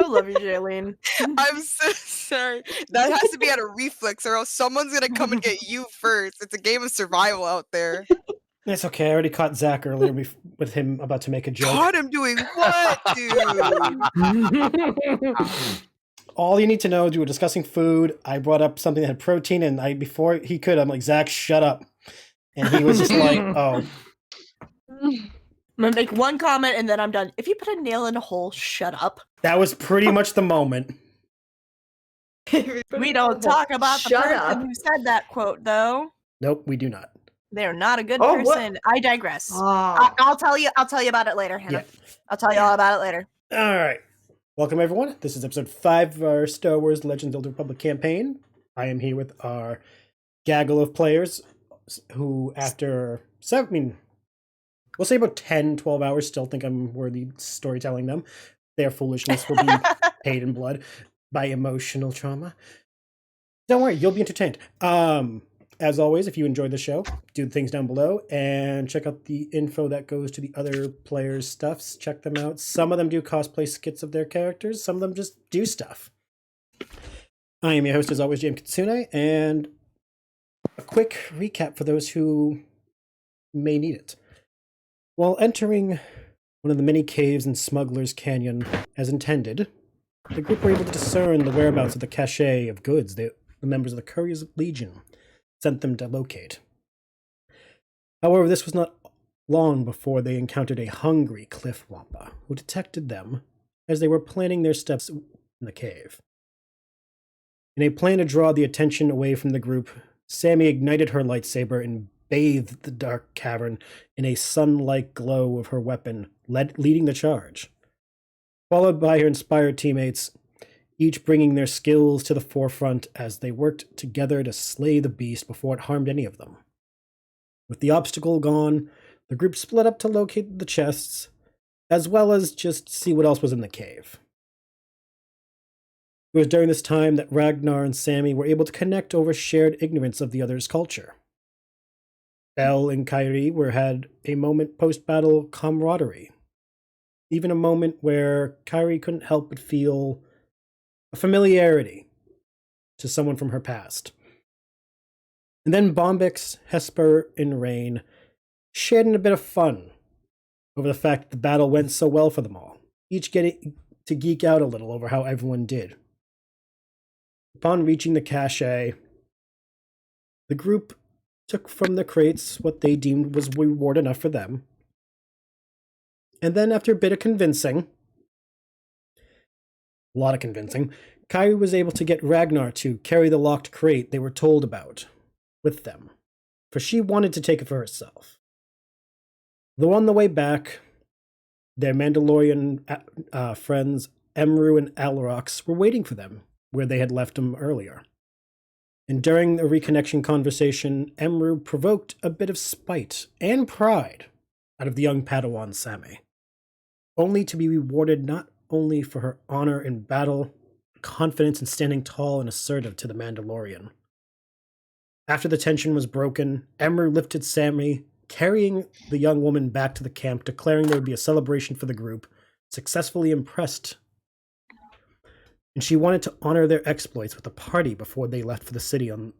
love you, Jaylenne. I'm so sorry. That has to be at a reflex, or else someone's gonna come and get you first. It's a game of survival out there. It's okay. I already caught Zack earlier with him about to make a joke. Caught him doing what, dude? All you need to know is we were discussing food. I brought up something that had protein, and before he could, I'm like, Zack, shut up. And he was just like, oh. I'm gonna make one comment and then I'm done. If you put a nail in a hole, shut up. That was pretty much the moment. We don't talk about the person who said that quote, though. Nope, we do not. They're not a good person. What? I digress. I'll tell you about it later, Hannah. Yeah. I'll tell you all about it later. All right. Welcome, everyone. This is episode 5 of our Star Wars Legends of the Republic campaign. I am here with our gaggle of players who, after we'll say about 10, 12 hours, still think I'm worthy storytelling them. Their foolishness will be paid in blood by emotional trauma. Don't worry, you'll be entertained. As always, if you enjoyed the show, do the things down below and check out the info that goes to the other players' stuffs. Check them out. Some of them do cosplay skits of their characters. Some of them just do stuff. I am your host, as always, JMKitsune, and a quick recap for those who may need it. While entering one of the many caves in Smuggler's Canyon as intended, the group were able to discern the whereabouts of the cache of goods the members of the Courier's Legion sent them to locate. However, this was not long before they encountered a hungry Cliff Wampa, who detected them as they were planning their steps in the cave. In a plan to draw the attention away from the group, Sami ignited her lightsaber and bathed the dark cavern in a sun-like glow of her weapon, leading the charge. Followed by her inspired teammates, each bringing their skills to the forefront as they worked together to slay the beast before it harmed any of them. With the obstacle gone, the group split up to locate the chests, as well as just see what else was in the cave. It was during this time that Ragnar and Sami were able to connect over shared ignorance of the other's culture. Bel and Courier had a moment post-battle camaraderie, even a moment where Courier couldn't help but feel a familiarity to someone from her past. And then Bombyx, Hesper, and Rane shared in a bit of fun over the fact that the battle went so well for them all, each getting to geek out a little over how everyone did. Upon reaching the cache, the group took from the crates what they deemed was reward enough for them. And then after a bit of convincing, a lot of convincing, Courier was able to get Ragnar to carry the locked crate they were told about with them, for she wanted to take it for herself. Though on the way back, their Mandalorian friends, Emru and Alrox, were waiting for them where they had left them earlier. And during the reconnection conversation, Emru provoked a bit of spite and pride out of the young Padawan Sami, only to be rewarded not only for her honor in battle, confidence in standing tall and assertive to the Mandalorian. After the tension was broken, Emru lifted Sami, carrying the young woman back to the camp, declaring there would be a celebration for the group, successfully impressed. And she wanted to honor their exploits with a party before they left for the city on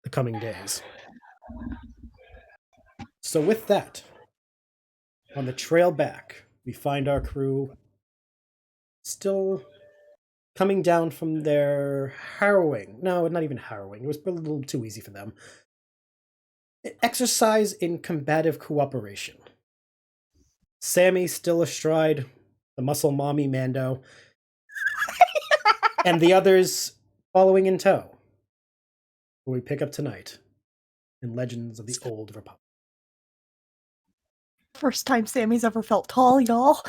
the coming days. So with that, on the trail back, we find our crew still coming down from their harrowing. No, not even harrowing. It was a little too easy for them. Exercise in combative cooperation. Sami still astride the muscle mommy Mando, and the others following in tow, where we pick up tonight in Legends of the Old Republic. First time Sami's ever felt tall, y'all.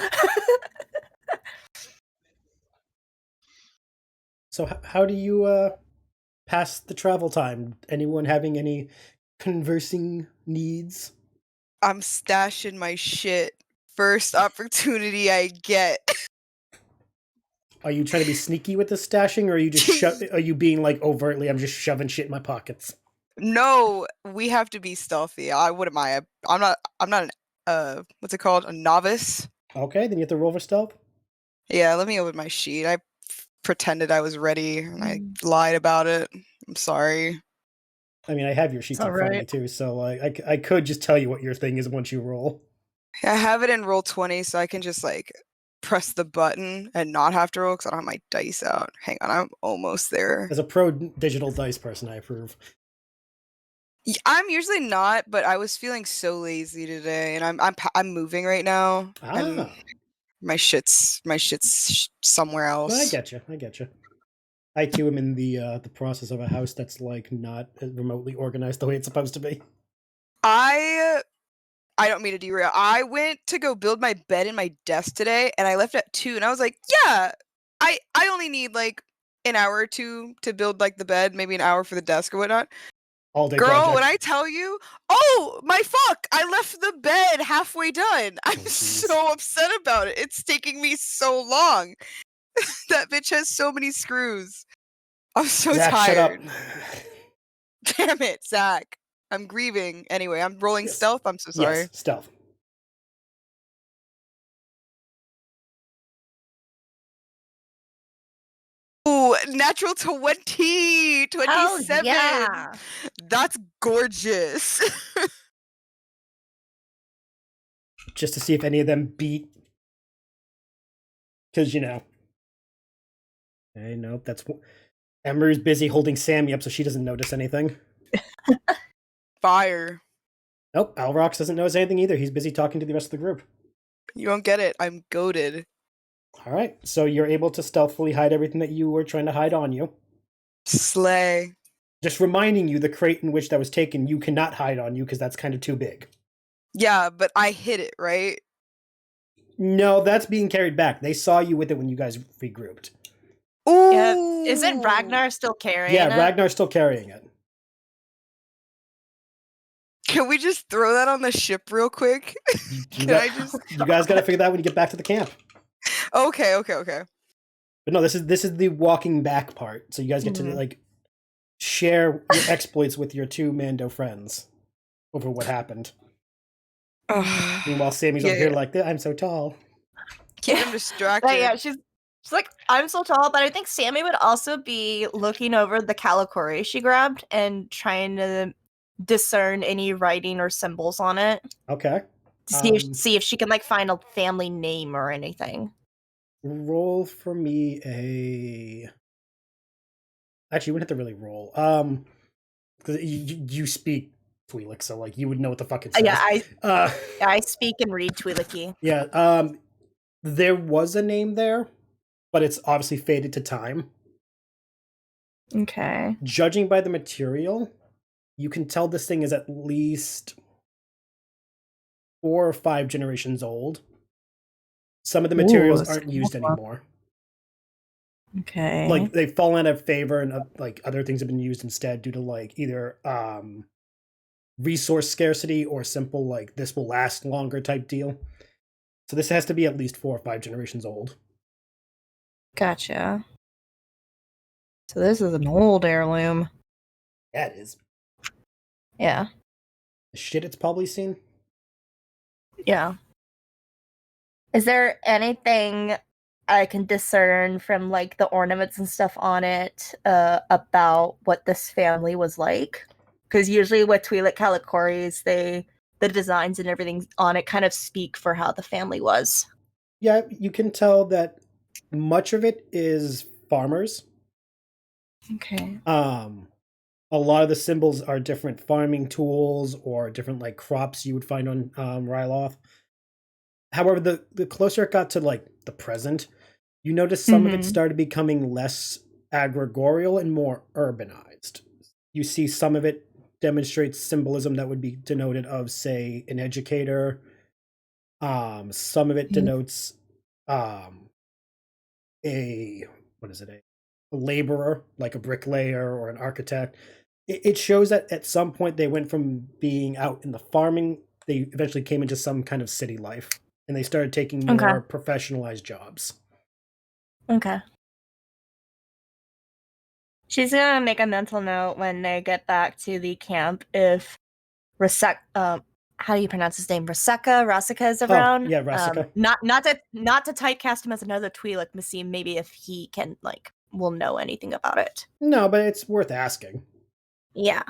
So how do you pass the travel time? Anyone having any conversing needs? I'm stashing my shit. First opportunity I get. Are you trying to be sneaky with the stashing, or are you just are you being like overtly, I'm just shoving shit in my pockets? No, we have to be stealthy. What am I? I'm not an what's it called? A novice. Okay, then you have to roll for stealth. Yeah, let me open my sheet. I pretended I was ready and I lied about it. I'm sorry. I mean, I have your sheets in front of me too, so like I could just tell you what your thing is once you roll. I have it in roll 20, so I can just like press the button and not have to roll because I don't have my dice out. Hang on, I'm almost there. As a pro digital dice person, I approve. I'm usually not, but I was feeling so lazy today, and I'm moving right now, and my shit's somewhere else. No, I get you. I too am in the process of a house that's like not remotely organized the way it's supposed to be. I don't mean to derail. I went to go build my bed in my desk today, and I left at 2, and I was like, yeah, I only need like an hour or 2 to build like the bed, maybe an hour for the desk or whatnot. All day Girl, project. when I tell you, oh my fuck, I left the bed halfway done. I'm so upset about it. It's taking me so long. That bitch has so many screws. I'm so Zack, tired. Shut up. Damn it, Zack. I'm grieving. Anyway, I'm rolling stealth. I'm so sorry. Yes, stealth. Ooh, natural 20! 27! Oh, yeah. That's gorgeous. Just to see if any of them beat. Because, you know. Hey, nope, that's... Emery's busy holding Sami up so she doesn't notice anything. Fire. Nope, Alrox doesn't notice anything either. He's busy talking to the rest of the group. You don't get it. I'm goated. Alright, so you're able to stealthily hide everything that you were trying to hide on you. Slay. Just reminding you, the crate in which that was taken, you cannot hide on you because that's kind of too big. Yeah, but I hit it, right? No, that's being carried back. They saw you with it when you guys regrouped. Ooh. Yeah. Isn't Ragnar still carrying it? Yeah, Ragnar's still carrying it. Can we just throw that on the ship real quick? You guys gotta figure that out when you get back to the camp. Okay. But no, this is the walking back part. So you guys get to like share your exploits with your 2 Mando friends over what happened. Meanwhile, Sammy's over here like, I'm so tall. Keep him distracted. But yeah, she's like, I'm so tall, but I think Sami would also be looking over the Courier she grabbed and trying to discern any writing or symbols on it. Okay. See if she can like find a family name or anything. Roll for me a... Actually, you wouldn't have to really roll. Because you speak Twi'lek, so like you would know what the fuck it says. Yeah, I speak and read Twi'leki. Yeah, there was a name there, but it's obviously faded to time. Okay. Judging by the material, you can tell this thing is at least 4 or 5 generations old. Some of the materials aren't used anymore. Okay. Like they've fallen out of favor, and like other things have been used instead due to like either resource scarcity or simple like this will last longer type deal. So this has to be at least 4 or 5 generations old. Gotcha. So this is an old heirloom. Yeah, it is. Yeah. The shit it's probably seen. Yeah. Is there anything I can discern from like the ornaments and stuff on it about what this family was like? Because usually with Twi'lek Calicories, the designs and everything on it kind of speak for how the family was. Yeah, you can tell that much of it is farmers. Okay. A lot of the symbols are different farming tools or different like crops you would find on Ryloth. However, the closer it got to like the present, you notice some of it started becoming less agrarial and more urbanized. You see some of it demonstrates symbolism that would be denoted of, say, an educator. Some of it denotes a laborer, like a bricklayer or an architect. It shows that at some point they went from being out in the farming, they eventually came into some kind of city life, and they started taking more professionalized jobs. Okay. She's gonna make a mental note when they get back to the camp if how do you pronounce his name? Rasika is around. Yeah, Rasika. Not to typecast him as another Twi'lek Masim. Maybe if he can will know anything about it. No, but it's worth asking. Yeah.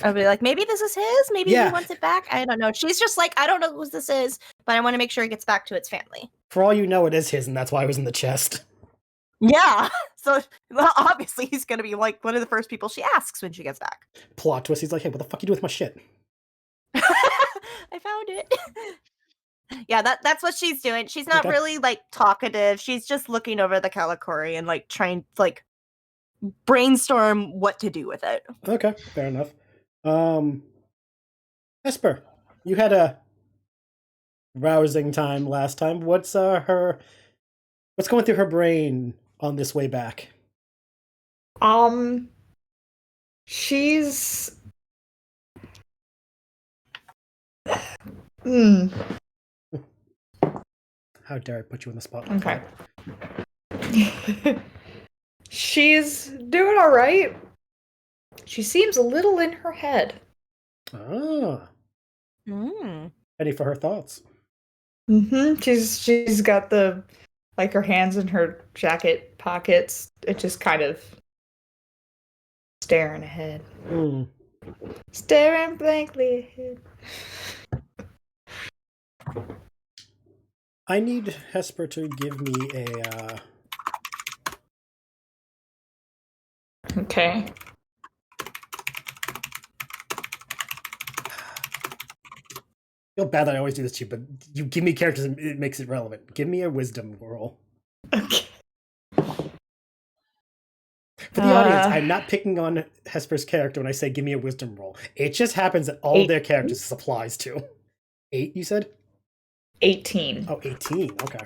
I'll be like, maybe this is his. Maybe he wants it back. I don't know. She's just like, I don't know who this is, but I want to make sure it gets back to its family. For all you know, it is his, and that's why it was in the chest. Yeah. So obviously he's gonna be like one of the first people she asks when she gets back. Plot twist. He's like, hey, what the fuck you do with my shit? I found it. Yeah, that's what she's doing. She's not really talkative. She's just looking over the Kalikori and trying to brainstorm what to do with it. Okay, fair enough. Hesper, you had a rousing time last time. What's going through her brain on this way back? She's How dare I put you on the spot? Like okay. She's doing all right. She seems a little in her head. Ah. Ready for her thoughts? She's got the her hands in her jacket pockets. It just kind of staring ahead. Staring blankly ahead. I need Hesper to give me a Okay. I feel bad that I always do this to you, but you give me characters and it makes it relevant. Give me a wisdom roll. Okay. For the audience, I'm not picking on Hesper's character when I say give me a wisdom roll. It just happens that all their characters this applies to. 8, you said? 18. Oh, 18. Okay.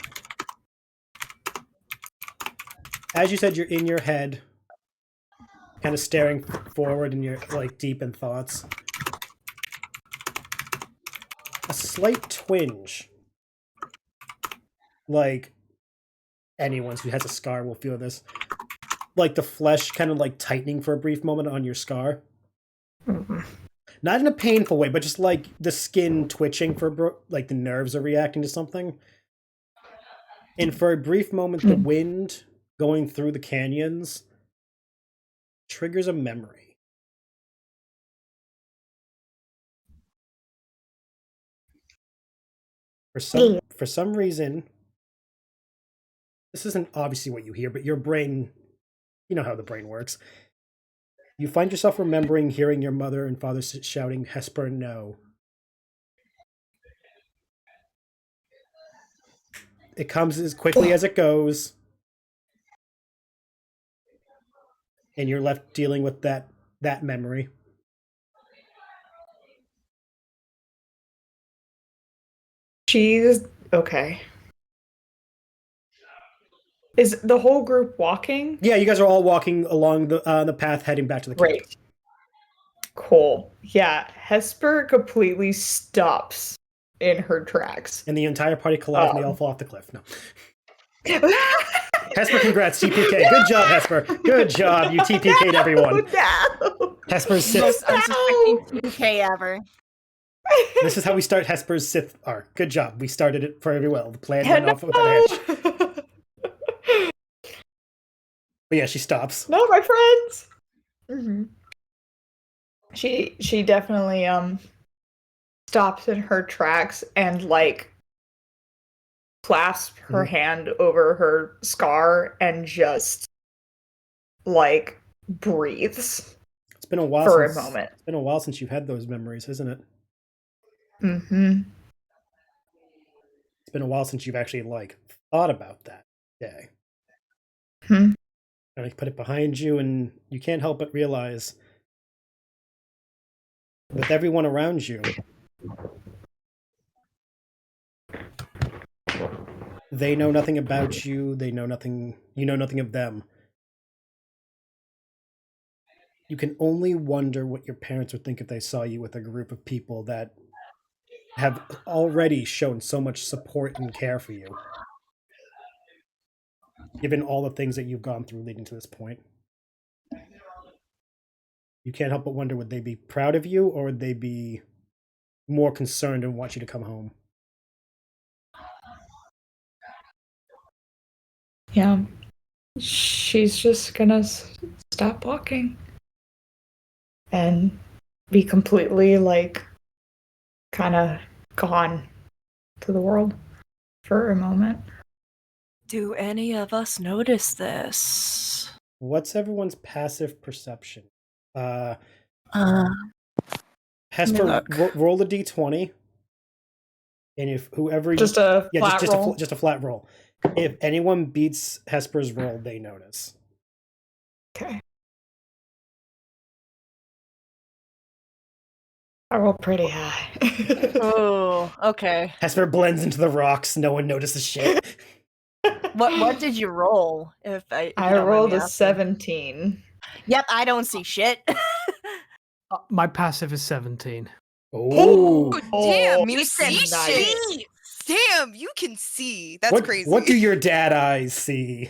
As you said, you're in your head, kind of staring forward and you're deep in thoughts. A slight twinge. Anyone who has a scar will feel this. The flesh kind of tightening for a brief moment on your scar. Not in a painful way, but just the skin twitching for the nerves are reacting to something. And for a brief moment, the wind going through the canyons triggers a memory. For some reason, this isn't obviously what you hear, but your brain, you know how the brain works. You find yourself remembering hearing your mother and father shouting, Hesper, no. It comes as quickly as it goes. And you're left dealing with that memory. She's okay. Is the whole group walking? Yeah, you guys are all walking along the path heading back to the camp. Great. Cool. Yeah, Hesper completely stops in her tracks. And the entire party collides and they all fall off the cliff. No. Hesper, congrats, TPK. Good job, Hesper. Good job. You TPK'd everyone. No. Hesper's Sith. Most unsuspecting TPK ever. This is how we start Hesper's Sith arc. Good job. We started it very well. The plan went off without a hitch. But yeah, she stops. No, my friends. She definitely stops in her tracks and clasps her hand over her scar and just breathes. It's been a while for a moment. It's been a while since you've had those memories, isn't it? It's been a while since you've actually thought about that day. And you put it behind you, and you can't help but realize with everyone around you, they know nothing about you, they know nothing, you know nothing of them. You can only wonder what your parents would think if they saw you with a group of people that have already shown so much support and care for you, given all the things that you've gone through leading to this point. You can't help but wonder, would they be proud of you, or would they be more concerned and wants you to come home. Yeah. She's just gonna stop walking and be completely, like, kind of gone to the world for a moment. Do any of us notice this? What's everyone's passive perception? Uh, Hesper, look. roll a d20, and if whoever Just a flat roll. just a flat roll. If anyone beats Hesper's roll, they notice. Okay. I rolled pretty high. Oh, okay. Hesper blends into the rocks. No one notices shit. What did you roll? If you I don't mind rolled me a asking? 17. Yep, I don't see shit. My passive is 17. Oh, Damn, you Nice. see shit. Damn, you can see. That's crazy. What do your dad eyes see?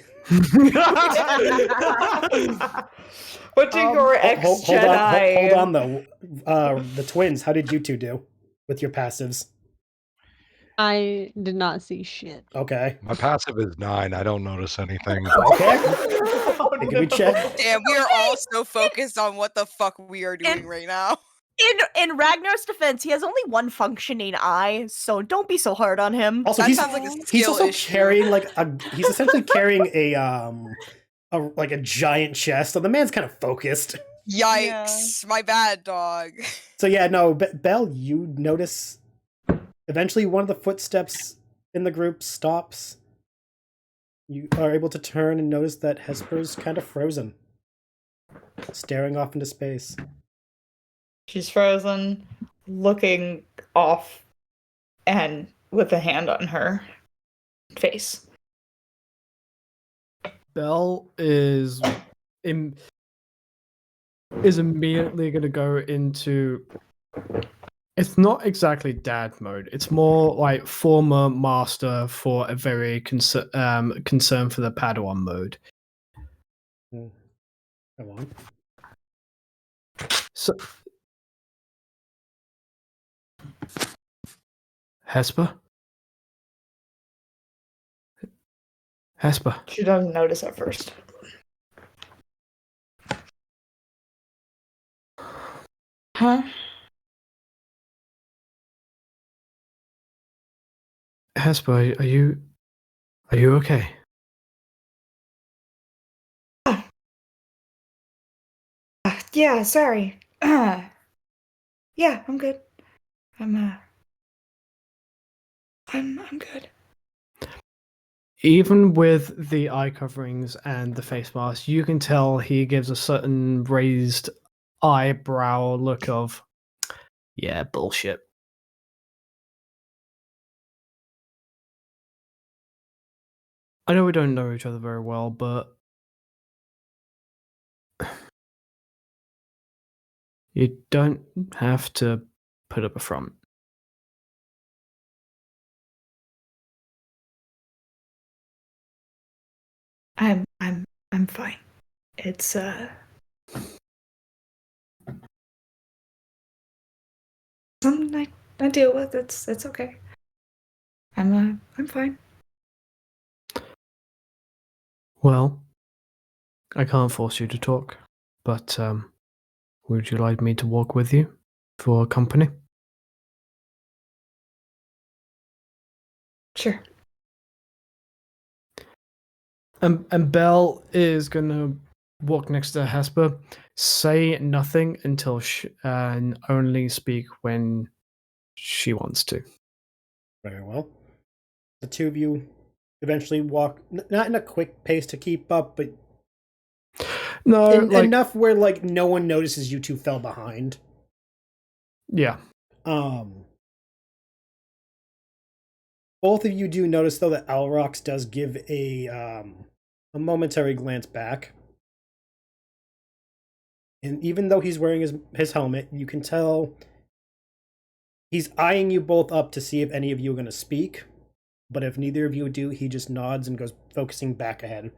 What do your ex-Jedi... Hold on, though. The twins, how did you two do with your passives? I did not see shit. Okay. My passive is 9. I don't notice anything. Okay. Oh, Give me a check. Damn, we are all so focused on what the fuck we are doing right now. In Ragnar's defense, he has only one functioning eye, so don't be so hard on him. Also, That he's sounds like a he's skill also issue. carrying he's essentially carrying a giant chest. So the man's kind of focused. Yikes, my bad, dog. So yeah, no, Bel, you notice eventually one of the footsteps in the group stops. You are able to turn and notice that Hesper's kind of frozen, staring off into space. She's frozen, looking off, and with a hand on her face. Bel is immediately going to go into... It's not exactly dad mode. It's more like former master for a very concern for the Padawan mode. Come on. So, Hesper? Hesper. She doesn't notice at first. Huh? Hesper, are you okay? Yeah, sorry. Yeah, I'm good. I'm good. Even with the eye coverings and the face mask, you can tell he gives a certain raised eyebrow look of, yeah, bullshit. I know we don't know each other very well, but you don't have to put up a front. I'm fine. It's something I deal with. It's okay. I'm fine. Well, I can't force you to talk, but would you like me to walk with you for company? Sure. And Bel is gonna walk next to Hesper, say nothing until and only speak when she wants to. Very well. The two of you eventually walk, not in a quick pace to keep up, but No, enough where no one notices you two fell behind. Yeah. Both of you do notice though that Alrox does give a momentary glance back. And even though he's wearing his helmet, you can tell he's eyeing you both up to see if any of you are going to speak. But if neither of you do, he just nods and goes focusing back ahead,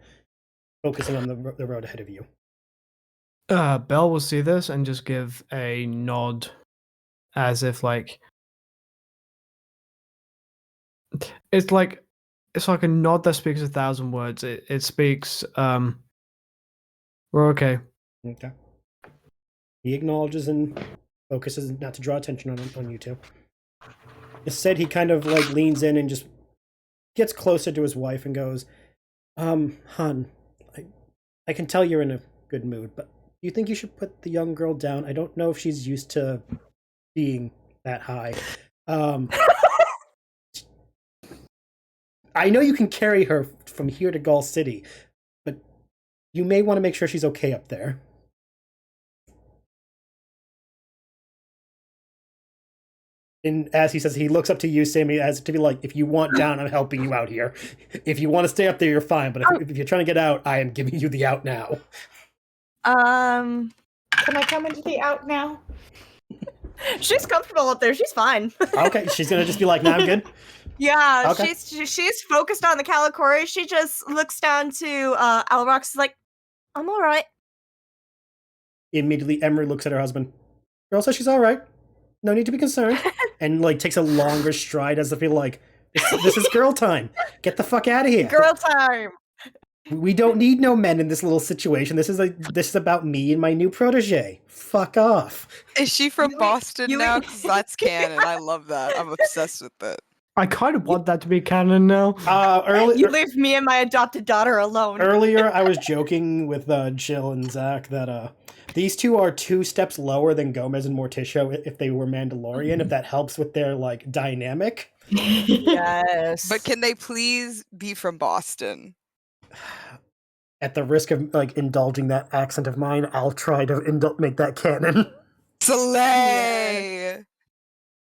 focusing on the road ahead of you. Bel will see this and just give a nod as if it's like a nod that speaks 1,000 words. It speaks. We're okay. Okay. He acknowledges and focuses not to draw attention on you two. Instead, he kind of like leans in and just gets closer to his wife and goes, "Hun, I can tell you're in a good mood, but do you think you should put the young girl down? I don't know if she's used to being that high. I know you can carry her from here to Gall City, but you may want to make sure she's okay up there." And as he says, he looks up to you, Sami, as to be like, if you want down, I'm helping you out here. If you want to stay up there, you're fine. But if you're trying to get out, I am giving you the out now. Can I come into the out now? She's comfortable up there. She's fine. Okay, she's gonna just be like, "Nah, I'm good." Yeah, Okay. she's focused on the Calicori. She just looks down to Alrox, like, I'm all right. Immediately, Emery looks at her husband. Girl says she's all right. No need to be concerned. And like takes a longer stride as to feel like, this is girl time. Get the fuck out of here. Girl time. We don't need no men in this little situation. This is about me and my new protege. Fuck off. Is she from Boston now? Because that's canon. I love that. I'm obsessed with it. I kind of want that to be canon now. You leave me and my adopted daughter alone. Earlier, I was joking with Jill and Zack that these two are 2 steps lower than Gomez and Morticia if they were Mandalorian, if that helps with their like dynamic. Yes. But can they please be from Boston? At the risk of like indulging that accent of mine, I'll try to make that canon. Slay!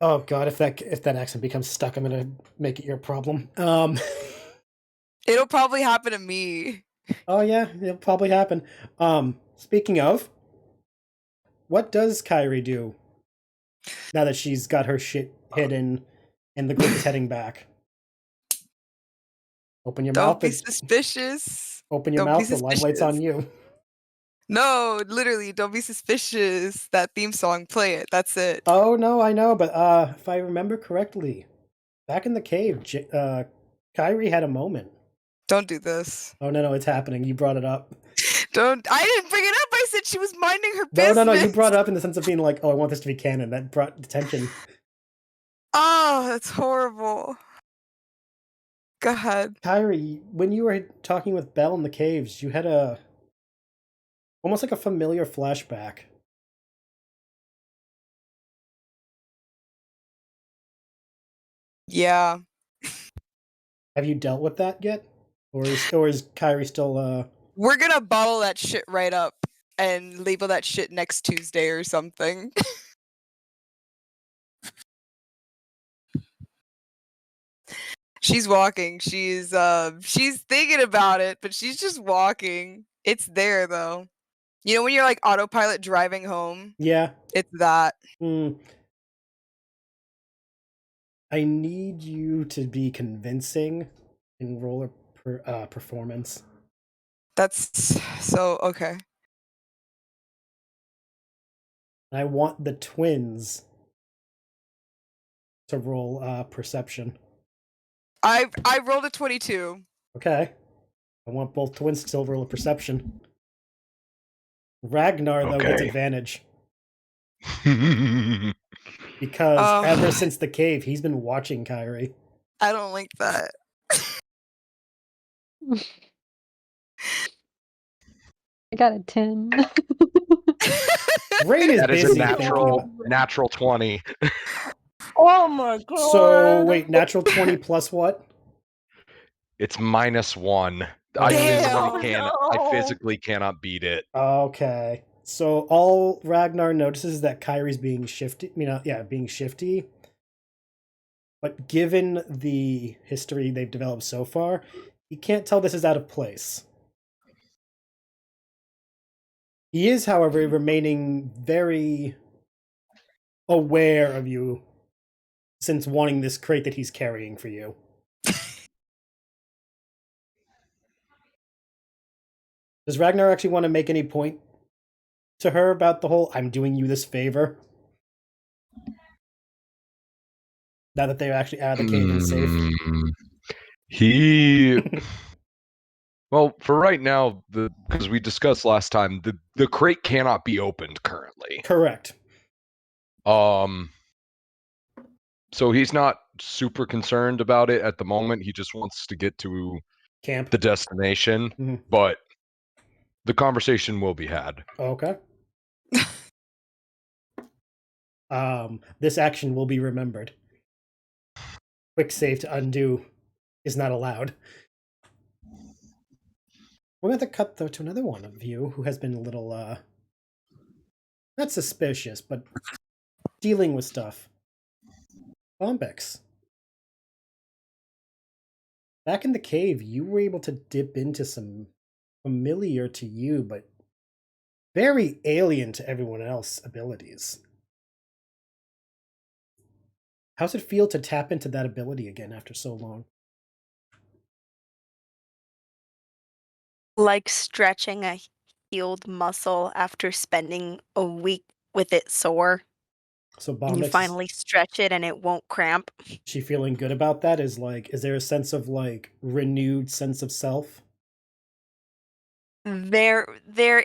Oh god, if that accent becomes stuck, I'm gonna make it your problem. It'll probably happen to me. Oh yeah, it'll probably happen. Speaking of, what does Kyrie do now that she's got her shit hidden and the group is heading back? Open your mouth. Don't be suspicious. Open your mouth. The limelight's on you. No, literally, don't be suspicious. That theme song, play it. That's it. Oh no, I know, but if I remember correctly, back in the cave, Kyrie had a moment. Don't do this. Oh no, it's happening. You brought it up. I didn't bring it up. I said she was minding her business. No, you brought it up in the sense of being like, oh, I want this to be canon. That brought attention. Oh, that's horrible. Go ahead. Kyrie, when you were talking with Bel in the caves, you had almost like a familiar flashback. Yeah. Have you dealt with that yet? Or is Kyrie still We're gonna bottle that shit right up and label that shit next Tuesday or something. She's walking. She's thinking about it, but she's just walking. It's there though. You know when you're like autopilot driving home? Yeah. It's that. I need you to be convincing in roller performance. That's so okay. I want the twins to roll perception. I rolled a 22. Okay. I want both twins to still roll a perception. Ragnar, though, gets advantage. Because ever since the cave, he's been watching Kyrie. I don't like that. I got a 10. Rane is That is busy a thinking about natural 20. Oh my god. So, wait, natural 20 plus what? It's -1. I physically cannot beat it. Okay. So all Ragnar notices is that Kyrie's being shifty. Being shifty. But given the history they've developed so far, he can't tell this is out of place. He is, however, remaining very aware of you since wanting this crate that he's carrying for you. Does Ragnar actually want to make any point to her about the whole "I'm doing you this favor"? Now that they're actually out of the cave and safe. He well, for right now, because we discussed last time, the crate cannot be opened currently. Correct. So he's not super concerned about it at the moment. He just wants to get to Camp. the destination, Mhm. but the conversation will be had. Okay. This action will be remembered. Quick save to undo is not allowed. We're going to cut though to another one of you who has been a little not suspicious, but dealing with stuff. Bombyx. Back in the cave, you were able to dip into some familiar to you, but very alien to everyone else abilities. How's it feel to tap into that ability again after so long? Like stretching a healed muscle after spending a week with it sore. So And you Bombyx, finally stretch it and it won't cramp. she feeling good about that? Is there a sense of renewed sense of self? There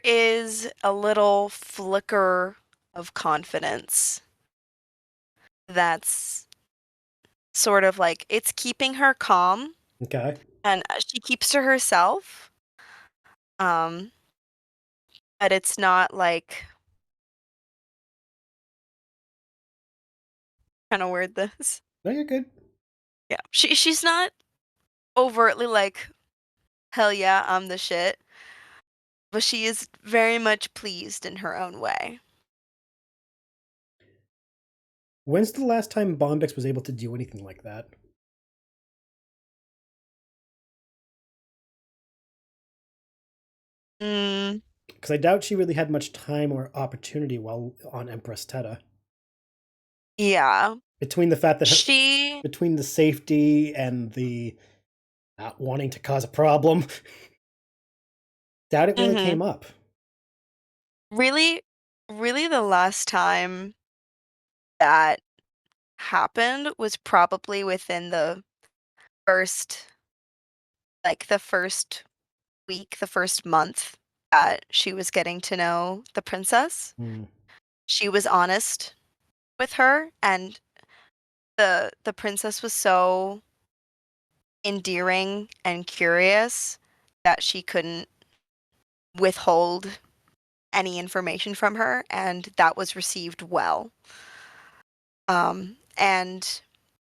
is a little flicker of confidence that's sort of like it's keeping her calm Okay. and she keeps to herself. But it's not like trying to word this. No, you're good. Yeah. She's not overtly like, hell yeah, I'm the shit. But she is very much pleased in her own way. When's the last time Bombyx was able to do anything like that? Because I doubt she really had much time or opportunity while on Empress Teta. Yeah. Between the fact that she between the safety and the not wanting to cause a problem, doubt it really came up. really the last time that happened was probably within the first week, the first month that she was getting to know the princess. She was honest with her, and the princess was so endearing and curious that she couldn't withhold any information from her, and that was received well. And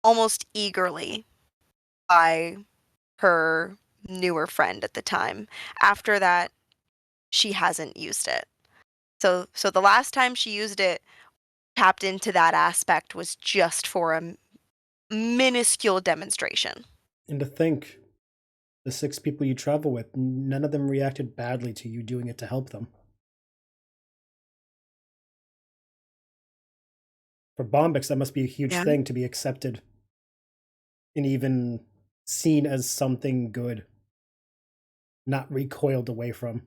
almost eagerly by her newer friend at the time. After that, she hasn't used it. So the last time she used it, tapped into that aspect, was just for a minuscule demonstration. And to think, the 6 people you travel with, none of them reacted badly to you doing it to help them. For Bombyx, that must be a huge thing to be accepted and even seen as something good, not recoiled away from.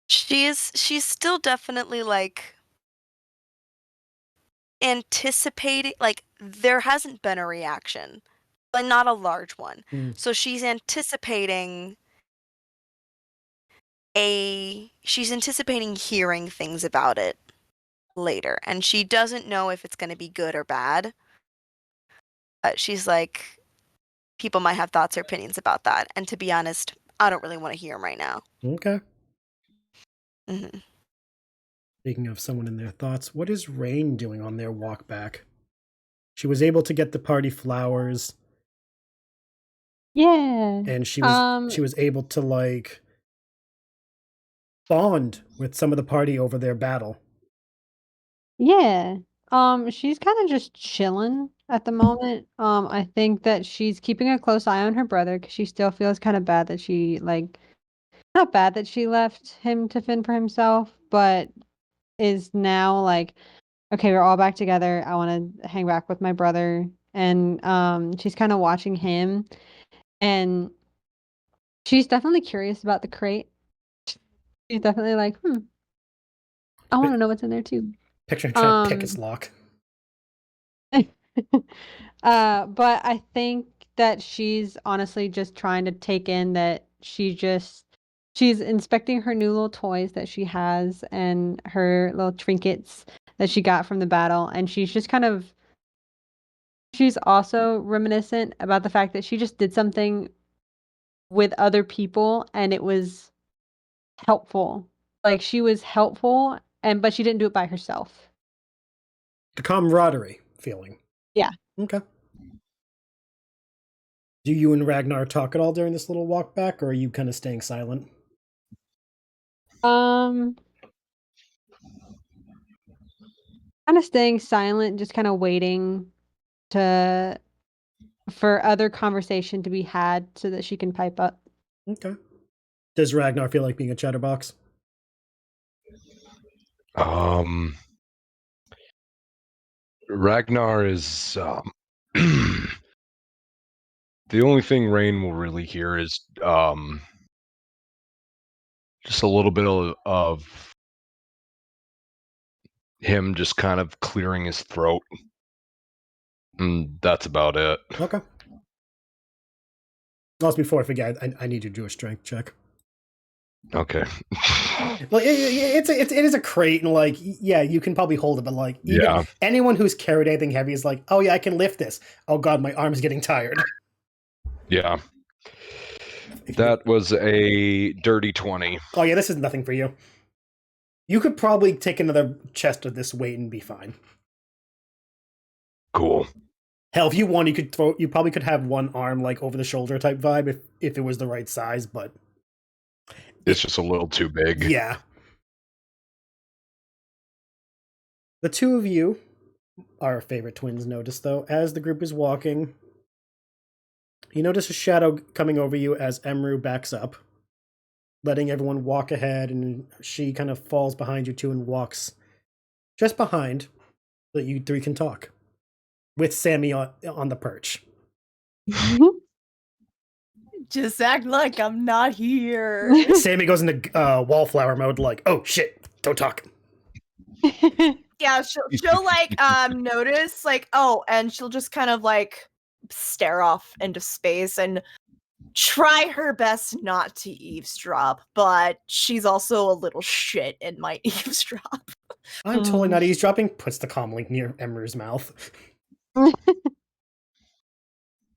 She's still definitely like anticipating, like there hasn't been a reaction, but not a large one. So she's anticipating hearing things about it later, and she doesn't know if it's going to be good or bad. But she's like, people might have thoughts or opinions about that, and to be honest, I don't really want to hear them right now. Okay. Mm-hmm. Speaking of someone in their thoughts, what is Rane doing on their walk back? She was able to get the party flowers. Yeah. And she was able to bond with some of the party over their battle. Yeah. She's kind of just chilling at the moment. I think that she's keeping a close eye on her brother because she still feels kind of bad that she not bad that she left him to fend for himself, but is now like, okay, we're all back together. I want to hang back with my brother. And she's kind of watching him, and she's definitely curious about the crate. She's definitely like, I want to know what's in there too. Picture trying to pick its lock. But I think that she's honestly just trying to take in that she's inspecting her new little toys that she has and her little trinkets that she got from the battle, and she's also reminiscent about the fact that she just did something with other people and it was helpful. Like she was helpful but she didn't do it by herself. The camaraderie feeling. Yeah. Okay. Do you and Ragnar talk at all during this little walk back, or are you kind of staying silent? Kind of staying silent, just kind of waiting for other conversation to be had so that she can pipe up. Okay. Does Ragnar feel like being a chatterbox? Ragnar is the only thing Rane will really hear is just a little bit of him just kind of clearing his throat. And that's about it. Okay. Also, before I forget, I need you to do a strength check. Okay. Well, it is a crate, and like, yeah, you can probably hold it, but like, even anyone who's carried anything heavy is like, oh yeah, I can lift this. Oh god, my arm's getting tired. Yeah. That was a dirty 20. Oh yeah, this is nothing for you. You could probably take another chest of this weight and be fine. Cool. Hell, if you want, you probably could have one arm like over the shoulder type vibe if it was the right size, but it's just a little too big. Yeah. The two of you, our favorite twins, notice though, as the group is walking, you notice a shadow coming over you as Emru backs up, letting everyone walk ahead, and she kind of falls behind you two and walks just behind so that you three can talk. With Sami on the perch. Just act like I'm not here. Sami goes into wallflower mode, like, oh shit, don't talk. Yeah, she'll like notice, like, oh, and she'll just kind of like stare off into space and try her best not to eavesdrop, but she's also a little shit and might eavesdrop. I'm totally not eavesdropping. Puts the comm link near Emru's mouth.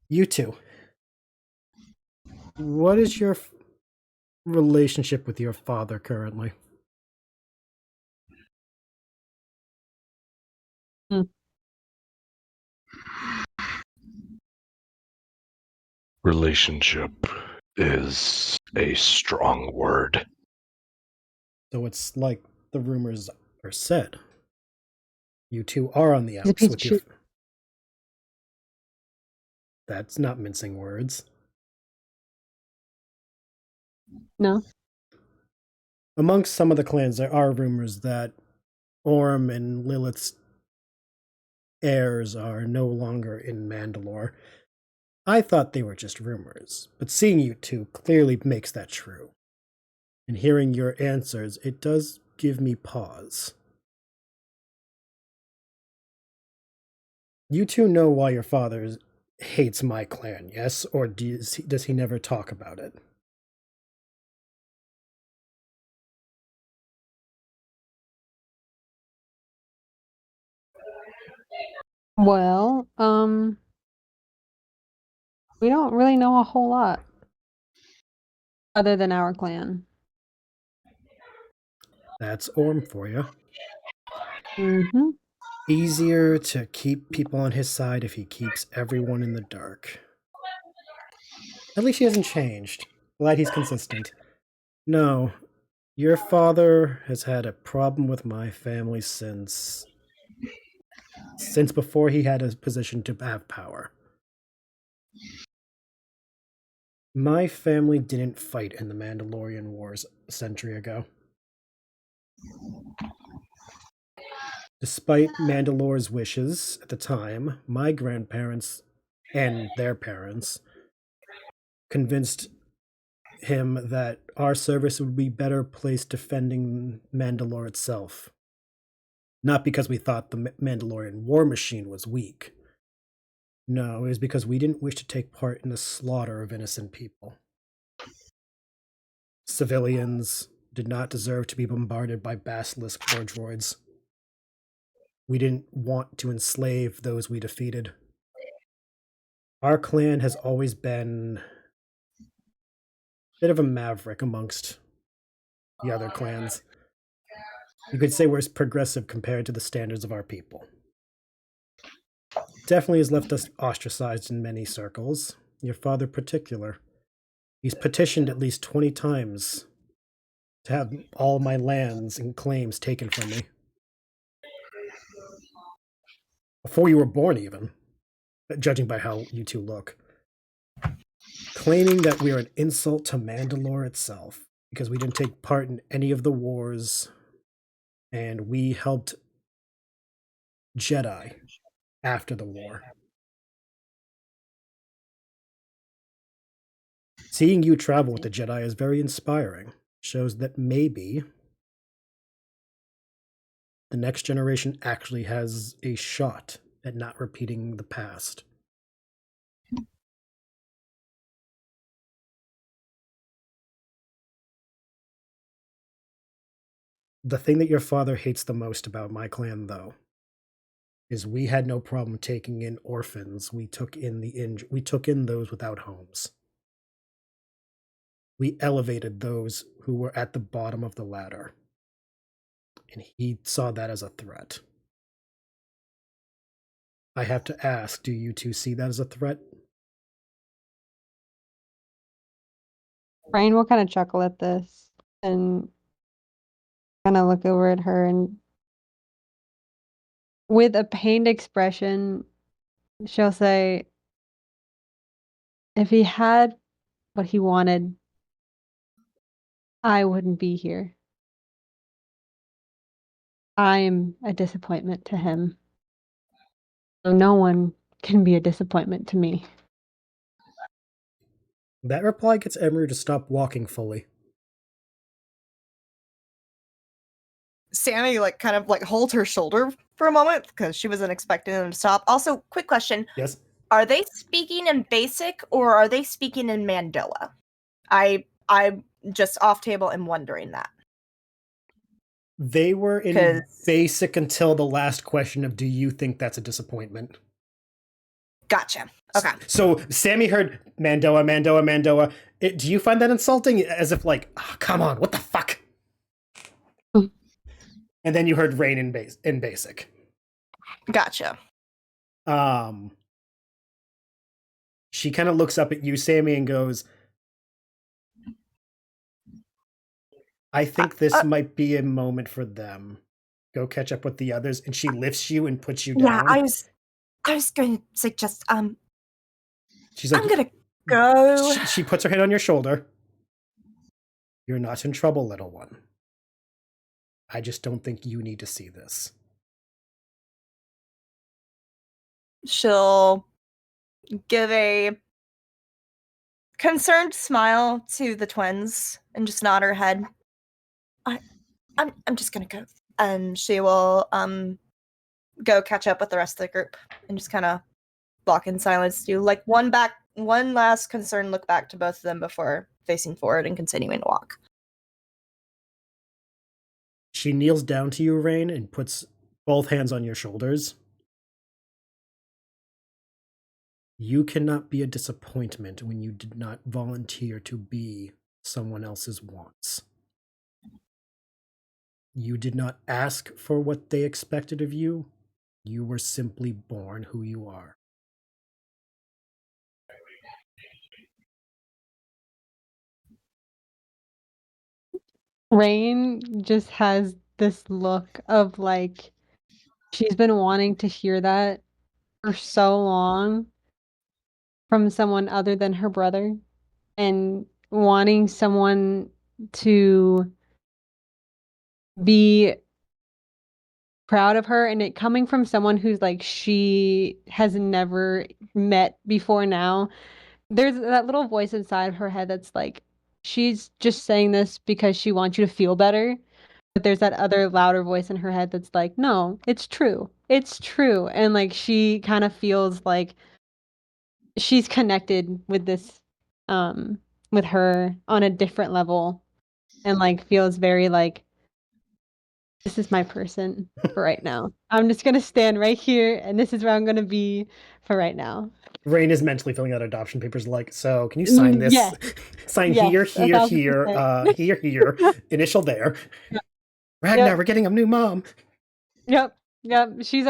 You two. What is your relationship with your father currently? Relationship is a strong word. So it's like the rumors are said. You two are on the outs with your... That's not mincing words. No. Amongst some of the clans, there are rumors that Orm and Lilith's heirs are no longer in Mandalore. I thought they were just rumors, but seeing you two clearly makes that true. And hearing your answers, it does give me pause. You two know why your father hates my clan, yes? Or does he never talk about it? Well, we don't really know a whole lot other than our clan. That's Orm for you. Mm-hmm. Easier to keep people on his side if he keeps everyone in the dark. At least he hasn't changed. Glad he's consistent. No, your father has had a problem with my family since before he had a position to have power. My family didn't fight in the Mandalorian Wars a century ago. Despite Mandalore's wishes at the time, my grandparents and their parents convinced him that our service would be better placed defending Mandalore itself. Not because we thought the Mandalorian war machine was weak, No, it was because we didn't wish to take part in the slaughter of innocent people. Civilians did not deserve to be bombarded by basilisk war droids. We didn't want to enslave those we defeated. Our clan has always been a bit of a maverick amongst the other clans. You could say we're progressive compared to the standards of our people. Definitely has left us ostracized in many circles. Your father particular. He's petitioned at least 20 times to have all my lands and claims taken from me. Before you were born, even. Judging by how you two look. Claiming that we are an insult to Mandalore itself, because we didn't take part in any of the wars, and we helped Jedi after the war. Seeing you travel with the Jedi is very inspiring. Shows that maybe the next generation actually has a shot at not repeating the past. The thing that your father hates the most about my clan, though, is we had no problem taking in orphans. We took in those without homes. We elevated those who were at the bottom of the ladder. And he saw that as a threat. I have to ask, do you two see that as a threat? Rane will kind of chuckle at this and kind of look over at her, and with a pained expression, she'll say, if he had what he wanted, I wouldn't be here. I'm a disappointment to him. So no one can be a disappointment to me. That reply gets Emery to stop walking fully. Sami kind of holds her shoulder for a moment because she wasn't expecting them to stop. Also, quick question. Yes? Are they speaking in Basic or are they speaking in Mandoa? I'm just off table and wondering that. They were in Basic until the last question of, do you think that's a disappointment? Gotcha. Okay. So Sami heard Mandoa. Do you find that insulting? As if oh, come on, what the fuck? And then you heard Rane in Basic. Gotcha. She kind of looks up at you, Sami, and goes, I think this might be a moment for them. Go catch up with the others. And she lifts you and puts you down. Yeah, I was going to suggest, she's like, I'm going to go. She puts her hand on your shoulder. You're not in trouble, little one. I just don't think you need to see this. She'll give a concerned smile to the twins and just nod her head. I'm just gonna go. And she will go catch up with the rest of the group and just kind of walk in silence. Do one last concerned look back to both of them before facing forward and continuing to walk. She kneels down to you, Rane, and puts both hands on your shoulders. You cannot be a disappointment when you did not volunteer to be someone else's wants. You did not ask for what they expected of you. You were simply born who you are. Rane just has this look of she's been wanting to hear that for so long from someone other than her brother, and wanting someone to be proud of her, and it coming from someone who's she has never met before now. There's that little voice inside of her head that's she's just saying this because she wants you to feel better. But there's that other louder voice in her head that's no, it's true. It's true. And she kind of feels she's connected with this with her on a different level and like feels very like this is my person for right now. I'm just gonna stand right here and this is where I'm gonna be for right now. Rane is mentally filling out adoption papers like, so can you sign this? Yes. Sign Yes, here, here, 1000%. here, initial there. Yep. Ragnar, Yep. we're getting a new mom. Yep. She's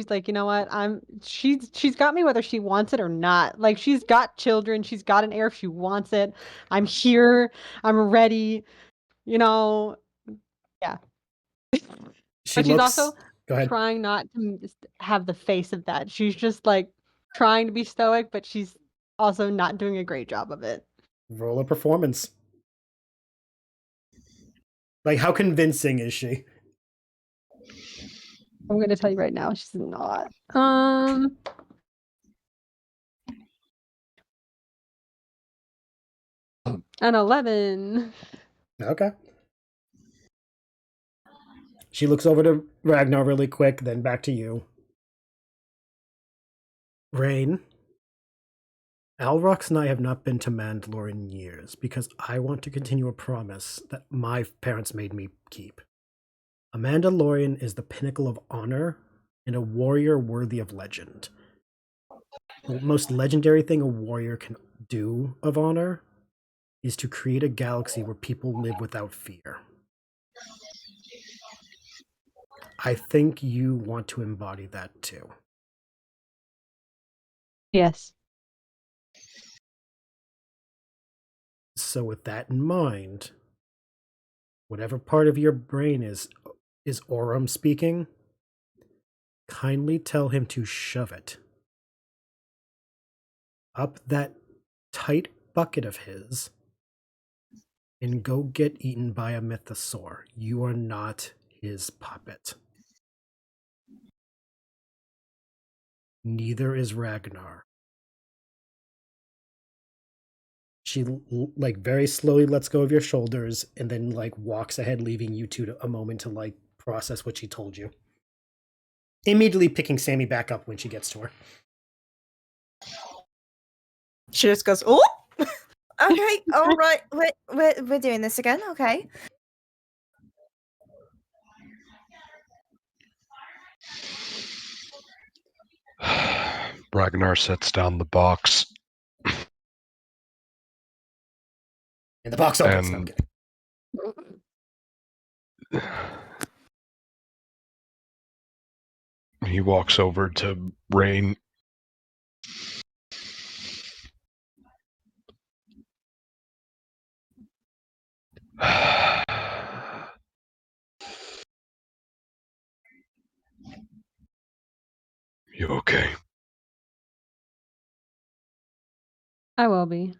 like, you know what? She's got me whether she wants it or not. Like she's got children, she's got an heir if she wants it. I'm here. I'm ready. You know. Yeah. She But she's looks. also Go ahead. trying not to have the face of that. She's just like trying to be stoic, but she's also not doing a great job of it. Roll a performance. Like, how convincing is she? I'm gonna tell you right now, she's not. An 11. Okay. She looks over to Ragnar really quick, then back to you. Rane, Alrox and I have not been to Mandalore in years because I want to continue a promise that my parents made me keep. A Mandalorian is the pinnacle of honor and a warrior worthy of legend. The most legendary thing a warrior can do of honor is to create a galaxy where people live without fear. I think you want to embody that too. Yes. So with that in mind, whatever part of your brain is Oram speaking, kindly tell him to shove it up that tight bucket of his and go get eaten by a mythosaur. You are not his puppet. Neither is Ragnar. She like very slowly lets go of your shoulders and then like walks ahead, leaving you two a moment to like process what she told you. Immediately picking Sami back up when she gets to her. She just goes, oh, okay, all right, we're doing this again, okay. Ragnar sets down the box. And the box opens. And he walks over to Rane. You okay? I will be.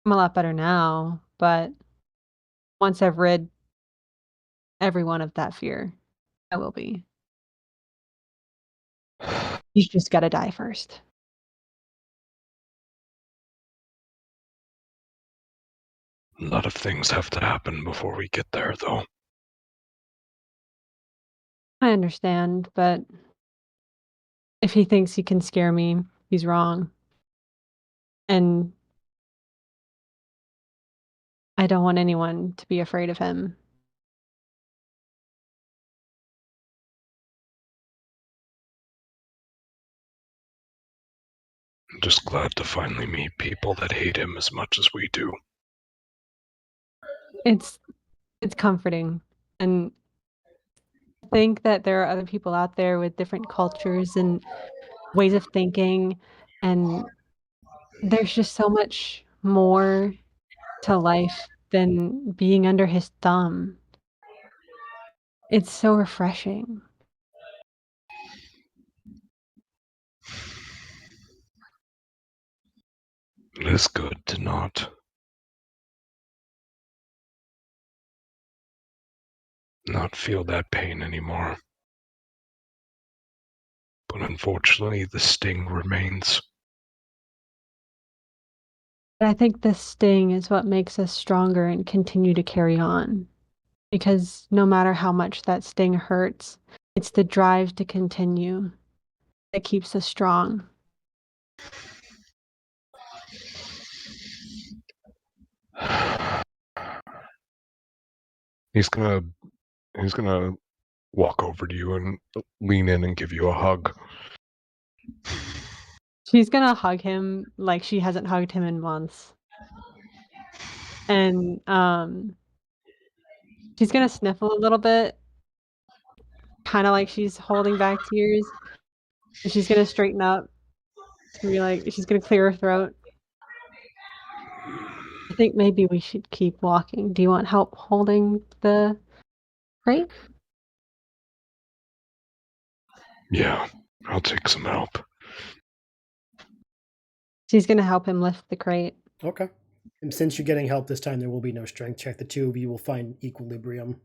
I'm a lot better now, but once I've rid everyone of that fear, I will be. You just gotta die first. A lot of things have to happen before we get there, though. I understand, but if he thinks he can scare me, he's wrong. And I don't want anyone to be afraid of him. I'm just glad to finally meet people that hate him as much as we do. It's comforting, and I think that there are other people out there with different cultures and ways of thinking, and there's just so much more to life than being under his thumb. It's so refreshing. It is good to not feel that pain anymore. But unfortunately, the sting remains. But I think the sting is what makes us stronger and continue to carry on. Because no matter how much that sting hurts, it's the drive to continue that keeps us strong. He's gonna walk over to you and lean in and give you a hug. She's gonna hug him like she hasn't hugged him in months. And she's gonna sniffle a little bit, kind of like she's holding back tears. And she's gonna straighten up. It's gonna be like she's gonna clear her throat. I think maybe we should keep walking. Do you want help holding the crate? Yeah, I'll take some help. She's gonna help him lift the crate. Okay. And since you're getting help this time, there will be no strength check. The two of you will find equilibrium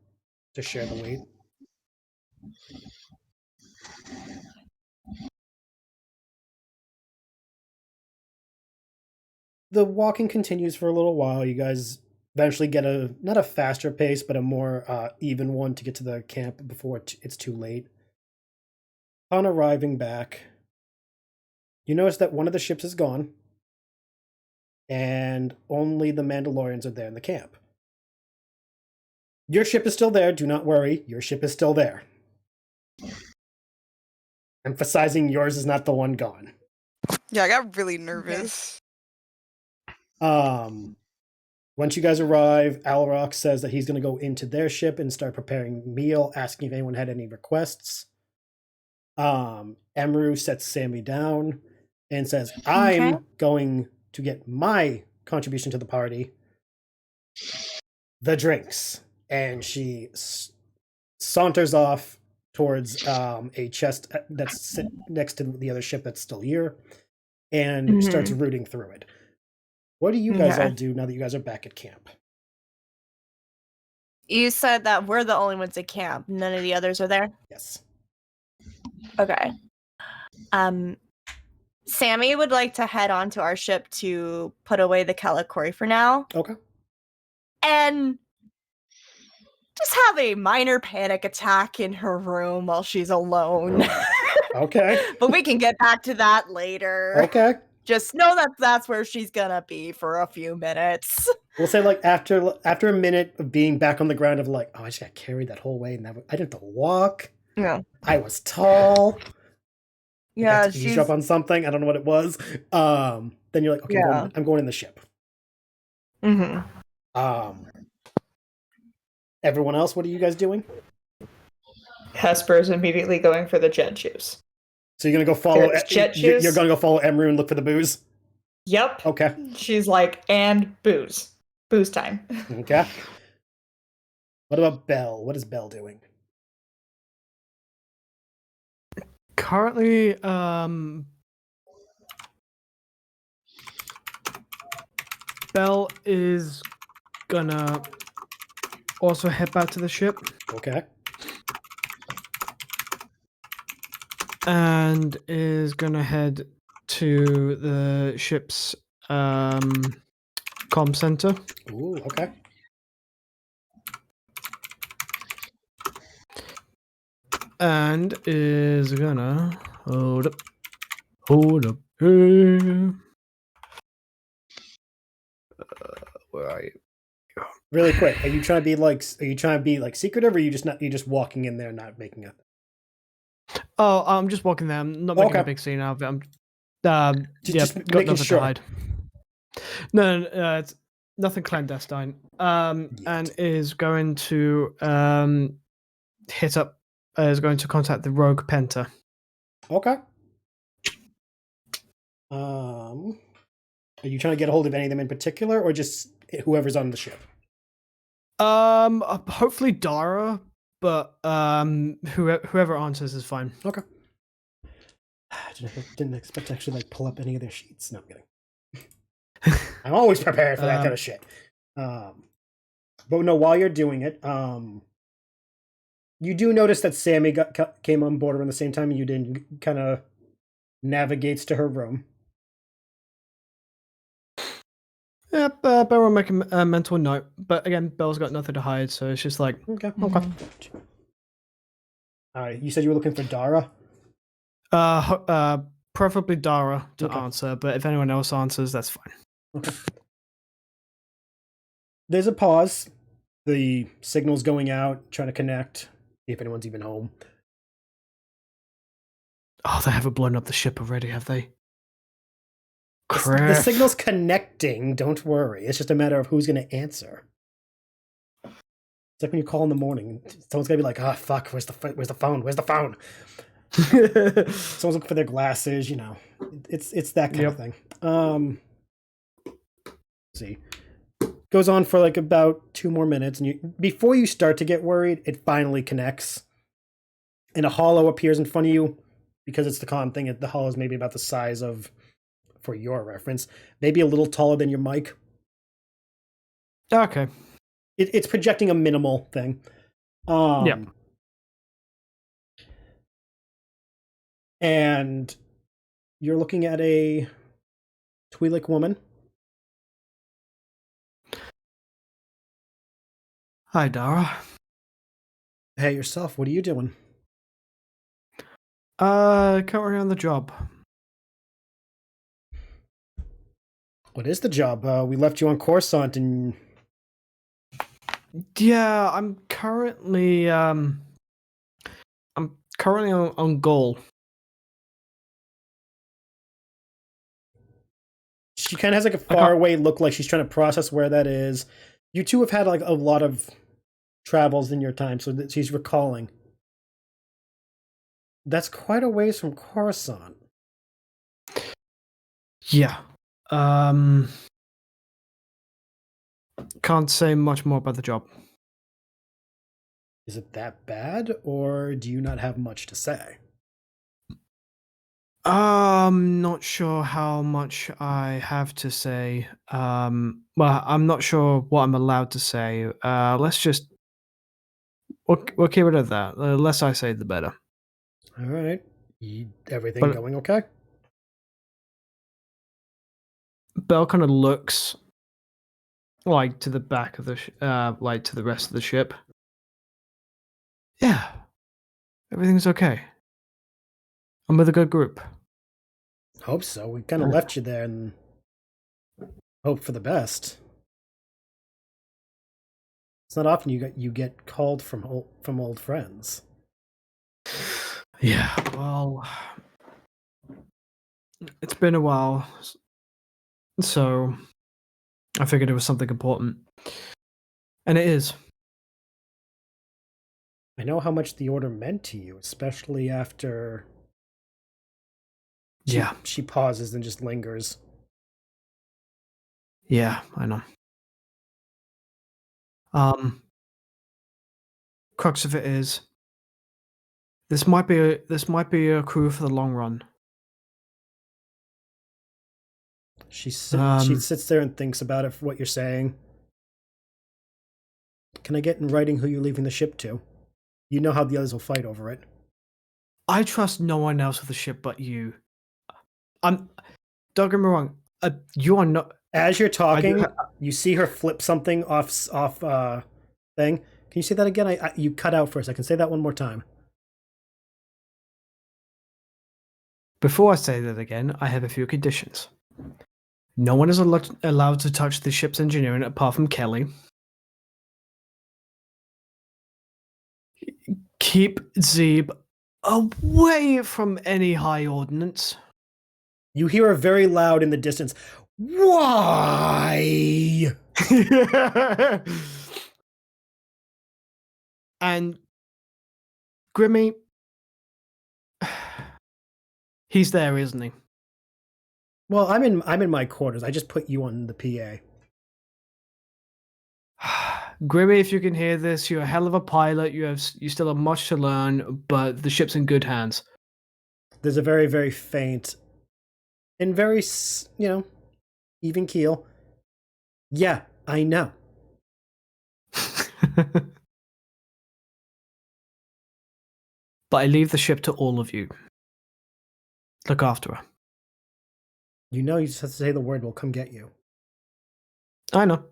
to share the weight. The walking continues for a little while. You guys eventually get not a faster pace, but a more even one to get to the camp before it's too late. On arriving back, you notice that one of the ships is gone, and only the Mandalorians are there in the camp. Your ship is still there. Do not worry. Your ship is still there. Emphasizing yours is not the one gone. Yeah, I got really nervous. Once you guys arrive, Alrock says that he's going to go into their ship and start preparing meal, asking if anyone had any requests. Emru sets Sami down and says, I'm going to get my contribution to the party, the drinks. And she saunters off towards a chest that's next to the other ship that's still here and starts rooting through it. What do you guys all do now that you guys are back at camp? You said that we're the only ones at camp. None of the others are there? Yes. Okay. Sami would like to head on to our ship to put away the Calicori for now. Okay. And just have a minor panic attack in her room while she's alone. Okay. But we can get back to that later. Okay. Just know that that's where she's gonna be for a few minutes. We'll say like after a minute of being back on the ground of like, oh, I just got carried that whole way and I didn't have to walk. Yeah. I was tall. Yeah, she's eavesdrop on something. I don't know what it was. Then you're like, okay, I'm going in the ship. Mm-hmm. Everyone else, what are you guys doing? Hesper is immediately going for the jet juice. So you're gonna go follow jet juice? You're gonna go follow Emru and look for the booze? Yep. Okay. She's like, and booze. Booze time. Okay. What about Bel? What is Bel doing? Currently, Bel is gonna also head back to the ship. Okay. And is gonna head to the ship's comm center. Ooh, okay. And is gonna hold up. Hey. Where are you? Really quick, are you trying to be like secretive, or are you just walking in there not making a? Oh, I'm just walking there. I'm not making a big scene out of it. I'm just got making nothing sure. to hide. No, it's nothing clandestine. And is going to is going to contact the rogue Penta. Okay. Are you trying to get a hold of any of them in particular, or just whoever's on the ship? Hopefully Dara, but whoever answers is fine. Okay. Didn't expect to actually pull up any of their sheets. No, I'm kidding. I'm always prepared for that kind of shit. But no, while you're doing it, you do notice that Sami came on board around the same time, and you didn't kind of navigates to her room. Yep, Bel will make a mental note. But again, Bel's got nothing to hide, so it's just like, okay. Mm-hmm. You said you were looking for Dara? preferably Dara to Okay. answer, but if anyone else answers, that's fine. Okay. There's a pause. The signal's going out, trying to connect, see if anyone's even home. Oh, they haven't blown up the ship already, have they? The Crap. signal's connecting, don't worry. It's just a matter of who's going to answer. It's like when you call in the morning, someone's going to be like, "Ah, fuck, where's the phone? Where's the phone?" Someone's looking for their glasses, you know. It's that kind of thing. Let's see. Goes on for like about 2 more minutes, and before you start to get worried, it finally connects. And a hollow appears in front of you. Because it's the common thing, the hollow is maybe about the size of, for your reference, maybe a little taller than your mic. Okay. It's projecting a minimal thing. Yep. And you're looking at a Twi'lek woman. Hi, Dara. Hey, yourself, what are you doing? Currently on the job. What is the job? We left you on Coruscant, and Yeah, I'm currently on Gall. she kind of has like a far away look, like she's trying to process where that is. You two have had like a lot of travels in your time, so that she's recalling. That's quite a ways from Coruscant. Yeah. Can't say much more about the job. Is it that bad, or do you not have much to say? Not sure how much I have to say. Well, I'm not sure what I'm allowed to say. Let's just we'll keep it at that. The less I say, the better. All right. Everything going okay? Bel kind of looks like to the back of the like to the rest of the ship. Yeah, everything's okay. I'm with a good group. Hope so. We kind of left you there and hope for the best. It's not often you get called from old friends. Yeah, well, it's been a while, so I figured it was something important, and it is. I know how much the order meant to you, especially after. She pauses and just lingers. Yeah, I know. Crux of it is, this might be a crew for the long run. She sits there and thinks about it, for what you're saying. Can I get in writing who you're leaving the ship to? You know how the others will fight over it. I trust no one else with the ship but you. Don't get me wrong. You are not. As you're talking, you see her flip something off thing. Can you say that again? You cut out for a second. Say that one more time. Before I say that again, I have a few conditions. No one is allowed to touch the ship's engineering apart from Kelly. Keep Zeeb away from any high ordnance. You hear her very loud in the distance. Why? And Grimmy, he's there, isn't he? Well, I'm in my quarters. I just put you on the PA. Grimmy, if you can hear this, you're a hell of a pilot. You still have much to learn, but the ship's in good hands. There's a very, very faint and very, even keel. Yeah, I know. But I leave the ship to all of you. Look after her. You know, you just have to say the word. We'll come get you. I know.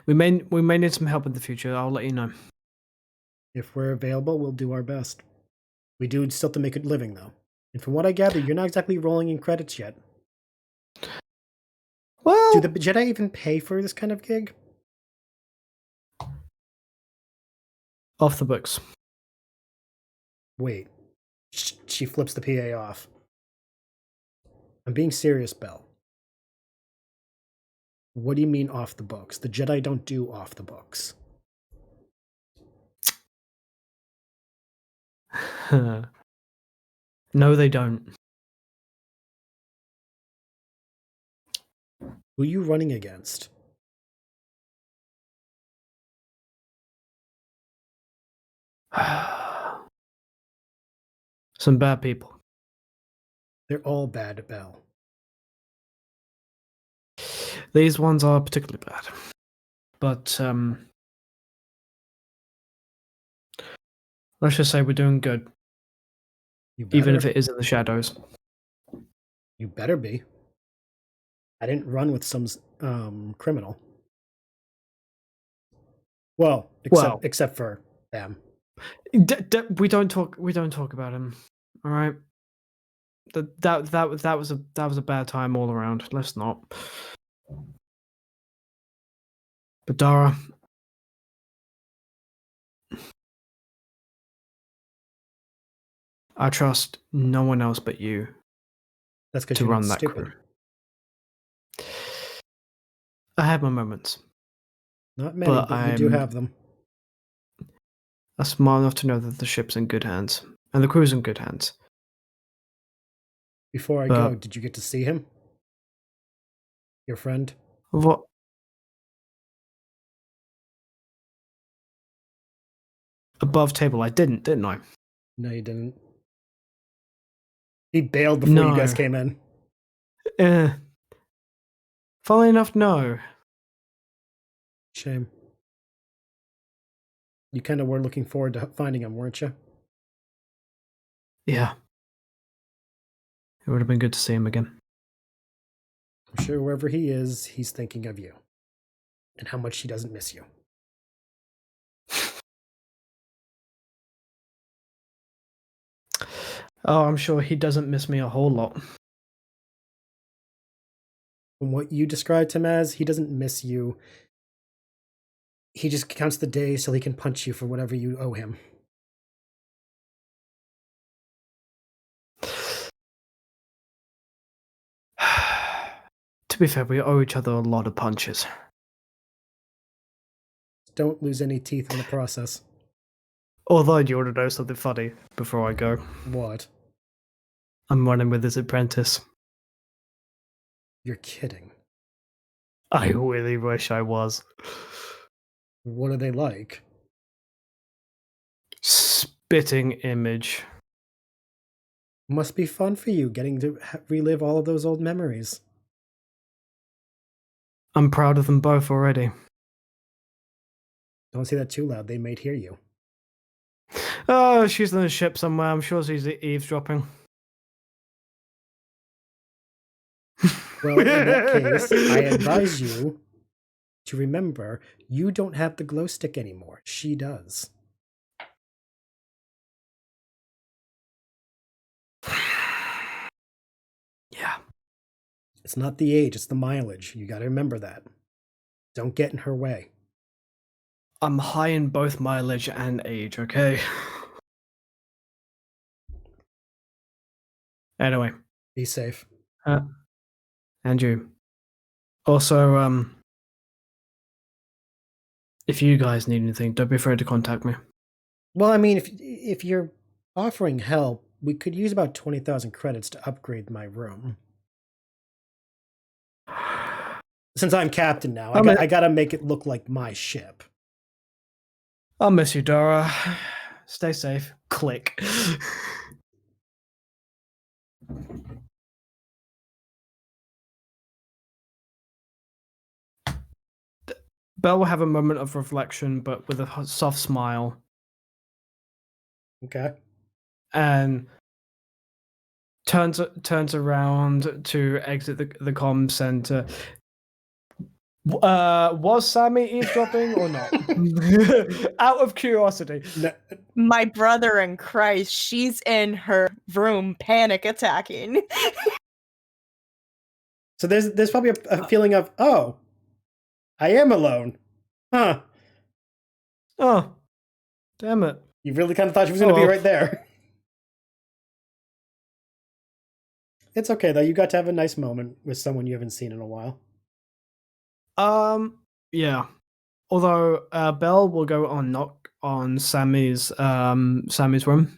We may need some help in the future. I'll let you know. If we're available, we'll do our best. We do still have to make a living, though. And from what I gather, you're not exactly rolling in credits yet. Well, Do the Jedi even pay for this kind of gig? off the books. Wait. She flips the PA off. I'm being serious, Bel. What do you mean off the books? The Jedi don't do off the books. No, they don't. Who are you running against? Some bad people. They're all bad, Bel. These ones are particularly bad. But let's just say we're doing good. Even if it is in the shadows. You better be. I didn't run with some criminal. Well, except for them. We don't talk about him. All right. That was a bad time all around. Let's not. But Dara, I trust no one else but you. That's because to you're run not that stupid. crew. I have my moments. Not many, but you do have them. I'm smart enough to know that the ship's in good hands, and the crew's in good hands. Before I go, did you get to see him? Your friend? What? Above table, I didn't I? No, you didn't. He bailed before you guys came in. Funnily enough, no. Shame. You kind of were looking forward to finding him, weren't you? Yeah. It would have been good to see him again. I'm sure wherever he is, he's thinking of you. And how much he doesn't miss you. Oh, I'm sure he doesn't miss me a whole lot. From what you described him as, he doesn't miss you. He just counts the days so he can punch you for whatever you owe him. To be fair, we owe each other a lot of punches. Don't lose any teeth in the process. Although, do you want to know something funny before I go? What? I'm running with his apprentice. You're kidding. I really wish I was. What are they like? Spitting image. Must be fun for you, getting to relive all of those old memories. I'm proud of them both already. Don't say that too loud, they might hear you. Oh, she's on a ship somewhere. I'm sure she's eavesdropping. Well, in that case, I advise you to remember you don't have the glow stick anymore. She does. Yeah. It's not the age, it's the mileage. You gotta remember that. Don't get in her way. I'm high in both mileage and age, okay? Anyway. Be safe. And you. Also, if you guys need anything, don't be afraid to contact me. Well, I mean, if you're offering help, we could use about 20,000 credits to upgrade my room. Since I'm captain now, I gotta make it look like my ship. I'll miss you, Dara. Stay safe. Click. Bel will have a moment of reflection, but with a soft smile. Okay. And turns around to exit the comm center. Was Sami eavesdropping or not? Out of curiosity. No, My brother in Christ, she's in her room panic attacking. so there's probably a feeling of, oh, I am alone. Huh. Oh, damn it. You really kind of thought she was going to be well. right there. It's okay, though. You got to have a nice moment with someone you haven't seen in a while. Yeah. Although Bel will go on knock on Sami's room.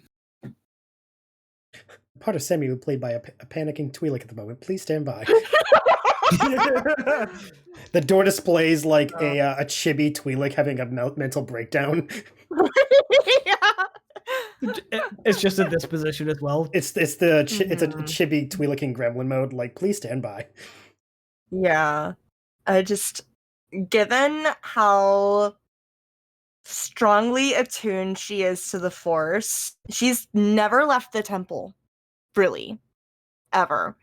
Part of Sami was played by a panicking Twi'lek at the moment. Please stand by. The door displays like a chibi Twi'lek having a mental breakdown. Yeah. It's just in this position as well. It's a chibi Twi'lek in gremlin mode. Like, please stand by. Yeah. Given how strongly attuned she is to the Force, she's never left the temple, really, ever.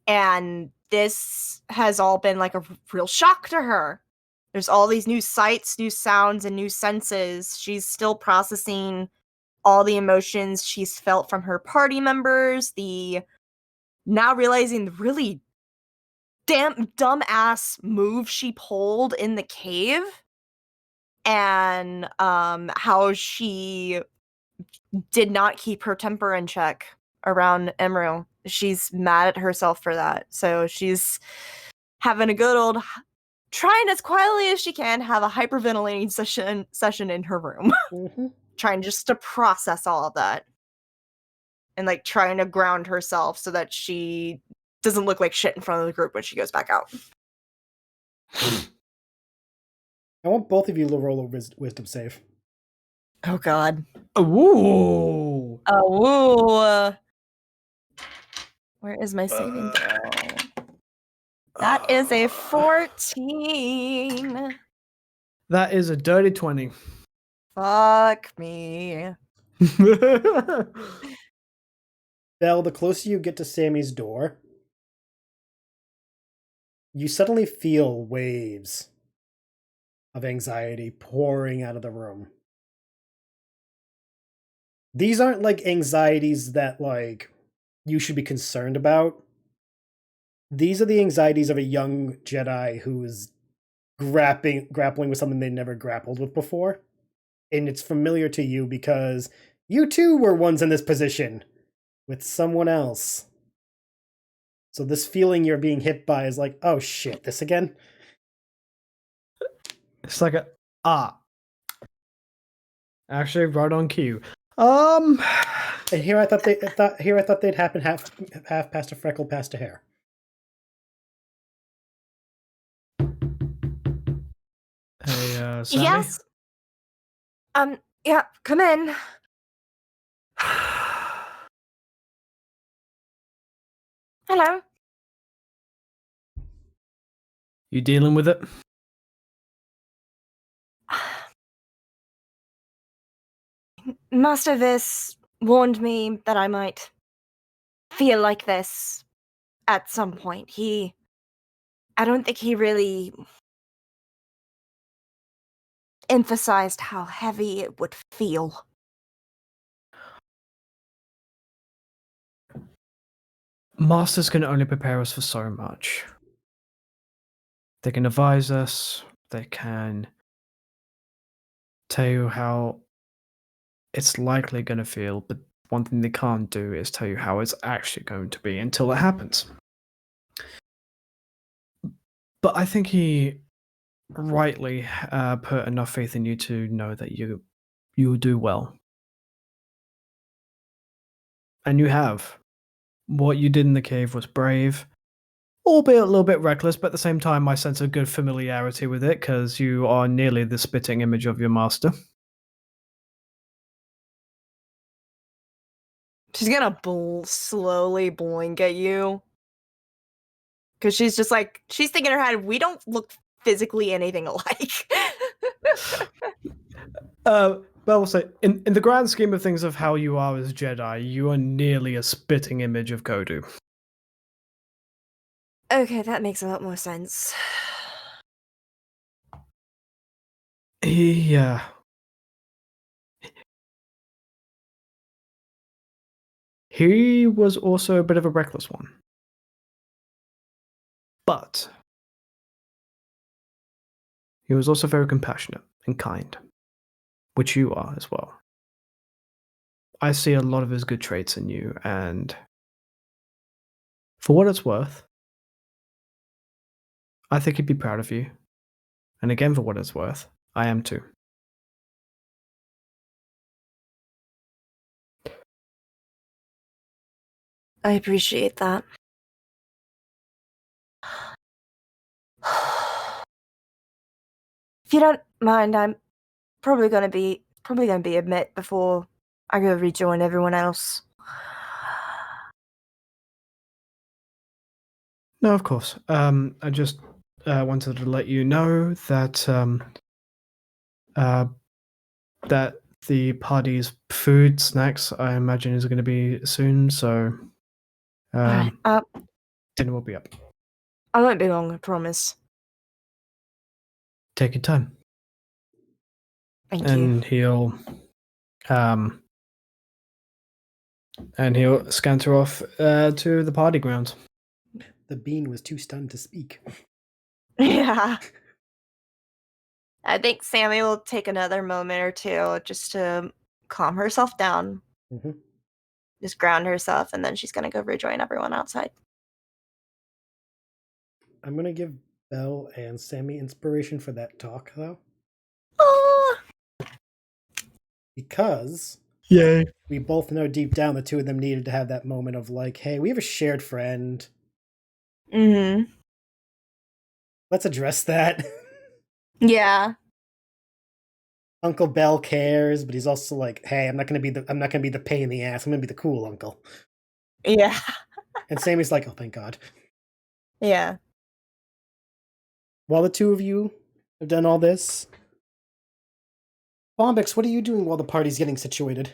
And this has all been like a real shock to her. There's all these new sights, new sounds, and new senses. She's still processing all the emotions she's felt from her party members, now realizing the really dumb-ass move she pulled in the cave, and how she did not keep her temper in check around Emru. She's mad at herself for that. So she's having a good old, trying as quietly as she can, have a hyperventilating session in her room. Mm-hmm. Trying just to process all of that. And like trying to ground herself so that she doesn't look like shit in front of the group when she goes back out. I want both of you to roll a wisdom save. Oh god. Ooh. Oh. Where is my saving throw? That is a 14. That is a dirty 20. Fuck me. Bel, the closer you get to Sami's door, you suddenly feel waves of anxiety pouring out of the room. These aren't like anxieties that like you should be concerned about. These are the anxieties of a young Jedi who is grappling with something they never grappled with before. And it's familiar to you because you too were once in this position with someone else. So this feeling you're being hit by is like, oh shit, this again? It's like actually right on cue. And here I thought they'd happen half past a freckle, past a hair. Hey, Sami? Yes. Yeah, come in. Hello. You dealing with it? Master Vis warned me that I might feel like this at some point. I don't think he really emphasized how heavy it would feel. Masters can only prepare us for so much. They can advise us, they can tell you how it's likely going to feel, but one thing they can't do is tell you how it's actually going to be until it happens. But I think he rightly put enough faith in you to know that you will do well. And you have. What you did in the cave was brave, albeit a little bit reckless, but at the same time I sense a good familiarity with it because you are nearly the spitting image of your master. She's gonna slowly blink at you. Because she's just like, she's thinking in her head, we don't look physically anything alike. But also, in the grand scheme of things of how you are as Jedi, you are nearly a spitting image of Kodu. Okay, that makes a lot more sense. He was also a bit of a reckless one. But he was also very compassionate and kind, which you are as well. I see a lot of his good traits in you, and for what it's worth, I think he'd be proud of you. And again, for what it's worth, I am too. I appreciate that. If you don't mind, I'm probably gonna be a bit before I go rejoin everyone else. No, of course. I just wanted to let you know that that the party's food, snacks, I imagine, is going to be soon. So Alright, dinner will be up. I won't be long, I promise. Take your time. Thank you. And he'll scanter off to the party grounds. The bean was too stunned to speak. Yeah. I think Sami will take another moment or two just to calm herself down. Mm-hmm. Just ground herself, and then she's gonna go rejoin everyone outside. I'm gonna give Bel and Sami inspiration for that talk, though. Oh! Because Yay. we both know deep down the two of them needed to have that moment of like, hey, we have a shared friend. Mm-hmm. Let's address that. Yeah. Uncle Bel cares, but he's also like, hey, I'm not gonna be the pain in the ass. I'm gonna be the cool uncle. Yeah. And Sami's like, oh, thank God. Yeah. While the two of you have done all this, Bombyx, what are you doing while the party's getting situated?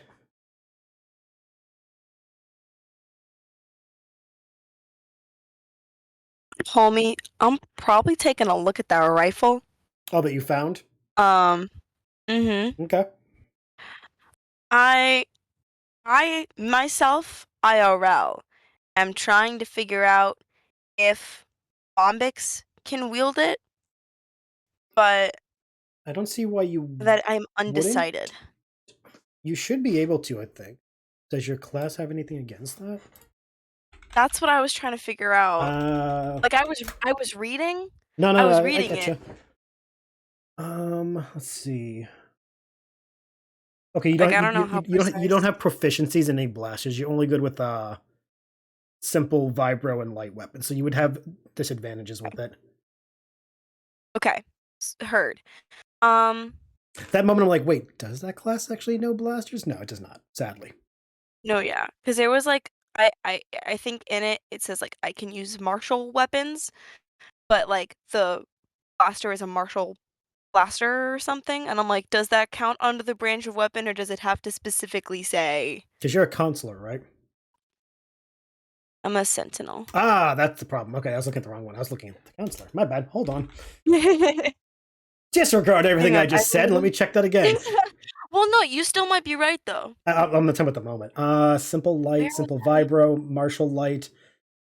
Homie, I'm probably taking a look at that rifle. Oh, that you found? Mm-hmm. Okay. I myself, IRL, am trying to figure out if Bombyx can wield it, but I don't see why you that I'm wouldn't. undecided. You should be able to, I think. Does your class have anything against that? That's what I was trying to figure out. Like I was reading. No, I was I reading getcha. Let's see. Okay, you don't. Like, I don't know how you don't precise. have proficiencies in any blasters. You're only good with simple vibro and light weapons, so you would have disadvantages with it. Okay, heard. That moment, I'm like, wait, does that class actually know blasters? No, it does not. Sadly. No, yeah, because there was like I think in it says like I can use martial weapons, but like the blaster is a martial blaster or something, and I'm like, does that count under the branch of weapon, or does it have to specifically say? Because you're a counselor, right? I'm a sentinel. Ah, that's the problem. Okay, I was looking at the wrong one. I was looking at the counselor. My bad. Hold on. Disregard everything I just said. Let me check that again. Well, no, you still might be right though. I'm not talking about the moment. Simple light, simple vibro, martial light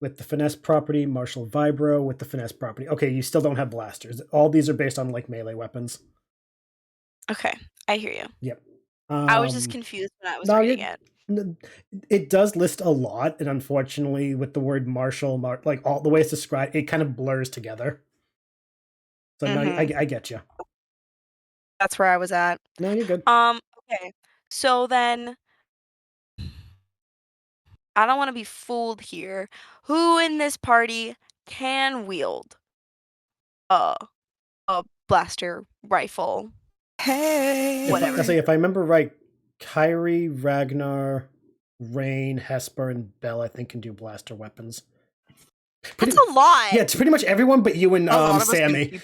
with the finesse property, martial vibro with the finesse property. Okay, you still don't have blasters. All these are based on like melee weapons. Okay, I hear you. Yep. I was just confused when I was reading it. It does list a lot, and unfortunately, with the word martial, like all the way it's described, it kind of blurs together. So no, I get you. That's where I was at. No, you're good. Okay. So then, I don't want to be fooled here. Who in this party can wield a blaster rifle? Hey. Whatever. If I remember right, Kyrie, Ragnar, Rane, Hesper, and Bel, I think, can do blaster weapons. That's a lot. Yeah, it's pretty much everyone but you and Sami.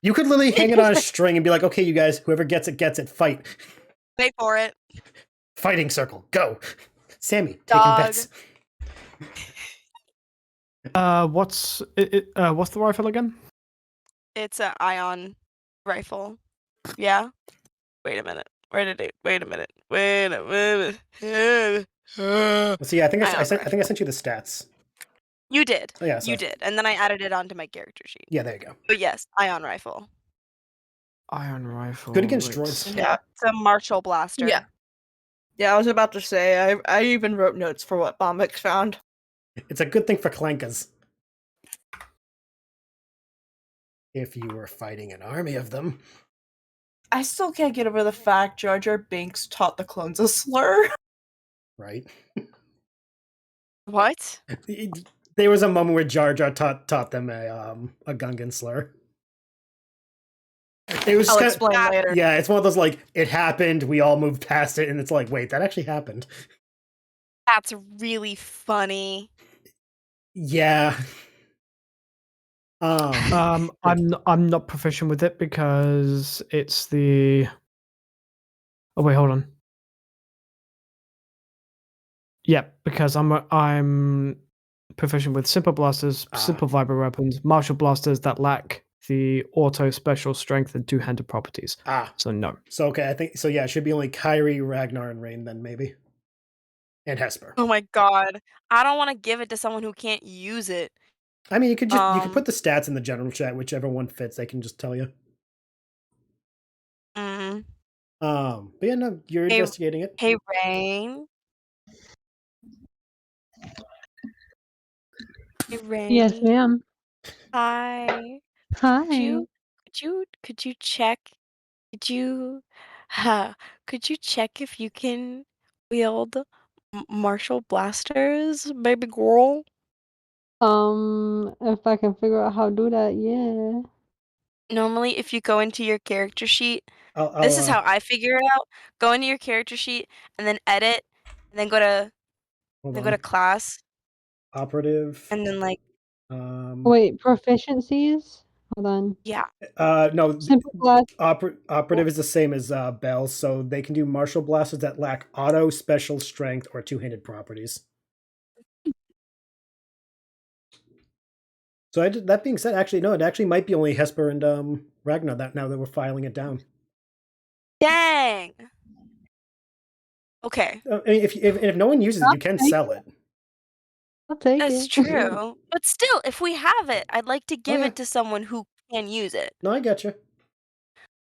You could literally hang it on a string and be like, okay, you guys, whoever gets it, fight. Wait for it. Fighting circle, go. Sami, taking bets. What's the rifle again? It's an ion Rifle. Yeah. Wait a minute. Wait a minute. Wait a minute. Let's see. I think I Ion sent you the stats. You did. Oh, yeah, so You did. And then I added it onto my character sheet. yeah, there you go. But yes, ion rifle. Iron rifle. Good against let's- droids. Yeah. It's a martial blaster. Yeah. Yeah, I was about to say, I even wrote notes for what Bombyx found. It's a good thing for clankers. If you were fighting an army of them. I still can't get over the fact Jar Jar Binks taught the clones a slur. Right? What? There was a moment where Jar Jar taught them a Gungan slur. It was I'll just explain later. Yeah, it's one of those like it happened, we all moved past it, and it's like, wait, that actually happened. That's really funny. Yeah. I'm not proficient with it because it's the. Oh wait, hold on. Yeah, because I'm proficient with simple blasters, simple vibro weapons, martial blasters that lack the auto special strength and two-handed properties. So no. So okay, I think so. Yeah, it should be only Kyrie, Ragnar, and Rane then maybe, and Hesper. Oh my god, I don't want to give it to someone who can't use it. I mean, you could just you could put the stats in the general chat, whichever one fits. They can just tell you. But yeah, no, you're investigating it. Hey, Rane. Hey, Rane. Yes, ma'am. Hi. Hi. Could you check? Could you check if you can wield martial blasters, baby girl? If I can figure out how to do that, yeah. Normally, if you go into your character sheet, I'll, this is how I figure it out. Go into your character sheet and then edit, and then go to class, operative. and then like Wait, proficiencies? Hold on. yeah. No, Simple blast. operative is the same as Bel, so they can do martial blasters that lack auto, special strength, or two-handed properties. So that being said, actually, no, it actually might be only Hesper and Ragnar that now that we're filing it down. Dang. Okay. I mean, if no one uses it, you can sell it. I'll take That's it. true. But still, if we have it, I'd like to give yeah. it to someone who can use it. No, I get you.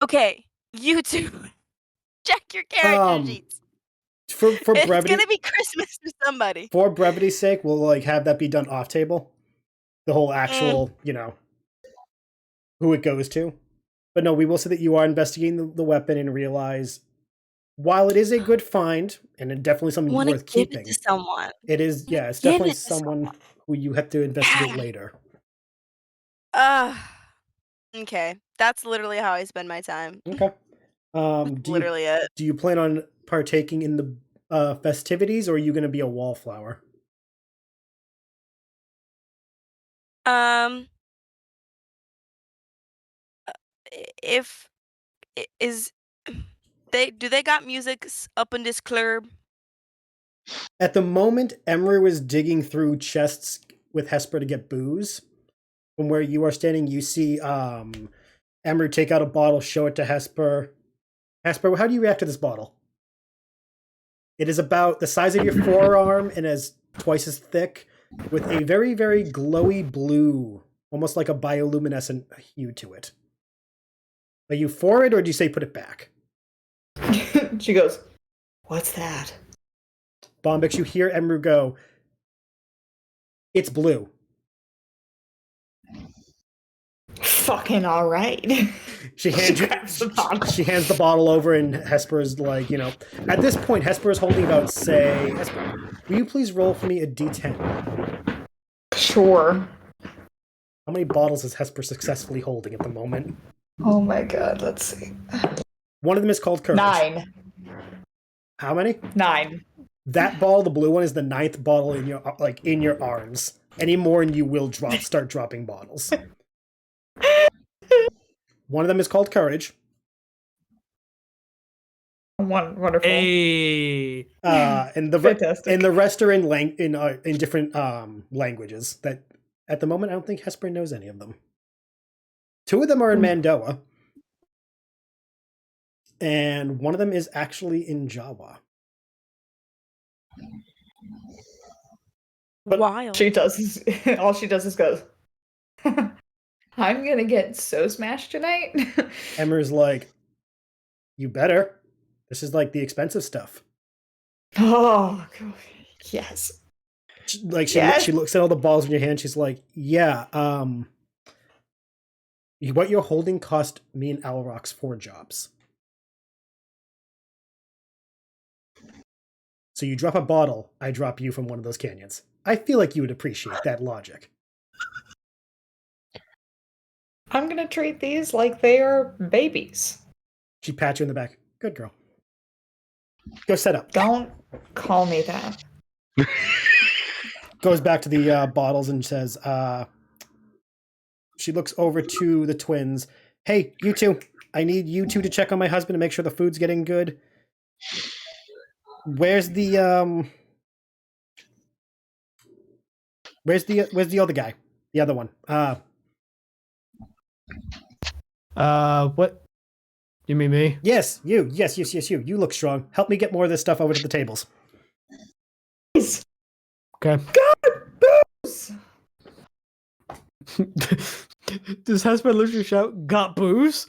Okay, you two, check your character sheets. For It's brevity, gonna be Christmas for somebody. for brevity's sake, we'll like have that be done off table. The whole actual, who it goes to. But no, we will say that you are investigating the weapon and realize, while it is a good find and it definitely something worth Give keeping, it to someone. it is, yeah, it's Give definitely it to someone who you have to investigate later. Okay. That's literally how I spend my time. Okay. Literally it. Do you plan on partaking in the festivities, or are you going to be a wallflower? If they got music up in this club? At the moment, Emery was digging through chests with Hesper to get booze. From where you are standing, you see Emery take out a bottle, show it to Hesper. Hesper, how do you react to this bottle? It is about the size of your forearm and is twice as thick, with a very, very glowy blue, almost like a bioluminescent hue to it. Are you for it, or do you say put it back? She goes, "What's that?" Bombyx, you hear Emery go, "It's blue." Fucking all right. She hands the bottle over, and Hesper is like, at this point, Hesper is holding about, say, Hesper, will you please roll for me a d10? Sure. How many bottles is Hesper successfully holding at the moment? Oh my god, let's see. One of them is called Courage. 9. How many? 9. That ball, the blue one, is the 9th bottle in your arms. Any more and you will start dropping bottles. One of them is called Courage. Wonderful. Hey. And the Fantastic. and the rest are in different languages. That at the moment I don't think Hesper knows any of them. 2 of them are in Mandoa. and one of them is actually in Jawa. But Wild. She does is, all she does is goes, I'm gonna get so smashed tonight. Emmer's like, you better. This is like the expensive stuff. Oh, God. Yes. Like Yes. she looks at all the balls in your hand. She's like, yeah, what you're holding cost me and Alrox 4 jobs. So you drop a bottle, I drop you from one of those canyons. I feel like you would appreciate that logic. I'm gonna treat these like they are babies. She pats you in the back. Good girl. Go set up. Don't call me that. Goes back to the bottles and says, she looks over to the twins. Hey, you two. I need you two to check on my husband and make sure the food's getting good. Where's the other guy? The other one. What? You mean me? Yes, you. Yes, you. You look strong. Help me get more of this stuff over to the tables. Okay. God, booze! Does Hesper literally shout, got booze?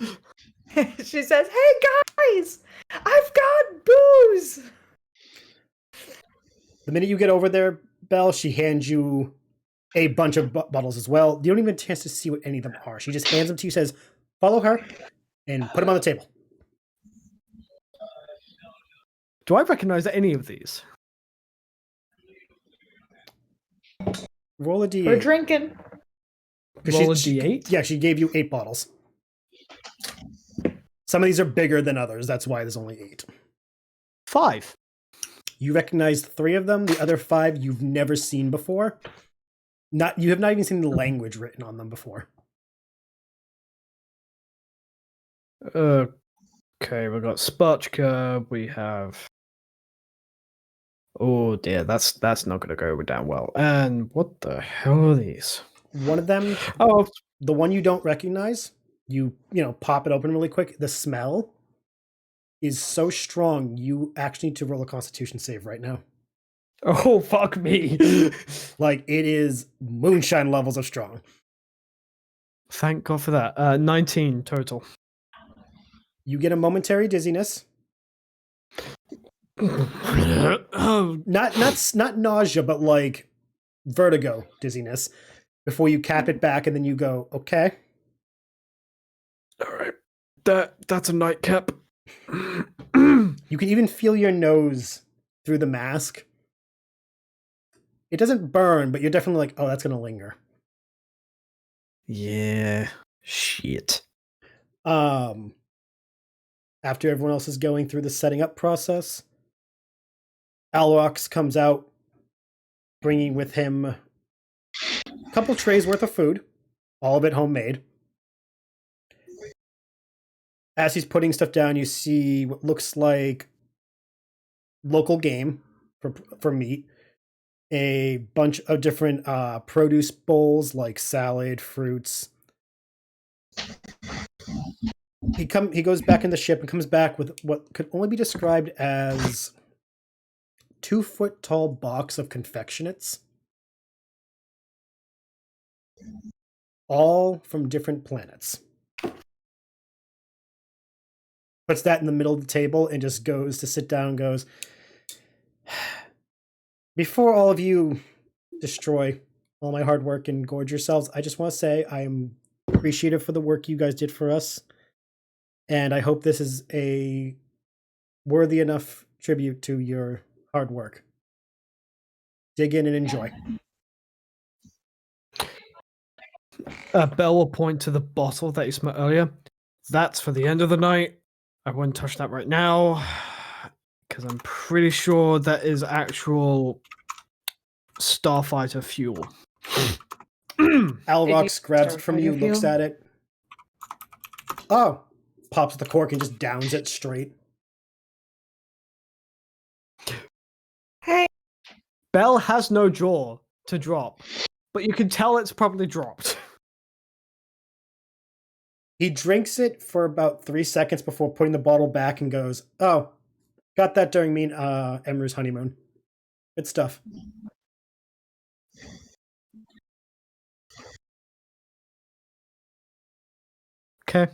She says, hey guys, I've got booze! The minute you get over there, Belle, she hands you a bunch of bottles as well. You don't even have a chance to see what any of them are. She just hands them to you, says, follow her, and put them on the table. Do I recognize any of these? Roll a d8. We're drinking. Roll a d8? Yeah, she gave you 8 bottles. Some of these are bigger than others. That's why there's only 8. 5. You recognize 3 of them. The other 5 you've never seen before. You have not even seen the language written on them before. Okay, we've got Spotchka, we have... Oh dear, that's not going to go down well. And what the hell are these? One of them, the one you don't recognize, you pop it open really quick. The smell is so strong, you actually need to roll a Constitution save right now. Oh, fuck me. Like, it is moonshine levels of strong. Thank God for that. 19 total. You get a momentary dizziness. Not nausea, but like vertigo dizziness before you cap it back, and then you go, okay. All right. That's a nightcap. You can even feel your nose through the mask. It doesn't burn, but you're definitely like, oh, that's going to linger. Yeah. Shit. After everyone else is going through the setting up process, Alrox comes out, bringing with him a couple trays worth of food, all of it homemade. As he's putting stuff down, you see what looks like local game for meat, a bunch of different produce bowls like salad, fruits. He goes back in the ship and comes back with what could only be described as 2-foot tall box of confectionates, all from different planets. Puts that in the middle of the table and just goes to sit down and goes, before all of you destroy all my hard work and gorge yourselves, I just want to say I am appreciative for the work you guys did for us. And I hope this is a worthy enough tribute to your hard work. Dig in and enjoy. Belle will point to the bottle that you smelled earlier. That's for the end of the night. I wouldn't touch that right now, because I'm pretty sure that is actual starfighter fuel. Alrox grabs it from you, looks at it. Oh! Pops the cork and just downs it straight. Hey. Belle has no jaw to drop, but you can tell it's probably dropped. He drinks it for about 3 seconds before putting the bottle back and goes, "Oh, got that during me and Emru's honeymoon. Good stuff." Okay.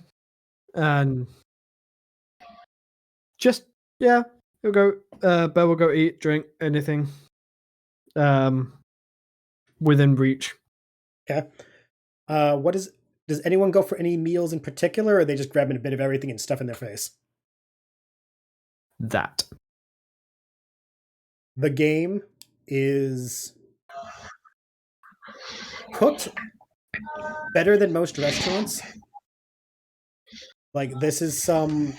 And just we'll go. Bel will go eat, drink, anything. Within reach. Okay. Does anyone go for any meals in particular, or are they just grabbing a bit of everything and stuff in their face? That. The game is cooked better than most restaurants. Like, this is some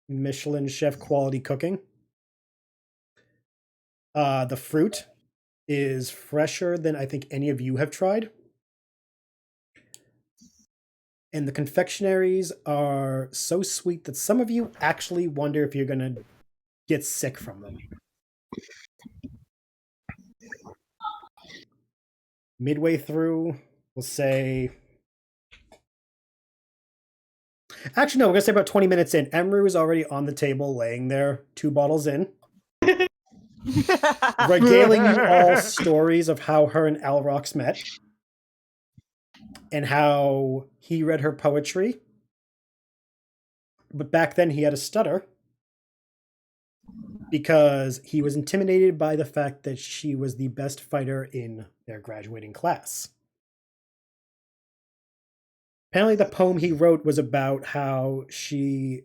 Michelin chef quality cooking. The fruit is fresher than I think any of you have tried. And the confectionaries are so sweet that some of you actually wonder if you're going to get sick from them. Midway through, we'll say... Actually, no, we're going to say about 20 minutes in. Emru is already on the table, laying there, 2 bottles in. Regaling you all stories of how her and Alrox met. And how he read her poetry. But back then he had a stutter. Because he was intimidated by the fact that she was the best fighter in their graduating class. Apparently the poem he wrote was about how she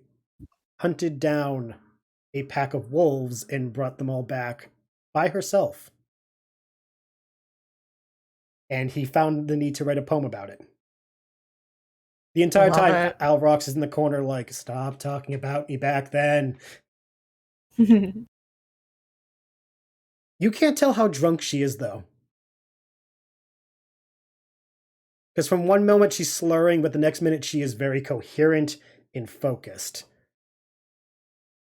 hunted down a pack of wolves and brought them all back by herself. And he found the need to write a poem about it. The entire time, Alrox is in the corner like, "Stop talking about me back then." You can't tell how drunk she is, though. Because from one moment she's slurring, but the next minute she is very coherent and focused.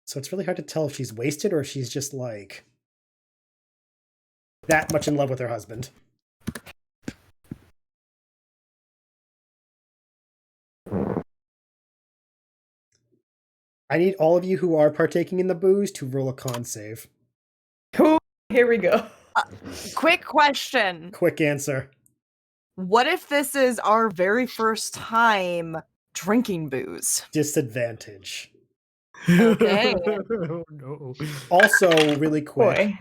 So it's really hard to tell if she's wasted or if she's just, like, that much in love with her husband. I need all of you who are partaking in the booze to roll a con save. Cool. Here we go. Quick question. Quick answer. What if this is our very first time drinking booze? Disadvantage. Okay. Oh, no. Also, really quick. Boy.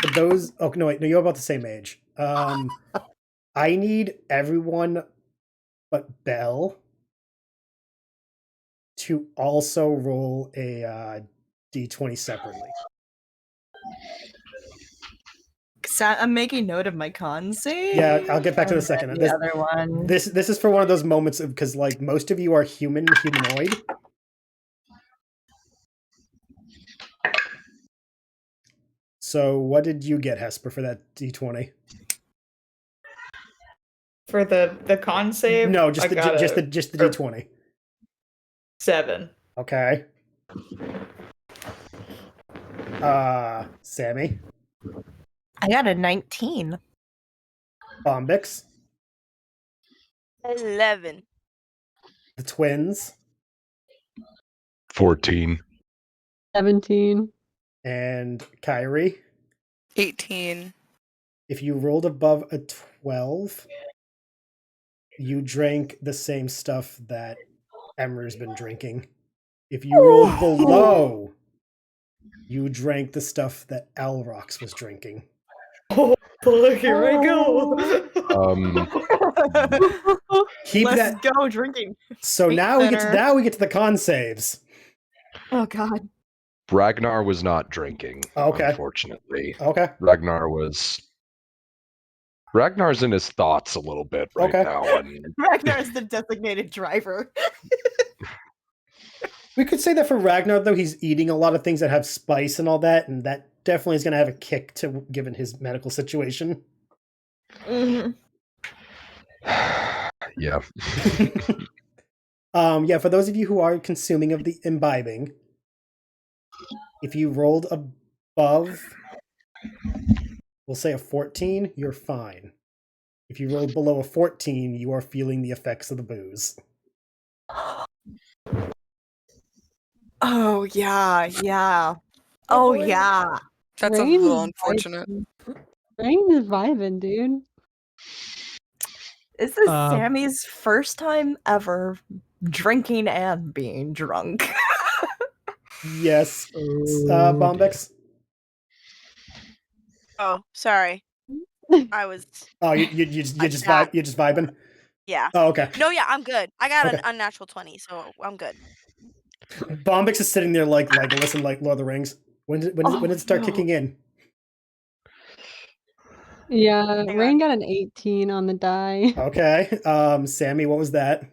For those... Oh, no, wait. No, you're about the same age. I need everyone but Bel to also roll a d20 separately. I'm making note of my con save. Yeah, I'll get back to the second. The other one. This is for one of those moments because, like, most of you are humanoid. So what did you get, Hesper, for that d20? For the con save? No, just the d20. 7. Okay. Sami? I got a 19. Bombyx? 11. The twins? 14. 17. And Kyrie? 18. If you rolled above a 12, you drank the same stuff that Emru's been drinking. If you rolled below, you drank the stuff that Alrox was drinking. Oh, here I go. Keep Let's that. go drinking. So now we get to the con saves. Oh God. Ragnar was not drinking. Okay. Unfortunately. Okay. Ragnar's in his thoughts a little bit right now. And... Ragnar is the designated driver. We could say that for Ragnar, though, he's eating a lot of things that have spice and all that, and that definitely is going to have a kick to given his medical situation. Mm-hmm. Yeah. Yeah, for those of you who are consuming of the imbibing, if you rolled above, we'll say a 14, you're fine. If you rolled below a 14, you are feeling the effects of the booze. Oh yeah, yeah. Oh, Oh boy. yeah. That sounds a little unfortunate. Rane is vibing, dude. This is Uh, Sammy's first time ever drinking and being drunk. Yes. oh, Bombyx. Oh, sorry. I was Oh, you just that. you're just vibing. Yeah. Oh, okay. No, yeah, I'm good. I got an Okay. unnatural 20, so I'm good. Bombyx is sitting there like listen, like Lord of the Rings. When did it start no. kicking in? Yeah, Hang Rane on. got an 18 on the die. Okay. Sami, what was that?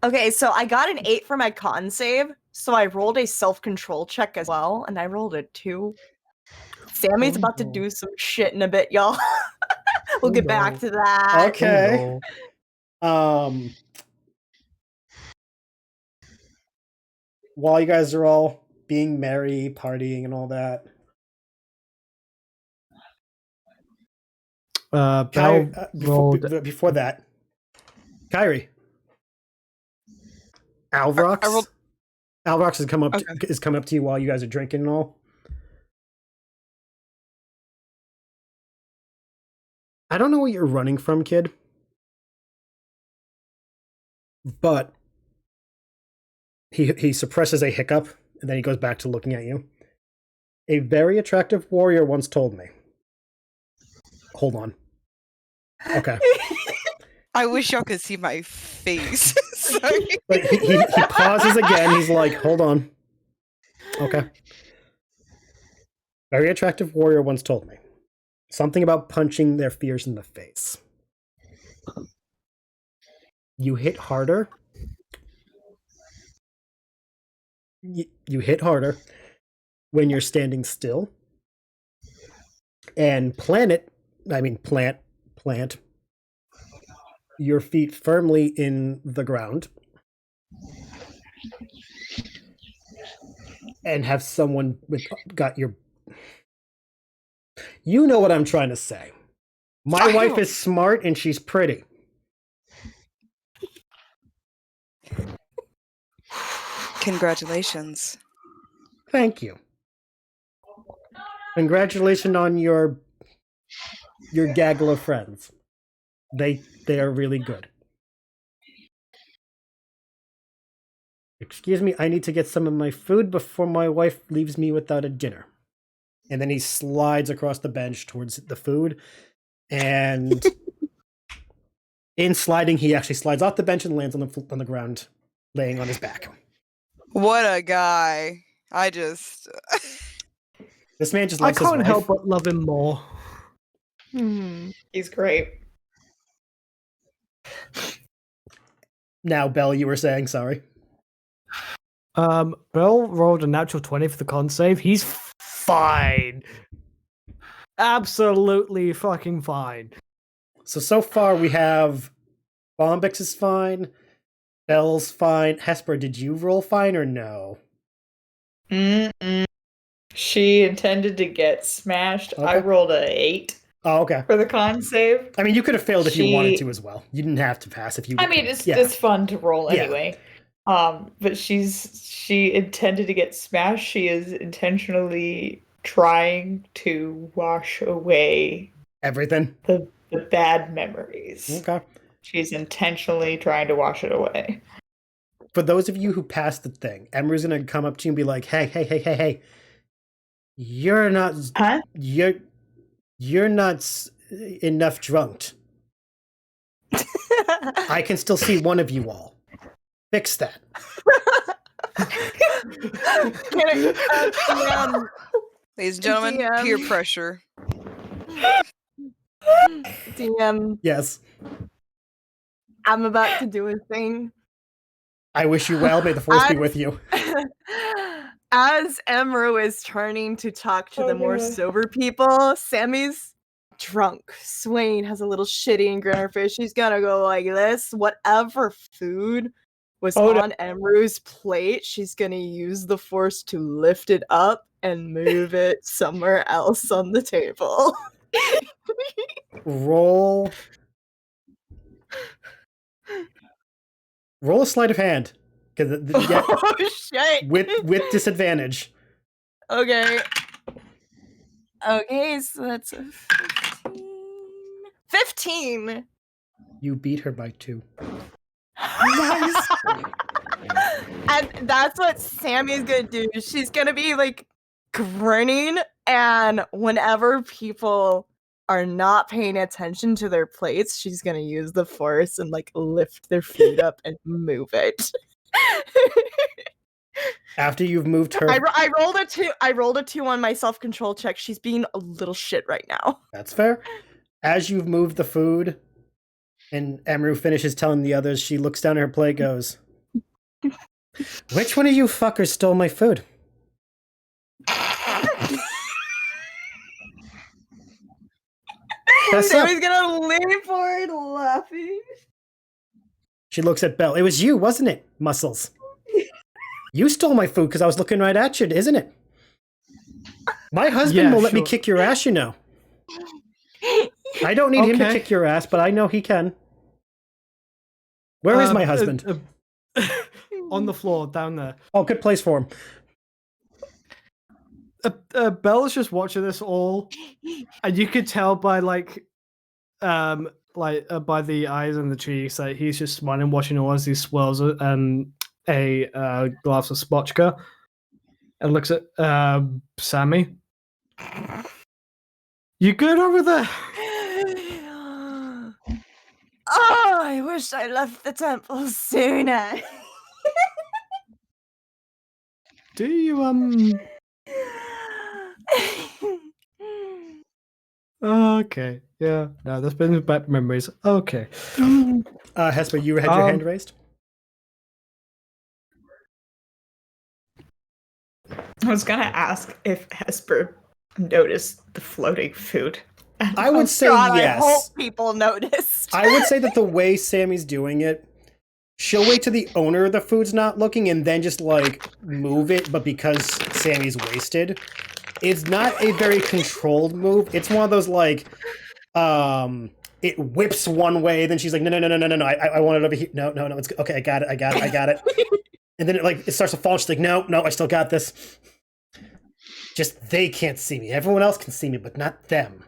Okay, so I got an 8 for my con save, so I rolled a self-control check as well, and I rolled a 2. Sammy's about to do some shit in a bit, y'all. We'll get back to that. Okay. While you guys are all being merry, partying, and all that, Bel rolled. before that, Kyrie, Alvrox. I rolled- Alvrox has come up Okay. is coming up to you while you guys are drinking and all. I don't know what you're running from, kid, but he suppresses a hiccup and then he goes back to looking at you. A very attractive warrior once told me. Hold on. Okay. I wish y'all could see my face. Sorry. Like he pauses again. He's like, hold on. Okay. Very attractive warrior once told me. Something about punching their fears in the face. You hit harder. You hit harder when you're standing still. And plant your feet firmly in the ground. And have someone got your... You know what I'm trying to say. My wife is smart and she's pretty. Congratulations. Thank you. Congratulations on your gaggle of friends. They are really good. Excuse me, I need to get some of my food before my wife leaves me without a dinner. And then he slides across the bench towards the food. And in sliding, he actually slides off the bench and lands on the ground, laying on his back. What a guy. I just... This man just I likes his can't wife. help but love him more. He's great. Now, Bel, you were saying, sorry. Bel rolled a natural 20 for the con save. He's fine. Absolutely fucking fine. So far we have Bombyx is fine, Bel's fine. Hesper, did you roll fine or no? She intended to get smashed. I Okay. rolled a 8 Oh, okay. for the con save. I mean, you could have failed if you wanted to as well. You didn't have to pass if you. I mean, it's fun to roll Yeah. anyway. But she intended to get smashed. She is intentionally trying to wash away Everything. the bad memories. Okay. She's intentionally trying to wash it away. For those of you who passed the thing, Emery's gonna come up to you and be like, "Hey! You're not. Huh? You're not enough drunked. I can still see one of you all. Fix that." Ladies and gentlemen, DM. peer pressure. DM, Yes. I'm about to do a thing. I wish you well. May the force be with you. As Emru is turning to talk to the more sober people, Sammy's drunk. Swain has a little shitty grin on her face. She's gonna go like this. Whatever food was on Emru's plate, she's gonna use the force to lift it up and move it somewhere else on the table. Roll a sleight of hand, Because Oh shit! with disadvantage. Okay. Okay, so that's a 15. You beat her by 2. Nice. And that's what Sammy's gonna do. She's gonna be like grinning, and whenever people are not paying attention to their plates, she's gonna use the force and like lift their food up and move it. After you've moved her, I rolled a 2. I rolled a 2 on my self-control check. She's being a little shit right now. That's fair. As you've moved the food, and Emru finishes telling the others, she looks down at her plate, goes, "Which one of you fuckers stole my food?" Sammy's gonna lean forward, laughing. She looks at Bel. "It was you, wasn't it, Muscles? You stole my food because I was looking right at you, isn't it? My husband will let me kick your ass, you know. I don't need him to kick your ass, but I know he can. Where is my husband?" On the floor, down there. Oh, good place for him. Belle's just watching this all, and you could tell by by the eyes and the cheeks that he's just smiling, watching all as he swirls and a glass of spotchka, and looks at Sami. "You good over there?" Oh, I wish I left the temple sooner. Do you Okay, yeah. No, there's been bad memories. Okay. Hesper, you had your hand raised? I was gonna ask if Hesper noticed the floating food. I would say God, yes. I hope people noticed. I would say that the way Sammy's doing it, she'll wait till the owner of the food's not looking and then just like move it, but because Sammy's wasted, it's not a very controlled move. It's one of those like it whips one way, then she's like, no, I want it over here. No, it's okay, I got it. And then it starts to fall, she's like, no, I still got this. Just they can't see me. Everyone else can see me, but not them.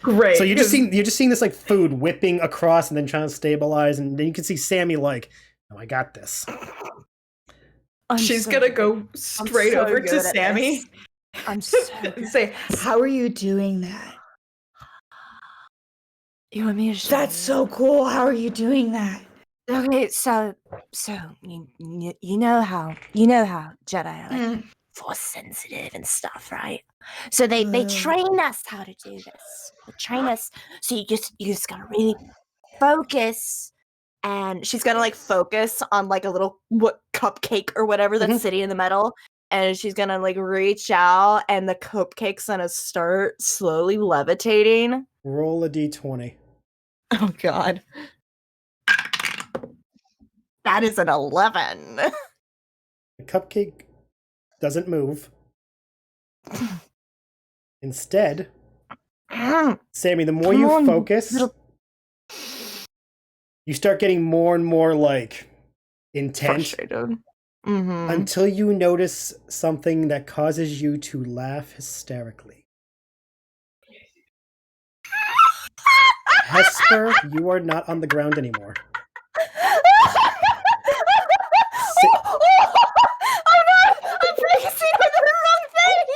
Great. So you're just seeing this like food whipping across and then trying to stabilize, and then you can see Sami like, "No, I got this." She's gonna go straight over to Sami. I'm so good. Say, "How are you doing that? You want me to show That's so cool. How are you doing that?" Okay, so you know how Jedi are like force sensitive and stuff, right? So they train us how to do this. They train us, so you just gotta really focus. And she's gonna like focus on like a little cupcake or whatever that's sitting in the middle, and she's gonna like reach out, and the cupcake's gonna start slowly levitating. Roll a d20. Oh God. That is an 11. The cupcake doesn't move. Instead, Sami, the more you focus, you start getting more and more like intense until you notice something that causes you to laugh hysterically. Hesper, you are not on the ground anymore. Oh no! I'm focusing on the wrong thing!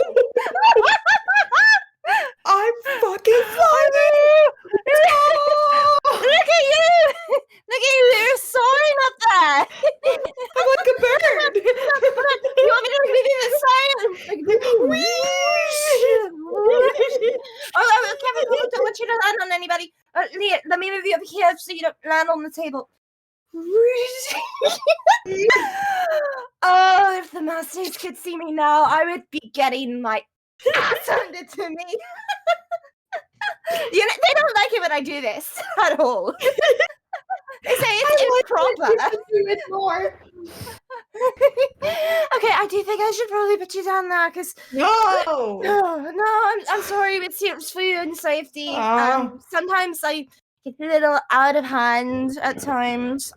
I'm fucking funny! Look at you! Look at you! You're soaring up there! I'm like a bird! You want me to be the same? Oh, Kevin, I don't want you to land on anybody. Leah, let me move you over here so you don't land on the table. Oh, if the masters could see me now, I would be getting my ass handed to me. You know, they don't like it when I do this at all. They say it's improper. Do it more. Okay, I do think I should probably put you down there because No. I'm sorry. It's for your own safety. Sometimes I get a little out of hand at times.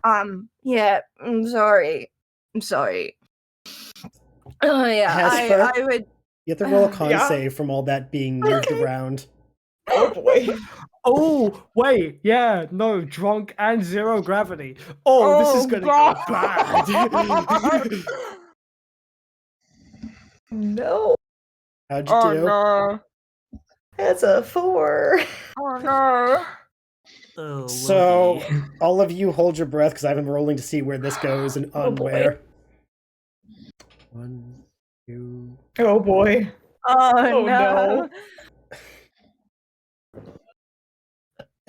Yeah, I'm sorry. I'm sorry. Oh yeah, Hesper? I would. You have to roll a con Yeah. save from all that being moved around. Oh boy. Oh, wait, yeah, no, drunk and zero gravity. Oh, this is gonna go bad. No. How'd you Oh do? no! That's a 4. Oh no! Oh, So, lordy. all of you hold your breath because I've been rolling to see where this goes and Oh, on boy. where. 1, 2. Oh boy. Oh, Oh, no! no.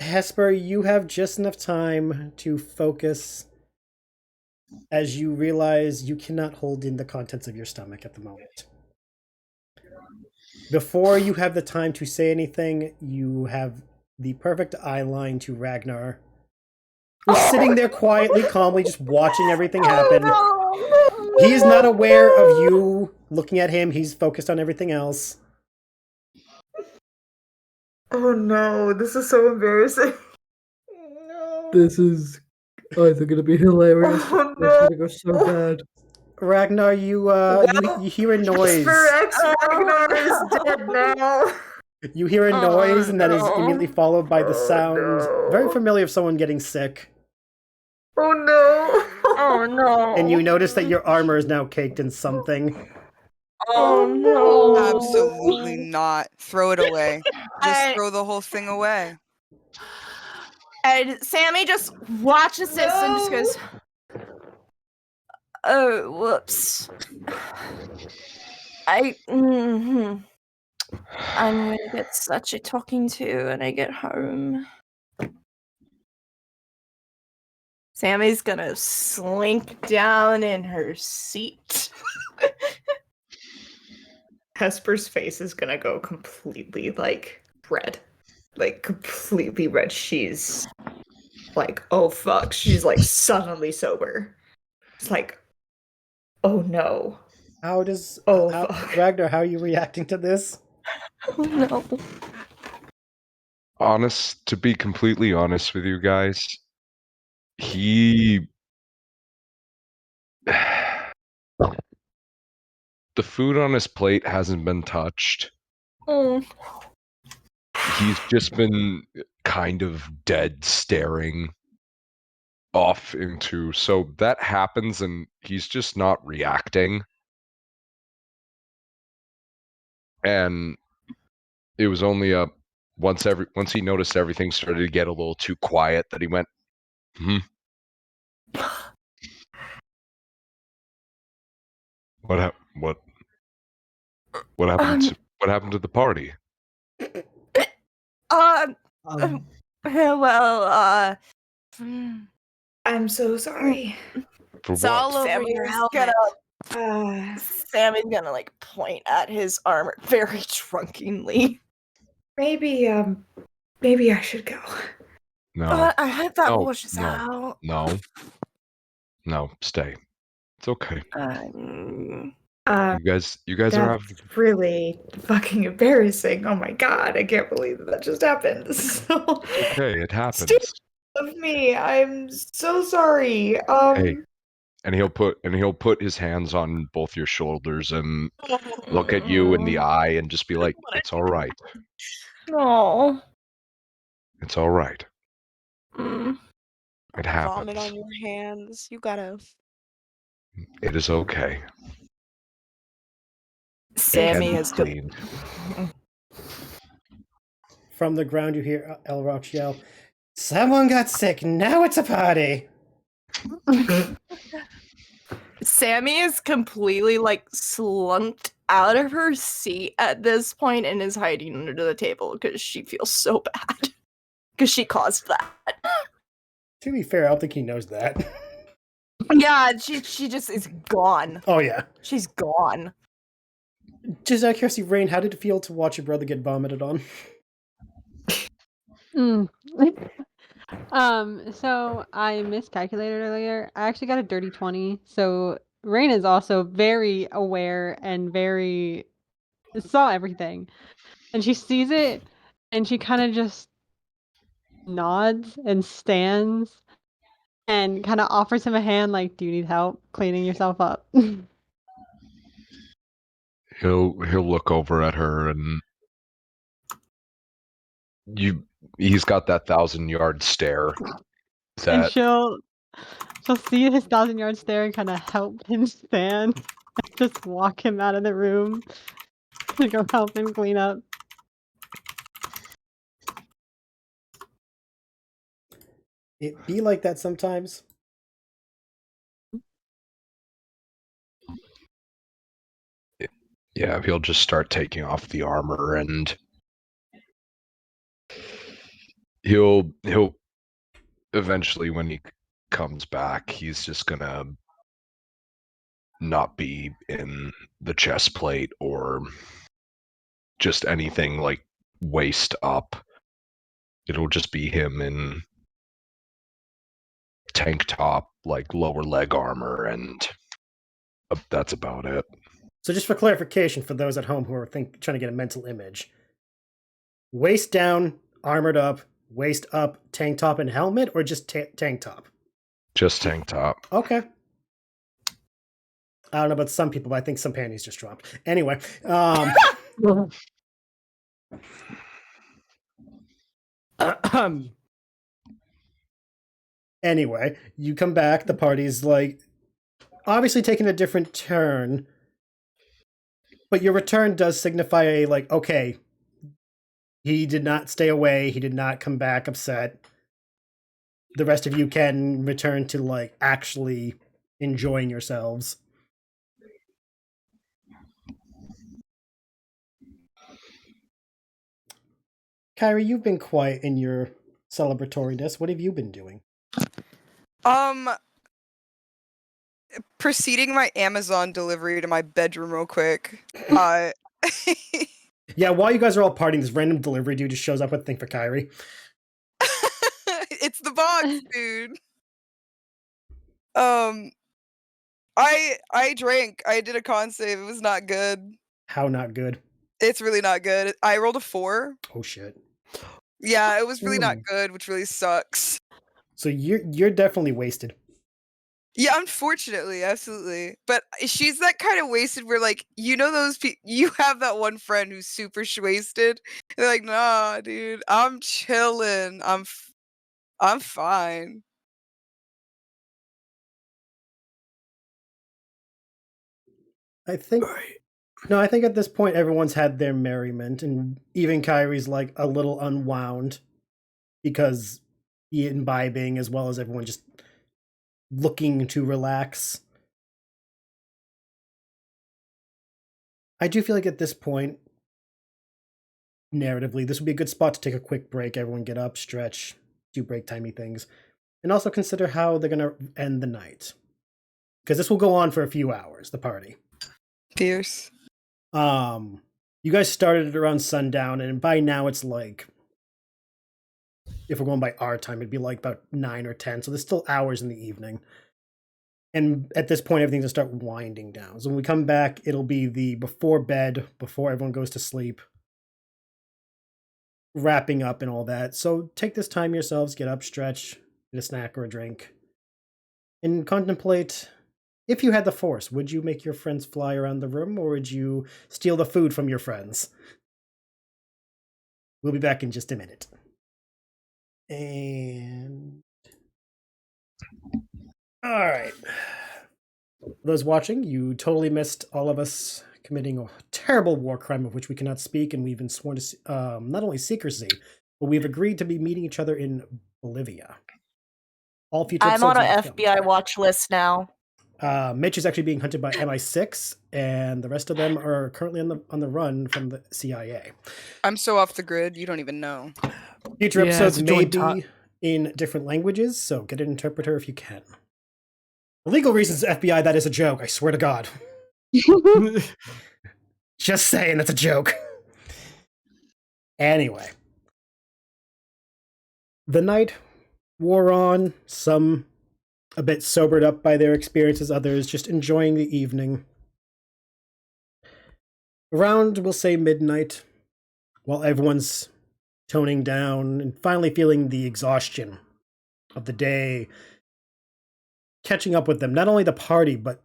Hesper, you have just enough time to focus as you realize you cannot hold in the contents of your stomach at the moment. Before you have the time to say anything, you have the perfect eye line to Ragnar, who's sitting there quietly, calmly, just watching everything happen. Oh, He is not aware of you looking at him. He's focused on everything else. Oh no, this is so embarrassing. No. This is either gonna be hilarious Oh, or it's gonna go so bad. Ragnar, you hear a noise. Hesper X Ragnar is dead now. You hear a noise, and that is no. immediately followed by the Oh, sound, no. very familiar, of someone getting sick. Oh no. Oh no! And you notice that your armor is now caked in something. Oh no! Absolutely not. Throw it away. Just I- throw the whole thing away. And Sami just watches this and just goes, "Oh, whoops! I'm gonna get such a talking to when I get home." Sammy's gonna slink down in her seat. Hesper's face is gonna go completely like red. Like completely red. She's like, oh fuck. She's like suddenly sober. It's like, oh no. How does Fuck. Ragnar? How are you reacting to this? Oh no! To be completely honest with you guys, he the food on his plate hasn't been touched. Mm. He's just been kind of dead staring off into, so that happens and he's just not reacting. And it was only once he noticed everything started to get a little too quiet that he went, What happened to the party? Well, I'm so sorry. For It's what? all over Sammy's your helmet. Sammy's gonna like point at his armor very drunkenly. Maybe I should go. No. I hope that No, washes no. out. No, stay. It's okay. Um, You guys are having. That's really fucking embarrassing. Oh my god, I can't believe that just happened. So Okay, it happens. stupid of me. I'm so sorry. Hey, and he'll put his hands on both your shoulders and look at you in the eye and just be like, "It's all right. no. It's all right. Mm. It Vomit happens. on your hands. You gotta. It is okay. Sammy Can be has cleaned." From the ground, you hear Elroch yell, "Someone got sick. Now it's a party." Sammy is completely like slumped out of her seat at this point and is hiding under the table because she feels so bad because she caused that. To be fair, I don't think he knows that. Yeah, she just is gone. Oh yeah. She's gone. Just out of curiosity, Rane, how did it feel to watch your brother get vomited on? So I miscalculated earlier. I actually got a dirty 20. So Rane is also very aware and very saw everything. And she sees it and she kind of just nods and stands and kind of offers him a hand, like, do you need help cleaning yourself up? He'll look over at her and he's got that 1,000-yard stare And that she'll see his 1,000-yard stare and kind of help him stand, and just walk him out of the room to go help him clean up. It be like that sometimes. yeah, he'll just start taking off the armor and he'll eventually, when he comes back, he's just gonna not be in the chest plate or just anything like waist up. It'll just be him in tank top, like lower leg armor, and that's about it. So just for clarification for those at home who are trying to get a mental image. Waist down, armored up, waist up, tank top and helmet, or just tank top? Just tank top. Okay. I don't know about some people, but I think some panties just dropped. Anyway. Anyway, you come back, the party's like obviously taking a different turn, but your return does signify a like, okay, he did not stay away, he did not come back upset. The rest of you can return to like actually enjoying yourselves. Kyrie, you've been quiet in your celebratoriness. What have you been doing? Preceding my Amazon delivery to my bedroom real quick. Yeah, while you guys are all partying, this random delivery dude just shows up with a thing for Kyrie. It's the box, dude. I drank. I did a con save. It was not good. How not good? It's really not good. I rolled a 4. Oh shit. Yeah, it was really not good, which really sucks. So you're definitely wasted. Yeah, unfortunately, absolutely. But she's that kind of wasted where, like, you know those people, you have that one friend who's super wasted. They're like, nah, dude, I'm chilling. I'm fine. I think no, I think at this point everyone's had their merriment, and even Kyrie's like a little unwound because he imbibing as well as everyone just looking to relax. I do feel like at this point, narratively, this would be a good spot to take a quick break. Everyone get up, stretch, do break timey things, and also consider how they're gonna end the night. Because this will go on for a few hours, the party. Fierce. You guys started it around sundown, and by now it's like, if we're going by our time, it'd be like about 9 or 10. So there's still hours in the evening. And at this point, everything's gonna start winding down. So when we come back, it'll be the before bed, before everyone goes to sleep, wrapping up and all that. So take this time yourselves, get up, stretch, get a snack or a drink, and contemplate. If you had the force, would you make your friends fly around the room, or would you steal the food from your friends? We'll be back in just a minute. And all right. Those watching, you totally missed all of us committing a terrible war crime of which we cannot speak, and we've been sworn to not only secrecy, but we've agreed to be meeting each other in Bolivia. All future I'm on episodes an will be filmed. FBI watch list now. Mitch is actually being hunted by MI6, and the rest of them are currently on the run from the CIA. I'm so off the grid, you don't even know. Future Yeah, episodes it's a may joint be in different languages, so get an interpreter if you can. For legal reasons, FBI, that is a joke. I swear to God. Just saying, that's a joke. Anyway. The night wore on, some a bit sobered up by their experiences, others just enjoying the evening. Around, we'll say midnight, while everyone's toning down and finally feeling the exhaustion of the day, catching up with them. Not only the party, but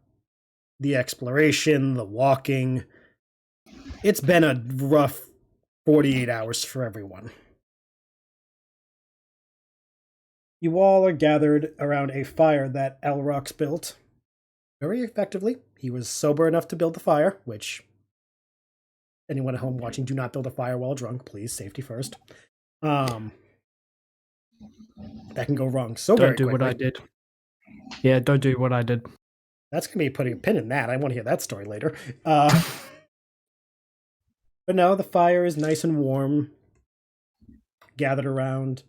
the exploration, the walking. It's been a rough 48 hours for everyone. You all are gathered around a fire that Elrox built very effectively. He was sober enough to build the fire, which anyone at home watching, do not build a fire while drunk, please. Safety first. That can go wrong so very quickly. Don't do what I did. Yeah, don't do what I did. That's going to be putting a pin in that. I want to hear that story later. But no, the fire is nice and warm. Gathered around.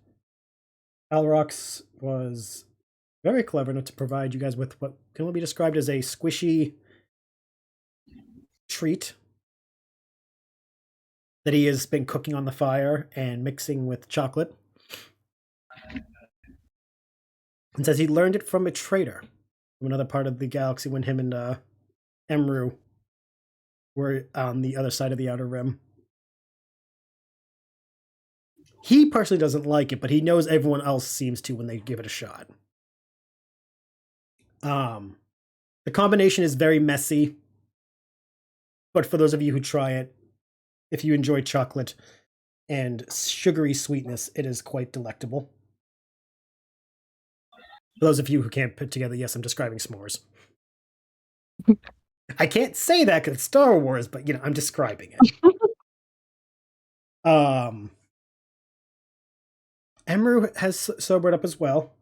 Elrox was very clever enough to provide you guys with what can only be described as a squishy treat that he has been cooking on the fire and mixing with chocolate. And says he learned it from a trader from another part of the galaxy when him and Emru were on the other side of the Outer Rim. He personally doesn't like it, but he knows everyone else seems to when they give it a shot. The combination is very messy, but for those of you who try it, if you enjoy chocolate and sugary sweetness, it is quite delectable. For those of you who can't put together, yes, I'm describing s'mores. I can't say that because it's Star Wars, but I'm describing it. Emru has sobered up as well.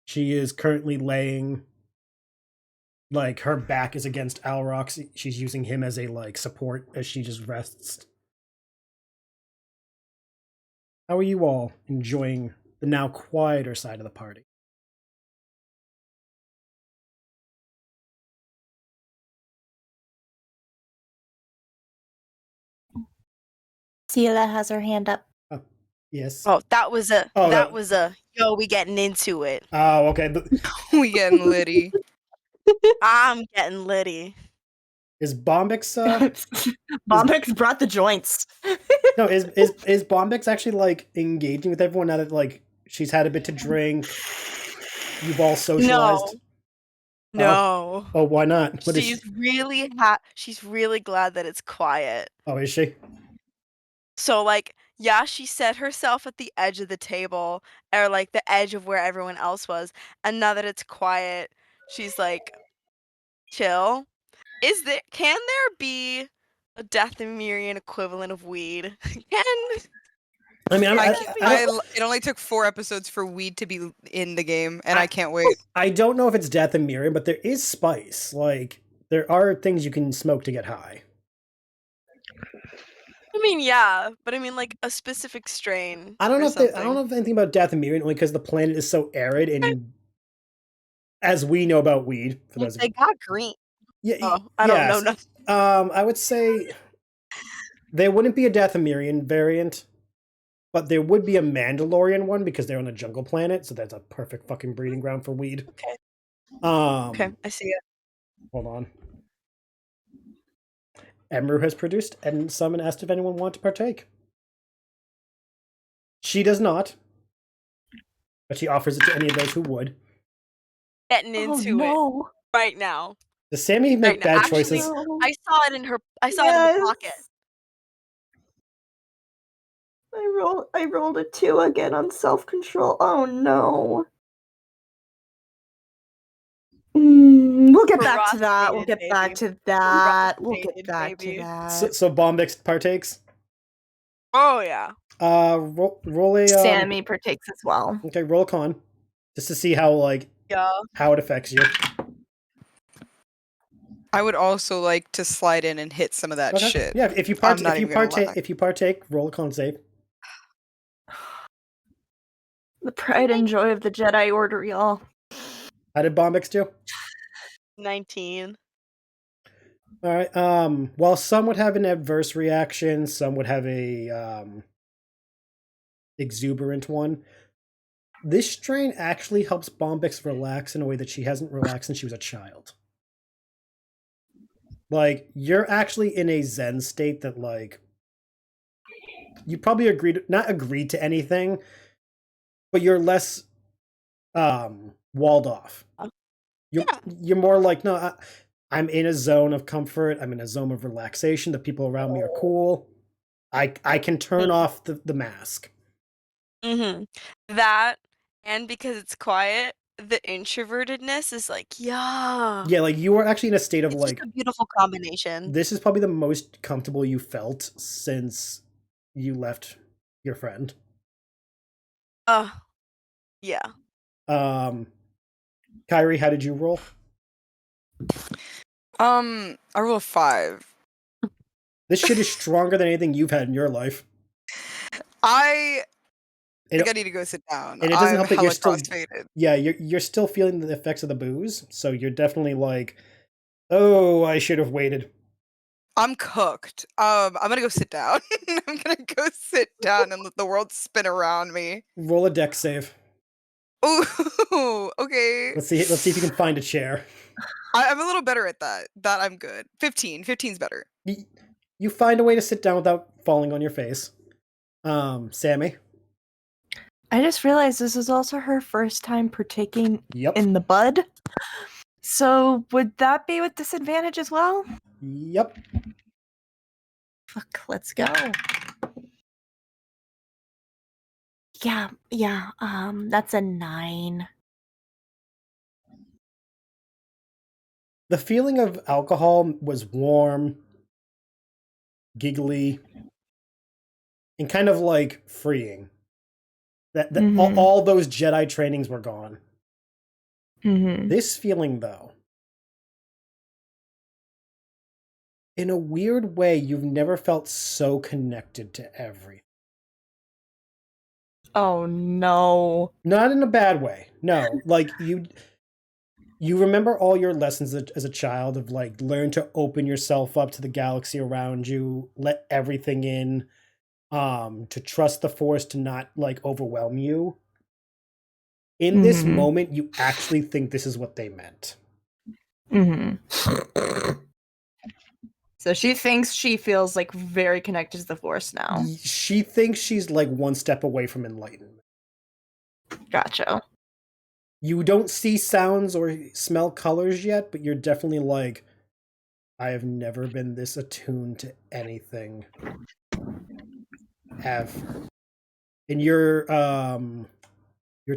She is currently laying, like, her back is against Elrox. She's using him as a, like, support as she just rests. How are you all enjoying the now quieter side of the party? Selah has her hand up. Oh, yes. Oh, that was a Oh, that was a yo, we getting into it. Oh, okay. We getting litty. I'm getting litty. Is Bombyx Bombyx brought the joints. No, is Bombyx actually like engaging with everyone now that like she's had a bit to drink? You've all socialized. No. Oh, why not? What is She's really she's really glad that it's quiet. Oh, is she? So like, yeah, she set herself at the edge of the table, or like the edge of where everyone else was, and now that it's quiet, she's like, chill. Can there be a Dathomirian equivalent of weed? I mean, it only took 4 episodes for weed to be in the game, and I can't wait. I don't know if it's Dathomirian, but there is spice. Like, there are things you can smoke to get high. I mean, yeah, but I mean, like, a specific strain. I don't know if anything about Dathomirian, only because the planet is so arid, and as we know about weed, for those they got green. Yeah, I don't know nothing. I would say there wouldn't be a Dathomirian variant, but there would be a Mandalorian one because they're on a jungle planet, so that's a perfect fucking breeding ground for weed. Okay. Okay, I see it. Hold on. Emru has produced and some and asked if anyone want to partake. She does not, but she offers it to any of those who would. Getting into it right now. Does Sami make bad choices? I saw it in her. I saw it in her pocket. I rolled a 2 again on self-control. Oh no. We'll get back to that. We'll get back to that. So Bombyx partakes? Oh yeah. Roll a Sami partakes as well. Okay, roll a con. Just to see how how it affects you. I would also like to slide in and hit some of that shit. Yeah, if you partake, roll a con save. The pride and joy of the Jedi Order, y'all. How did Bombyx do? 19. All right. While some would have an adverse reaction, some would have a exuberant one. This strain actually helps Bombyx relax in a way that she hasn't relaxed since she was a child. Like, you're actually in a Zen state that, like, you probably not agreed to anything, but you're less walled off. You're Yeah. you're more like, no, I'm in a zone of comfort. I'm in a zone of relaxation. The people around me are cool. I can turn off the mask. Mm-hmm. That, and because it's quiet, the introvertedness is like, yeah. Yeah, like you are actually in a state of It's like, just a beautiful combination. this is probably the most comfortable you felt since you left your friend. Yeah. Kyrie, how did you roll? I rolled a 5. This shit is stronger than anything you've had in your life. I It- think I need to go sit down. and it doesn't I'm help that you're hella still- crossfaded. Yeah, you're still feeling the effects of the booze, so you're definitely like, oh, I should have waited. I'm cooked. I'm gonna go sit down. I'm gonna go sit down and let the world spin around me. Roll a deck save. Ooh, okay. Let's see if you can find a chair. I'm a little better at that. That I'm good. 15. 15's better. You find a way to sit down without falling on your face. Sami. I just realized this is also her first time partaking Yep. in the bud. So would that be with disadvantage as well? Yep. Fuck, let's go. Yeah, that's a 9. The feeling of alcohol was warm, giggly, and kind of like freeing. That all those Jedi trainings were gone. Mm-hmm. This feeling, though, in a weird way, you've never felt so connected to everything. Oh no. Not in a bad way. No, like you remember all your lessons as a child of like learn to open yourself up to the galaxy around you, let everything in, to trust the force to not like overwhelm you. In this moment, you actually think this is what they meant. Mm-hmm. So she thinks she feels like very connected to the force now. She thinks she's like one step away from enlightenment. Gotcha. You don't see sounds or smell colors yet, but you're definitely like, I have never been this attuned to anything ever. And your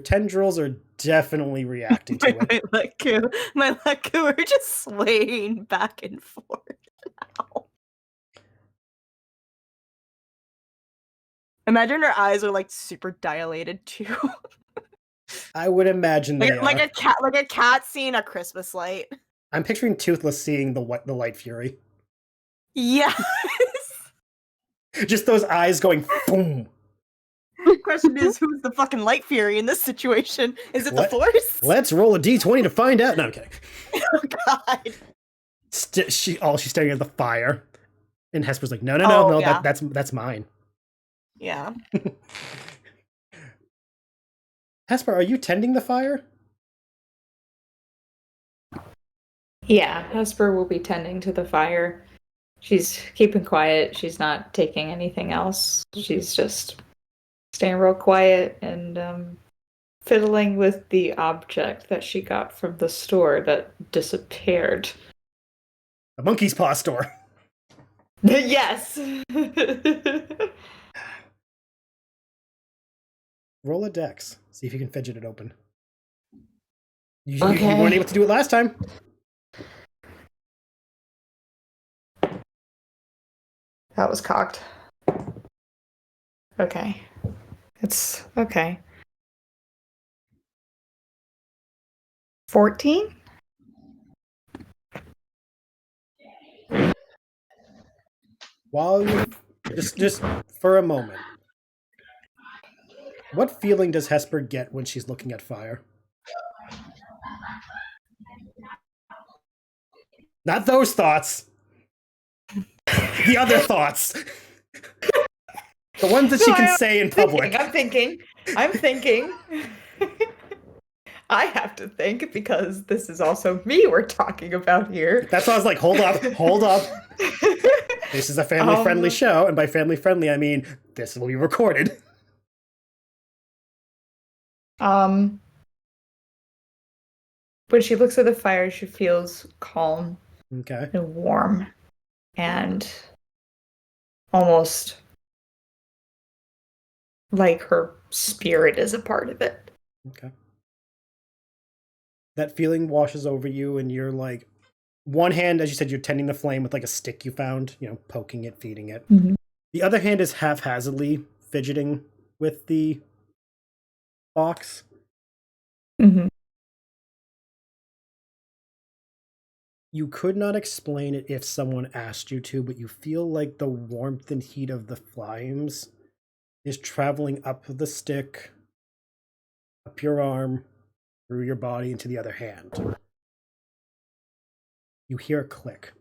tendrils are definitely reacting to it. My Leku are just swaying back and forth now. Imagine her eyes are like super dilated too. I would imagine they like are. like a cat seeing a Christmas light. I'm picturing Toothless seeing the Light Fury. Yes. Just those eyes going boom. Question is, who's the fucking Light Fury in this situation? Is it the Force? Let's roll a d20 to find out. No, I'm kidding. Oh God. She's staring at the fire, and Hesper's like, no, yeah. that's mine. Yeah. Hesper, are you tending the fire? Yeah, Hesper will be tending to the fire. She's keeping quiet. She's not taking anything else. She's just staying real quiet and fiddling with the object that she got from the store that disappeared. The monkey's paw store. Yes. Roll a dex. See if you can fidget it open. You Okay. weren't able to do it last time. That was cocked. Okay. It's okay. 14? While you just for a moment. What feeling does Hesper get when she's looking at fire? Not those thoughts. The other thoughts. The ones that she can say in public. I'm thinking. I have to think because this is also me we're talking about here. That's why I was like, hold up. This is a family-friendly show, and by family-friendly, I mean this will be recorded. When she looks at the fire, she feels calm Okay. and warm and almost like her spirit is a part of it. Okay. That feeling washes over you, and you're like, one hand, as you said, you're tending the flame with like a stick you found, poking it, feeding it. Mhm. The other hand is haphazardly fidgeting with the box. Mm-hmm. You could not explain it if someone asked you to, but you feel like the warmth and heat of the flames is traveling up the stick, up your arm, through your body, into the other hand. You hear a click.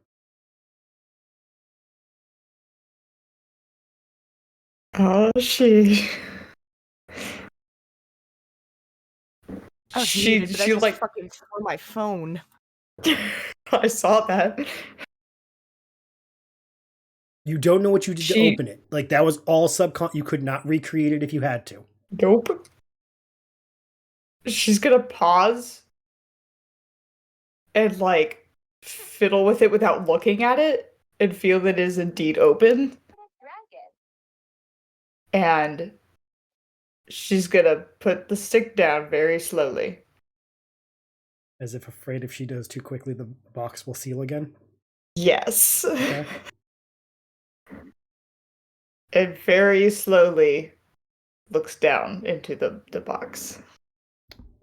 Oh, she I was She- muted, but I she, just like- fucking threw my phone. I saw that. You don't know what you did to She- open it. Like, that was all you could not recreate it if you had to. Nope. She's gonna pause and like fiddle with it without looking at it and feel that it is indeed open. And she's gonna put the stick down very slowly. As if afraid if she does too quickly, the box will seal again. Yes. Okay. And very slowly looks down into the box.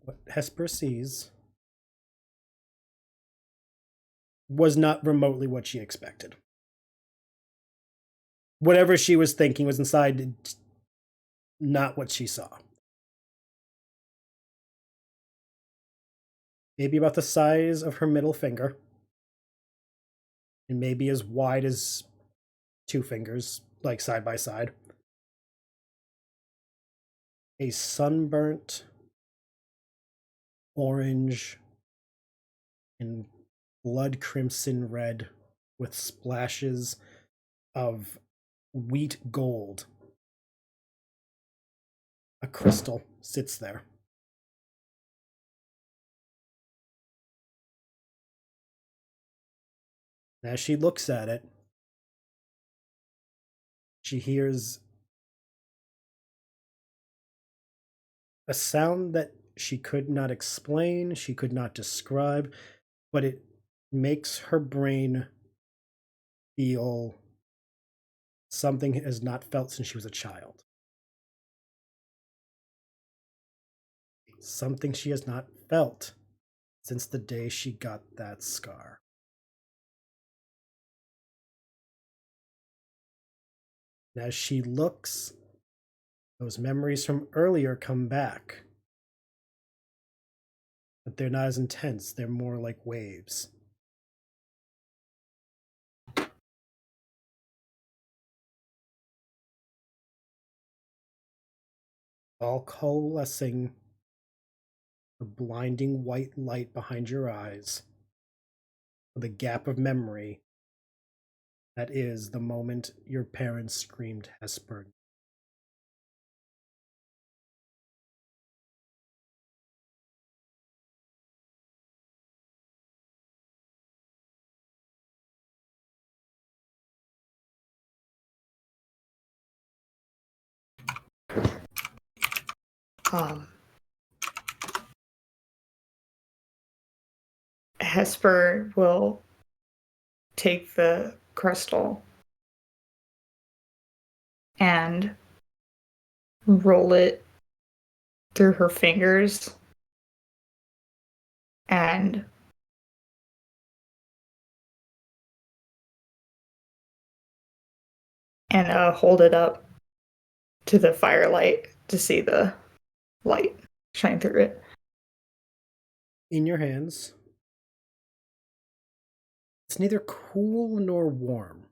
What Hesper sees was not remotely what she expected. Whatever she was thinking was inside, not what she saw. Maybe about the size of her middle finger, and maybe as wide as two fingers, like side by side. A sunburnt orange and blood crimson red with splashes of wheat gold. A crystal sits there. As she looks at it, she hears a sound that she could not explain, she could not describe, but it makes her brain feel something it has not felt since she was a child. Something she has not felt since the day she got that scar. And as she looks, those memories from earlier come back. But they're not as intense, they're more like waves. All coalescing, the blinding white light behind your eyes, the gap of memory that is the moment your parents screamed Hesper. Hesper will take the crystal and roll it through her fingers and hold it up to the firelight to see the light shine through it. In your hands, it's neither cool nor warm,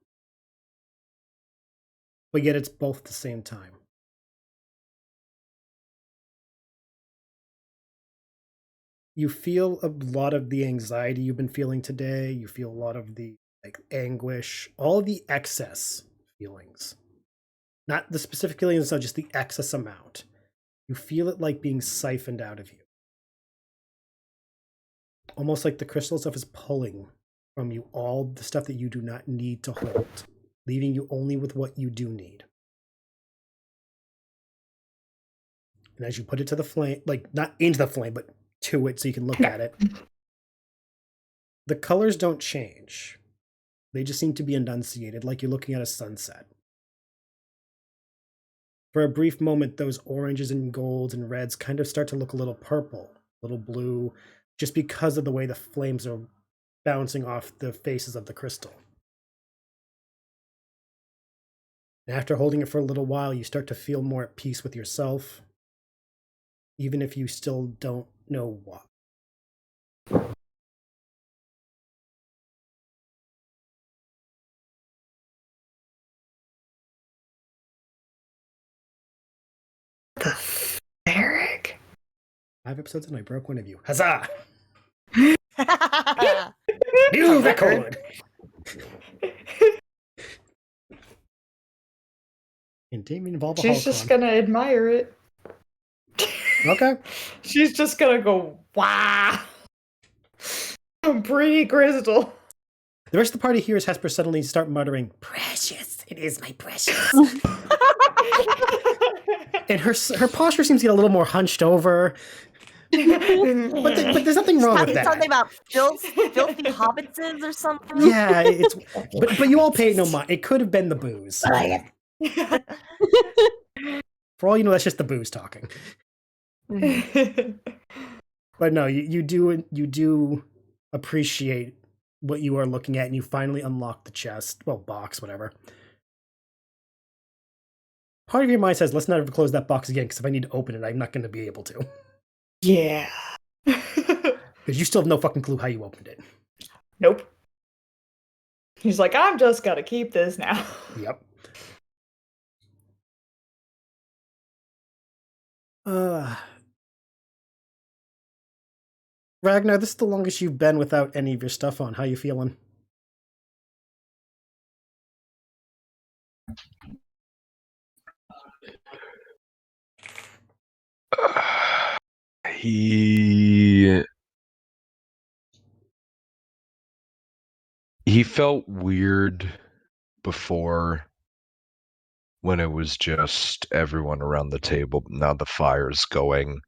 but yet it's both at the same time. You feel a lot of the anxiety you've been feeling today. You feel a lot of the anguish, all the excess feelings. Not the specific feelings, so just the excess amount. You feel it like being siphoned out of you. almost like the crystal stuff is pulling from you all the stuff that you do not need to hold, leaving you only with what you do need. And as you put it to the flame, like not into the flame, but to it so you can look at it, the colors don't change. They just seem to be enunciated, like you're looking at a sunset. For a brief moment, those oranges and golds and reds kind of start to look a little purple, a little blue, just because of the way the flames are bouncing off the faces of the crystal. And after holding it for a little while, you start to feel more at peace with yourself, even if you still don't know why. Eric. 5 episodes and I broke one of you. Huzzah! New New record! And didn't even involve a She's just holocron. gonna admire it. Okay. She's just gonna go, wow. Pretty crystal. The rest of the party hears Hesper suddenly start muttering, "Precious! It is my precious!" And her posture seems to get a little more hunched over. But there's nothing wrong with that. Something about filthy hobbitses or something. Yeah, but you all paid no mind. It could have been the booze. For all you know, that's just the booze talking. But no, you do appreciate what you are looking at, and you finally unlock the chest, box, whatever. Part of your mind says, let's not ever close that box again, because if I need to open it, I'm not going to be able to. Yeah. Because you still have no fucking clue how you opened it. Nope. He's like, I'm just gonna keep this now. Yep. Ragnar, this is the longest you've been without any of your stuff on. How you feeling? He felt weird before when it was just everyone around the table. Now the fire's going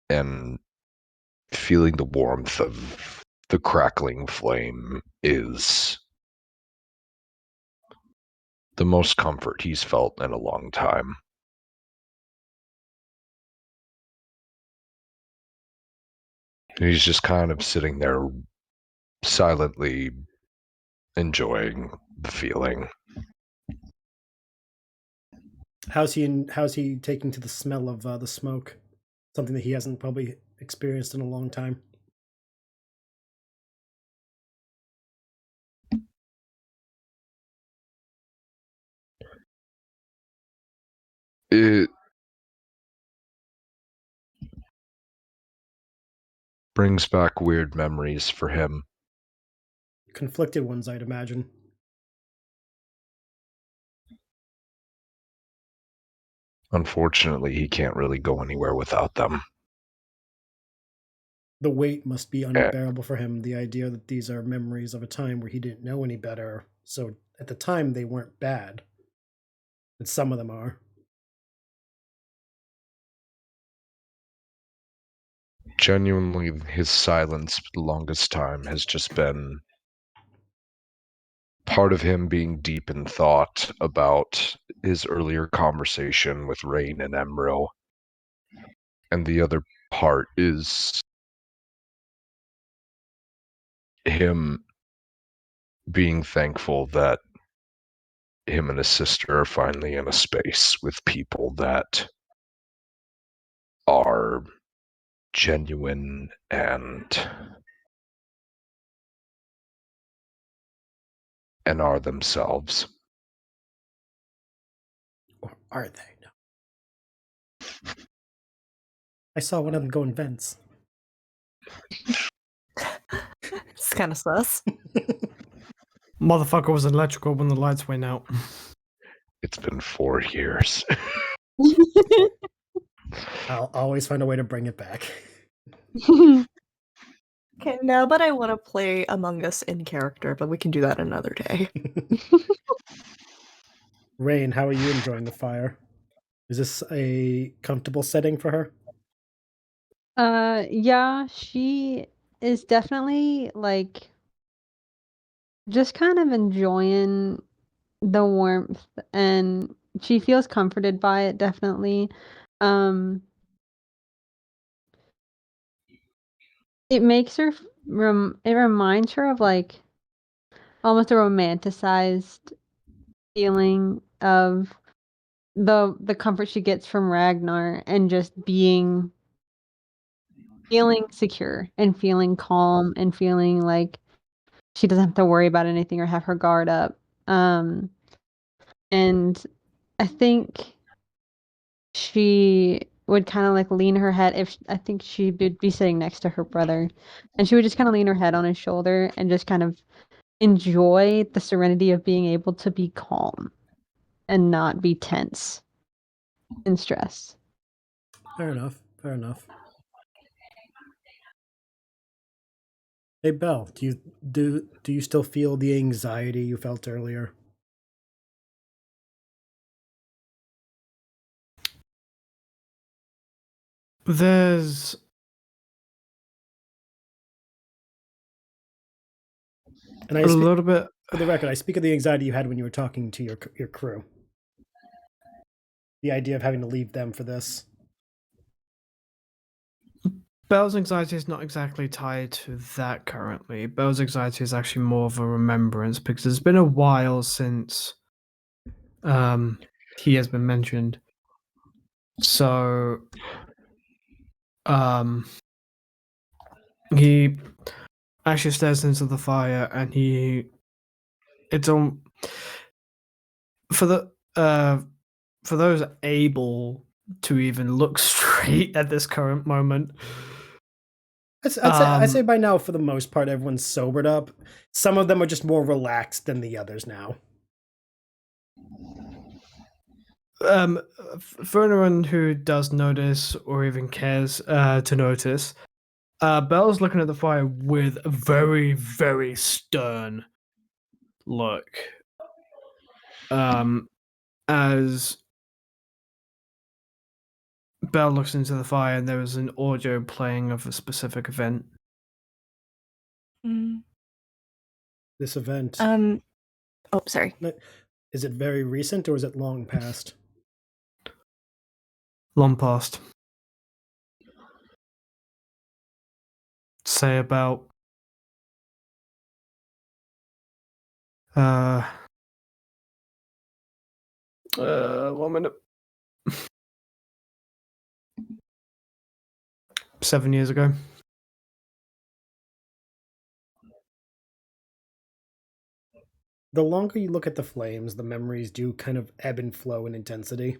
and feeling the warmth of the crackling flame is the most comfort he's felt in a long time. He's just kind of sitting there silently enjoying the feeling. How's he taking to the smell of the smoke? Something that he hasn't probably experienced in a long time. It brings back weird memories for him. Conflicted ones, I'd imagine. Unfortunately, he can't really go anywhere without them. The weight must be unbearable for him, the idea that these are memories of a time where he didn't know any better. So at the time, they weren't bad. But some of them are. Genuinely, his silence for the longest time has just been part of him being deep in thought about his earlier conversation with Rane and Emeril. And the other part is him being thankful that him and his sister are finally in a space with people that are genuine and are themselves. Or are they? No. I saw one of them go in vents. It's kind of sus. Motherfucker was electrical when the lights went out. It's been 4 years. I'll always find a way to bring it back. Okay, now that I want to play Among Us in character, but we can do that another day. Rane, how are you enjoying the fire? Is this a comfortable setting for her? Yeah, she is definitely like just kind of enjoying the warmth, and she feels comforted by it, definitely. Um it makes her it reminds her of like almost a romanticized feeling of the comfort she gets from Ragnar, and just feeling secure and feeling calm and feeling like she doesn't have to worry about anything or have her guard up. And I think she would kind of like lean her head, I think she would be sitting next to her brother, and she would just kind of lean her head on his shoulder and just kind of enjoy the serenity of being able to be calm and not be tense and stressed. Fair enough. Fair enough. Hey Bel, do you still feel the anxiety you felt earlier? There's And a little bit. for the record, I speak of the anxiety you had when you were talking to your crew. The idea of having to leave them for this. Bel's anxiety is not exactly tied to that currently. Bel's anxiety is actually more of a remembrance, because it's been a while since he has been mentioned. So he actually stares into the fire, and it's on for those able to even look straight at this current moment. I'd say by now, for the most part, everyone's sobered up. Some of them are just more relaxed than the others now. For anyone who does notice or even cares to notice, Belle's looking at the fire with a very, very stern look. As Belle looks into the fire, and there is an audio playing of a specific event. This event. Oh, sorry. Is it very recent or is it long past? Long past. Say about 1 minute. 7 years ago. The longer you look at the flames, the memories do kind of ebb and flow in intensity.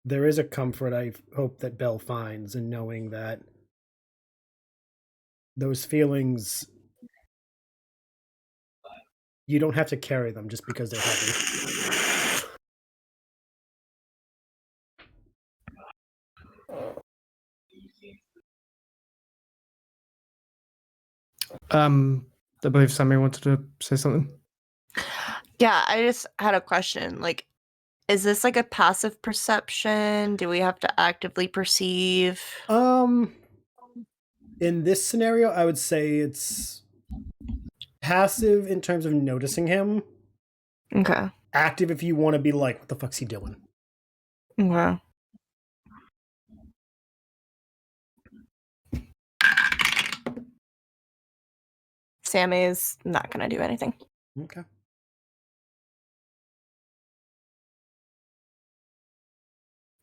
There is a comfort I hope that Belle finds in knowing that those feelings, you don't have to carry them just because they're heavy. I believe Sami wanted to say something. Yeah, I just had a question. Like, is this like a passive perception? Do we have to actively perceive? In this scenario, I would say it's passive in terms of noticing him. Okay. Active if you want to be like, what the fuck's he doing? Okay. Sami is not going to do anything. Okay.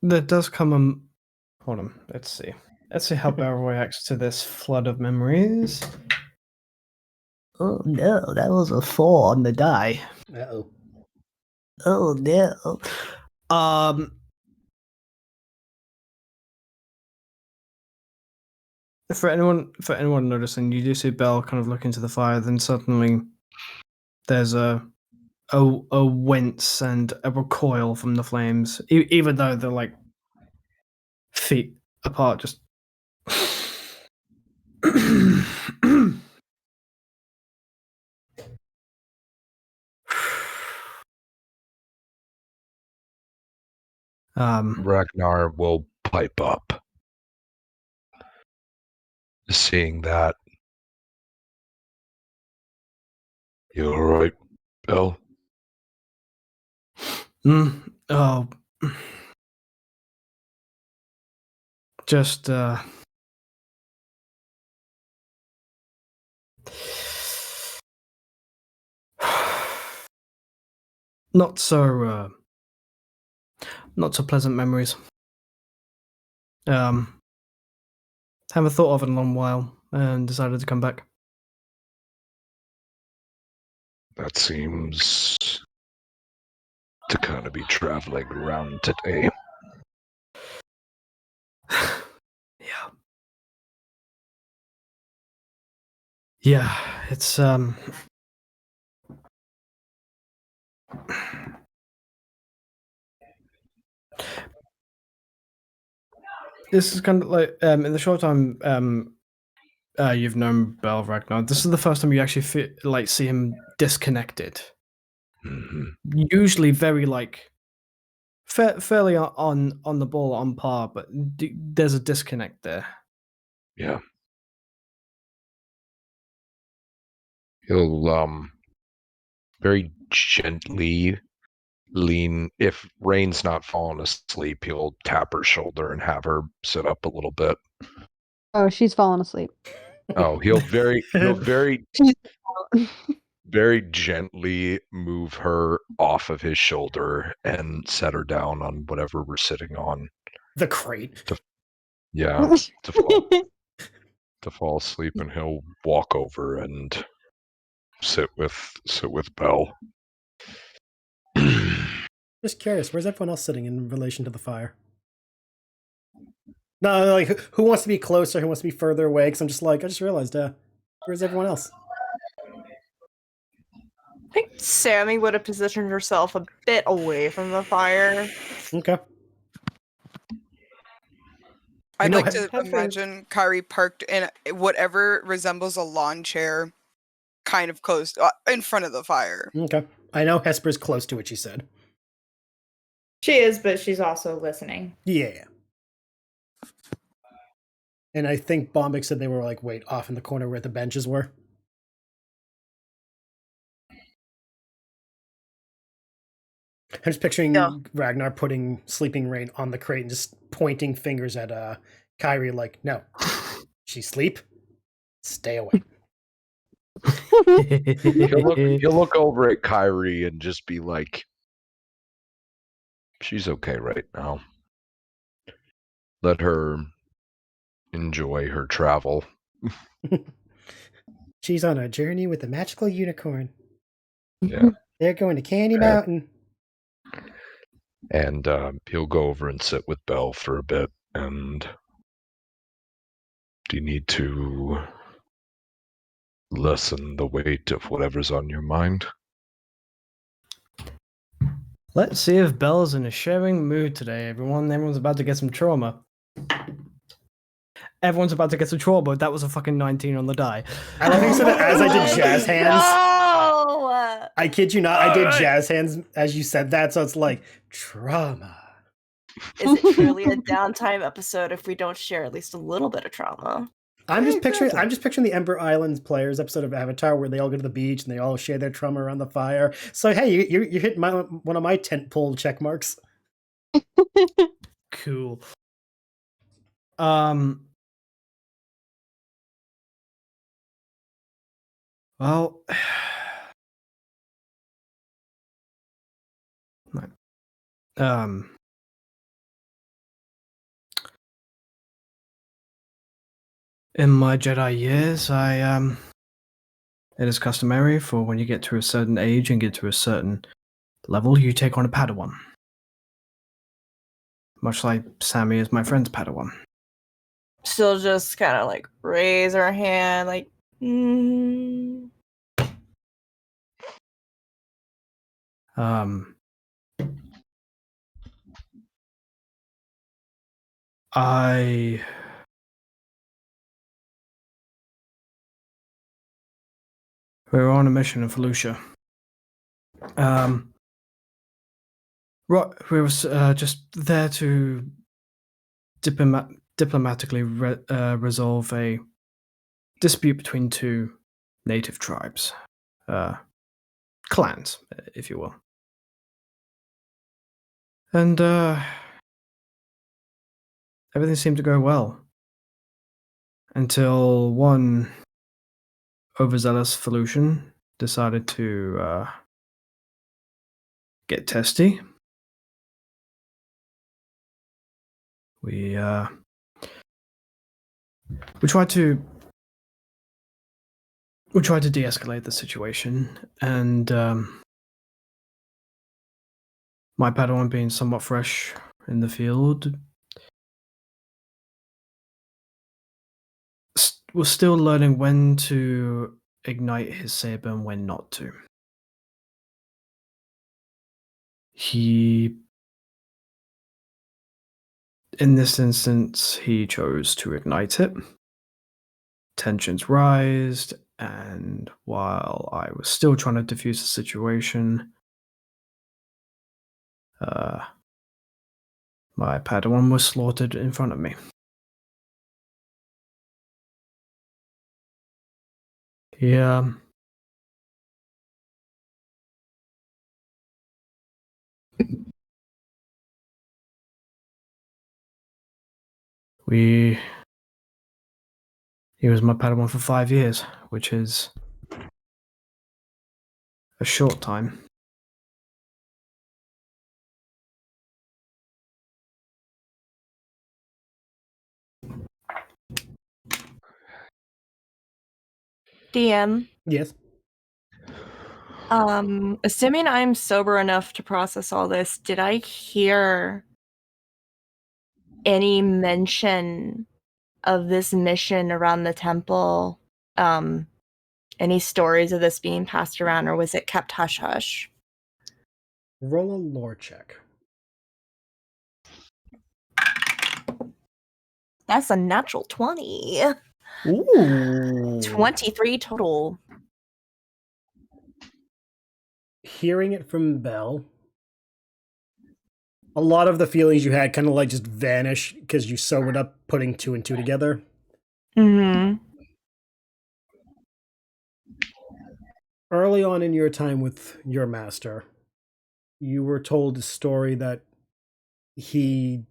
There does come hold on, let's see. Let's see how Belle reacts to this flood of memories. Oh no, that was a 4 on the die. Uh-oh. Oh no. For anyone noticing, you do see Belle kind of look into the fire, then suddenly there's a wince and a recoil from the flames, even though they're like feet apart, just. Ragnar will pipe up. Seeing that. You alright, Bel? Oh. Just, not so pleasant memories. Haven't thought of it in a long while and decided to come back. That seems to kind of be traveling around today. Yeah. Yeah, it's this is kind of like in the short time you've known Bel Ragnar, this is the first time you actually see him disconnected. Mm-hmm. Usually very like fairly on the ball, on par, but there's a disconnect there. Yeah. He'll very gently lean. If Rane's not falling asleep, he'll tap her shoulder and have her sit up a little bit. Oh, she's fallen asleep. Oh, he'll very very gently move her off of his shoulder and set her down on whatever we're sitting on. The crate. To fall asleep, and he'll walk over and sit with Bel. Just curious, where's everyone else sitting in relation to the fire? No, like who wants to be closer? Who wants to be further away? Because I just realized, where's everyone else? I think Sami would have positioned herself a bit away from the fire. Okay. I'd like to imagine Kyrie parked in whatever resembles a lawn chair, kind of close in front of the fire. Okay. I know Hesper's close to it, she said. She is, but she's also listening. Yeah. And I think Bombyx said they were like off in the corner where the benches were. I'm just picturing Ragnar putting sleeping Rane on the crate and just pointing fingers at Kyrie like, no, she's asleep. Stay away. He'll look over at Kyrie and just be like, she's okay right now. Let her enjoy her travel. She's on a journey with a magical unicorn. Yeah. They're going to Candy Mountain. And he'll go over and sit with Bel for a bit. And do you need to lessen the weight of whatever's on your mind? Let's see if Bel's in a sharing mood today, everyone. Everyone's about to get some trauma. Everyone's about to get some trauma. That was a fucking 19 on the die. I love how you said it as I did jazz hands. No! I kid you not, I did jazz hands as you said that, so it's like, trauma. Is it truly a downtime episode if we don't share at least a little bit of trauma? I'm just picturing the Ember Islands players episode of Avatar where they all go to the beach and they all share their trauma around the fire. So hey, you hit one of my tentpole check marks. Cool. Well, in my Jedi years, it is customary for when you get to a certain age and get to a certain level, you take on a Padawan. Much like Sami is my friend's Padawan. She'll just kind of like raise her hand, like, We're on a mission in Felucia. We were just there to diplomatically resolve a dispute between two native tribes. Clans, if you will. And everything seemed to go well. Until one overzealous Felucian decided to get testy. We tried to de-escalate the situation, and my Padawan being somewhat fresh in the field was still learning when to ignite his saber and when not to. In this instance, he chose to ignite it. Tensions rised, and while I was still trying to defuse the situation, my Padawan was slaughtered in front of me. Yeah. He was my Padawan for 5 years, which is a short time. DM. Yes. Assuming I'm sober enough to process all this, did I hear any mention of this mission around the temple? Any stories of this being passed around, or was it kept hush-hush? Roll a lore check. That's a natural 20. Ooh. 23 total. Hearing it from Bel, a lot of the feelings you had kind of like just vanish because you sobered up putting two and two together. Mm-hmm. Early on in your time with your master, you were told a story that he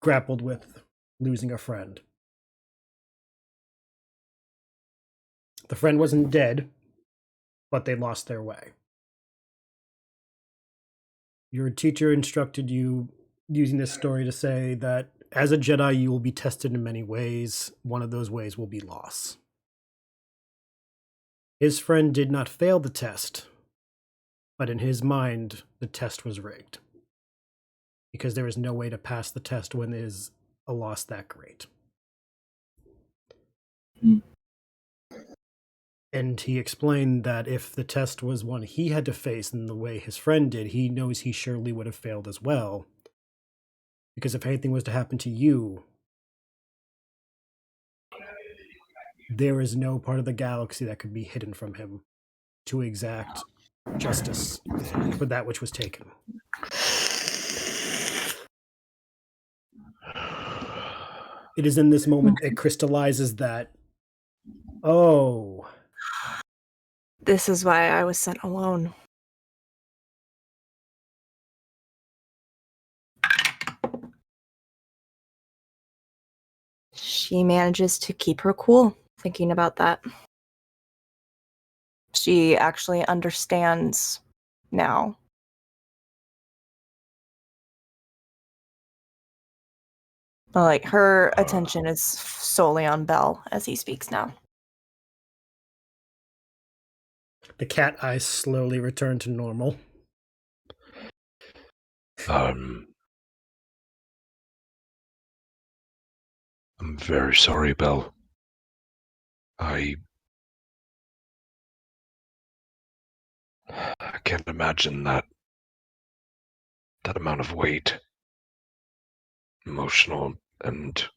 grappled with losing a friend. The friend wasn't dead, but they lost their way. Your teacher instructed you using this story to say that as a Jedi, you will be tested in many ways. One of those ways will be loss. His friend did not fail the test, but in his mind, the test was rigged. Because there is no way to pass the test when there is a loss that great. And he explained that if the test was one he had to face in the way his friend did, he knows he surely would have failed as well. Because if anything was to happen to you, there is no part of the galaxy that could be hidden from him to exact justice for that which was taken. It is in this moment it crystallizes that, oh, This is why I was sent alone. She manages to keep her cool thinking about that. She actually understands now. Like, her attention is solely on Bel as he speaks now. the cat eyes slowly return to normal. I'm very sorry, Bel. I can't imagine that amount of weight, emotional and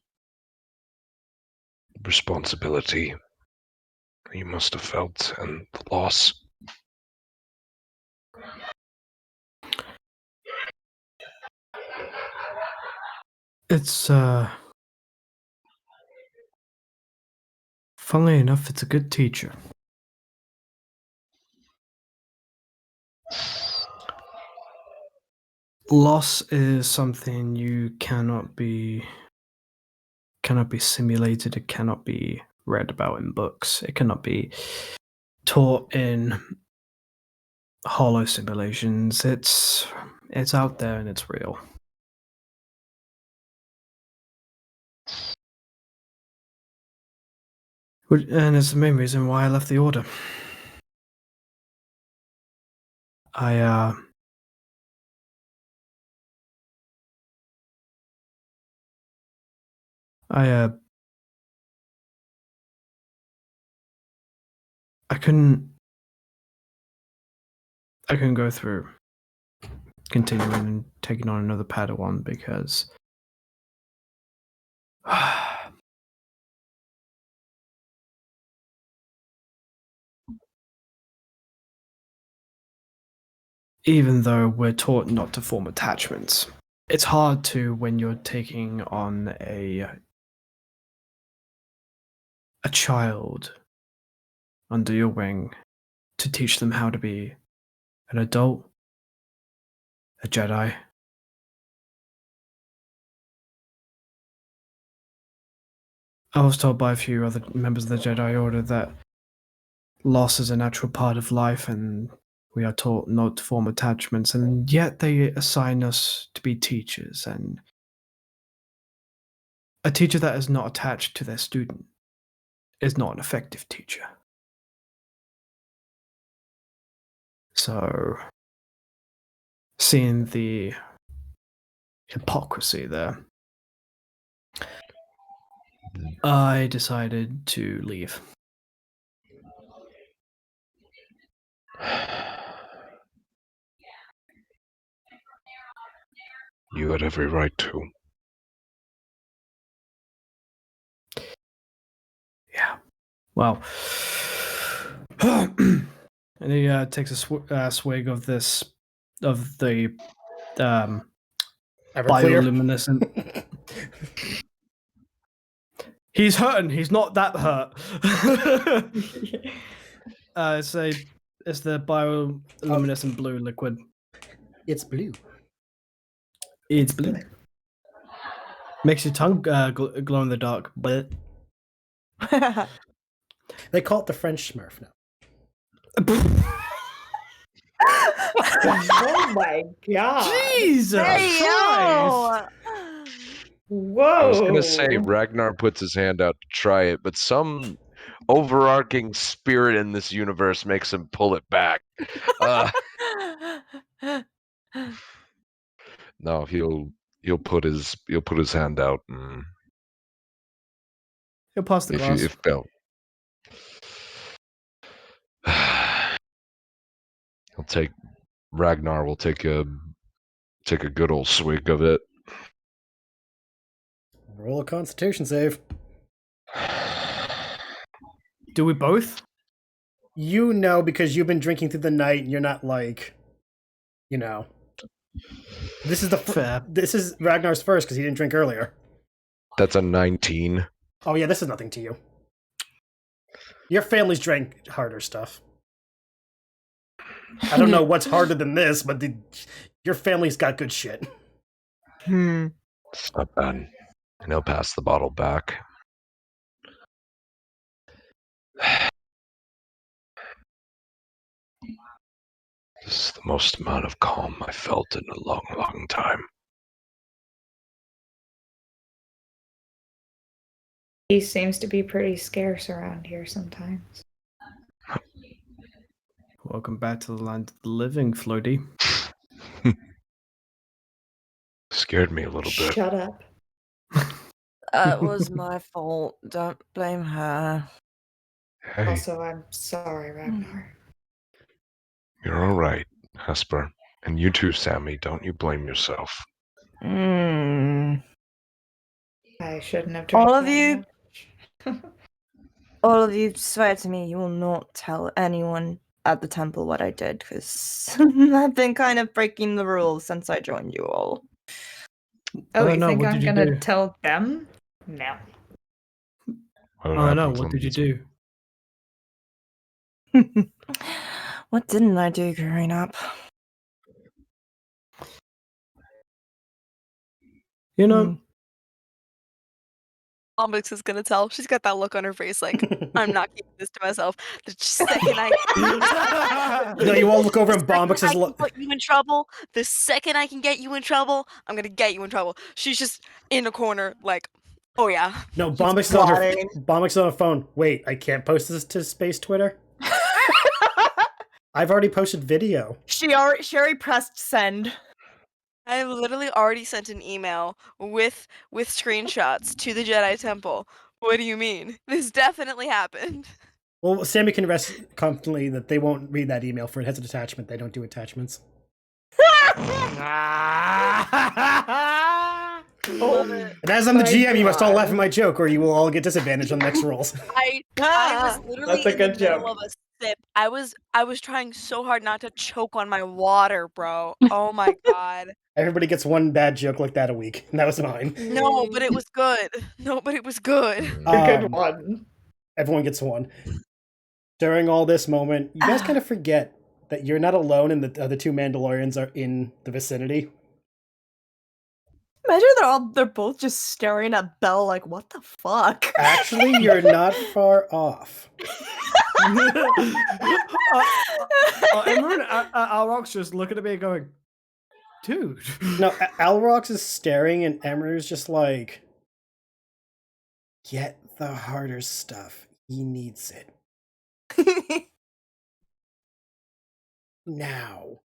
responsibility you must have felt, and the loss. It's, funnily enough, it's a good teacher. Loss is something you cannot be simulated. It cannot be read about in books. It cannot be taught in hollow simulations. It's out there and it's real. And it's the main reason why I left the order. I couldn't go through continuing and taking on another Padawan because even though we're taught not to form attachments, it's hard to when you're taking on a child under your wing to teach them how to be an adult, a Jedi. I was told by a few other members of the Jedi Order that loss is a natural part of life and we are taught not to form attachments, and yet they assign us to be teachers, and a teacher that is not attached to their student is not an effective teacher. So, seeing the hypocrisy there, I decided to leave. You had every right to. Yeah. Well, and he takes a swig of this, of the Everclear. bioluminescent. He's hurting. He's not that hurt. It's the bioluminescent blue liquid. It's blue. It's blue. Makes your tongue glow in the dark, but They call it the French Smurf now. Oh my god. Jesus Hey, Christ! Whoa. I was gonna say Ragnar puts his hand out to try it, but some overarching spirit in this universe makes him pull it back. No, he'll put his hand out, and He'll pass the glass. if Bel, Ragnar will take a good old swig of it. Roll a Constitution save. Do we both? You know, because you've been drinking through the night, and you're not like, you know. This is Fair. This is Ragnar's first because he didn't drink earlier. That's a 19. Oh yeah, this is nothing to you. Your family's drank harder stuff. I don't know what's harder than this, but your family's got good shit. It's not bad. And he'll pass the bottle back. This is the most amount of calm I felt in a long, long time. He seems to be pretty scarce around here sometimes. Welcome back to the land of the living, Floaty. Scared me a little bit. Shut up. It was my fault. Don't blame her. Hey, Also, I'm sorry, Ragnar. you're all right, Hesper. And you too, Sami. Don't you blame yourself. Mm. I shouldn't have drank All of that you, much. all of you, swear to me you will not tell anyone at the temple what I did, because I've been kind of breaking the rules since I joined you all. Oh, you no, think what I'm did you gonna do? tell them? No. Oh no, what did you do? What didn't I do growing up? You know, Bombyx is gonna tell. She's got that look on her face like, I'm not keeping this to myself. The second I No, you all look over and the second Bombyx I is can put you in trouble, the second I can get you in trouble, I'm gonna get you in trouble. She's just in a corner like, oh yeah. no, Bombyx is on her. plotting. Bombyx is on a phone. Wait, I can't post this to space Twitter. I've already posted video. She already pressed send. I've literally already sent an email with screenshots to the Jedi Temple. What do you mean? This definitely happened. Well, Sami can rest confidently that they won't read that email, for it has an attachment. They don't do attachments. Love it. And as I'm the My GM, you must all laugh at God. my joke, or you will all get disadvantage on the next rolls. I was literally That's a in the good middle joke. of a sip. I was trying so hard not to choke on my water, bro. Oh my god. Everybody gets one bad joke like that a week, and that was mine. No, but it was good. No, but it was good. A good Um, one. Everyone gets one. During all this moment, you guys kind of forget that you're not alone, and the other two Mandalorians are in the vicinity. Imagine they're both just staring at Bel like, what the fuck? Actually, you're not far off. Emma and Alrox just looking at me and going, dude. No, Alrox is staring, and Emerald's just like, get the harder stuff. He needs it. Now.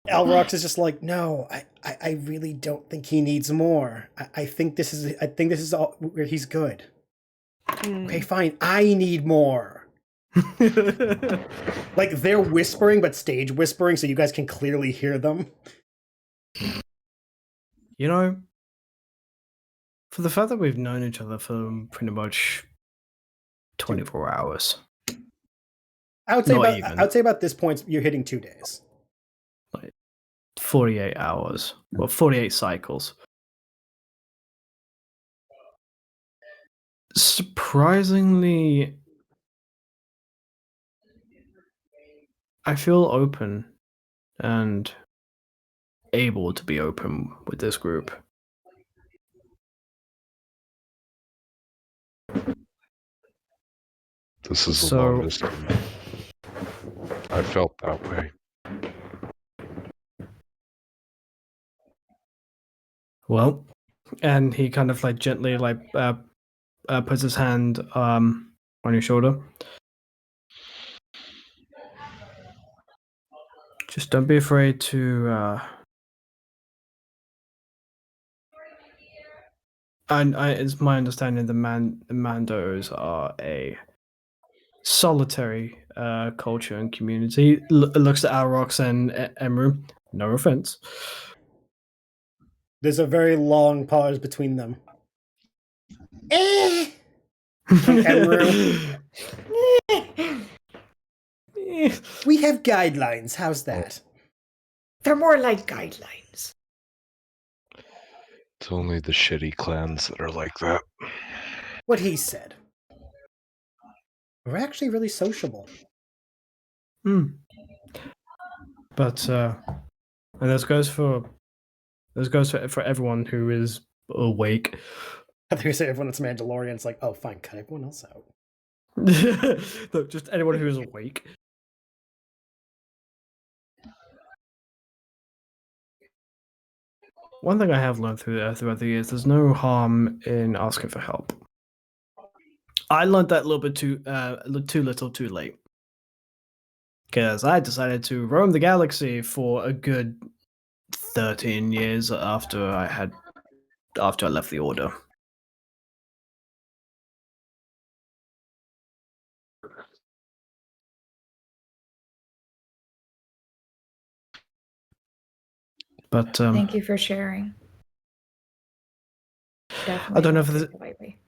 Alrox is just like, no, I really don't think he needs more. I think this is all where he's good. Okay, fine. I need more. Like, they're whispering, but stage whispering, so you guys can clearly hear them. You know, for the fact that we've known each other for pretty much 24 hours. I would say Not about even. I would say about this point you're hitting 2 days. 48 hours. Well, 48 cycles. Surprisingly, I feel open and able to be open with this group. This is the So- longest I felt that way. Well, and he kind of like gently puts his hand on your shoulder. Just don't be afraid to. And it's my understanding the Mandos are a solitary culture and community. Looks at Alrox and Emru. No offense. There's a very long pause between them. From Emru. We have guidelines. How's that? They're more like guidelines. It's only the shitty clans that are like that. What he said. We're actually really sociable. But and this goes for everyone who is awake. I think you say everyone that's Mandalorian, it's like, oh, fine, cut everyone else out. Look, just anyone who is awake. One thing I have learned throughout the years, there's no harm in asking for help. I learned that a little bit too little, too late. Because I decided to roam the galaxy for a good 13 years after I left the Order. But Thank you for sharing. Definitely I don't know not if take it lightly.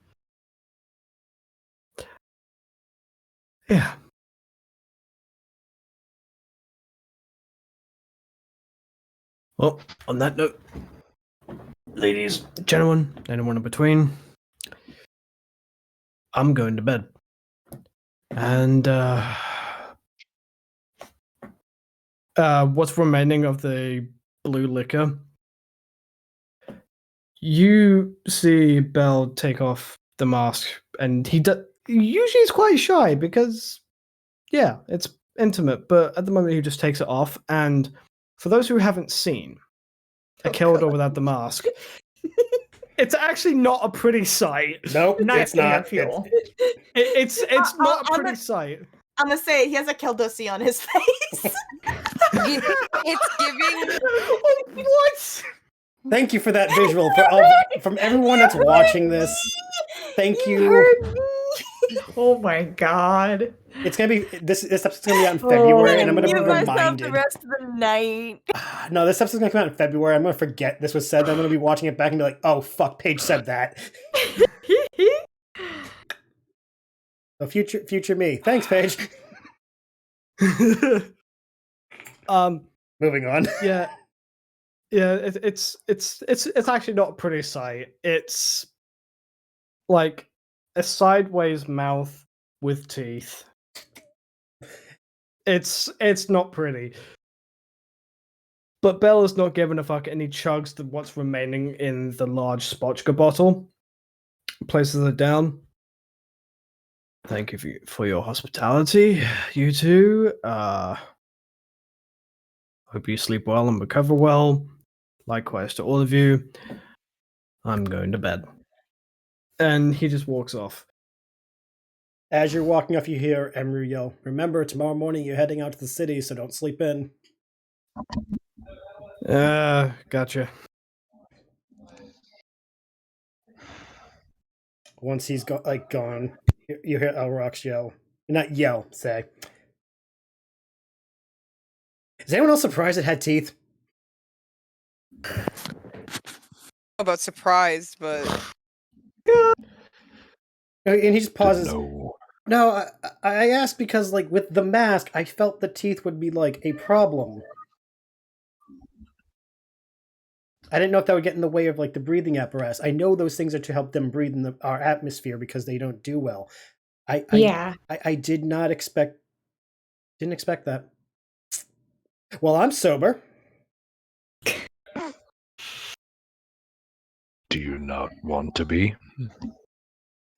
Yeah. Well, on that note, ladies, gentlemen, anyone in between, I'm going to bed. And what's remaining of the blue liquor? You see Bel take off the mask, and usually he's quite shy because, yeah, it's intimate. But at the moment, he just takes it off. And for those who haven't seen a Keldor without the mask, it's actually not a pretty sight. Nope, Not it's not. fuel. It's not a pretty sight. I'm gonna say he has a Keldosi on his face. It's giving. What? Thank you for that visual. From everyone that's watching this, thank you. Oh my god. It's gonna be this episode's gonna be out in February, and I'm gonna be Give myself reminded. the rest of the night. No, this episode's gonna come out in February. I'm gonna forget this was said. I'm gonna be watching it back and be like, "Oh fuck, Paige said that." So future me. Thanks, Paige. Moving on. Yeah, it's actually not a pretty sight. It's like a sideways mouth with teeth. It's not pretty. But Bel is not giving a fuck, and he chugs what's remaining in the large spotchka bottle, places it down. Thank you for your hospitality, you two. Hope you sleep well and recover well. Likewise to all of you. I'm going to bed. And he just walks off. As you're walking off, you hear Emru yell, "Remember, tomorrow morning you're heading out to the city, so don't sleep in." Gotcha. Once he's gone, you hear Elrox yell. Not yell, say. Is anyone else surprised it had teeth? About surprised, but And he just pauses. No. I asked because, like, with the mask, I felt the teeth would be, like, a problem. I didn't know if that would get in the way of, like, the breathing apparatus. I know those things are to help them breathe in our atmosphere because they don't do well. I did not expect... Didn't expect that. Well, I'm sober. Do you not want to be?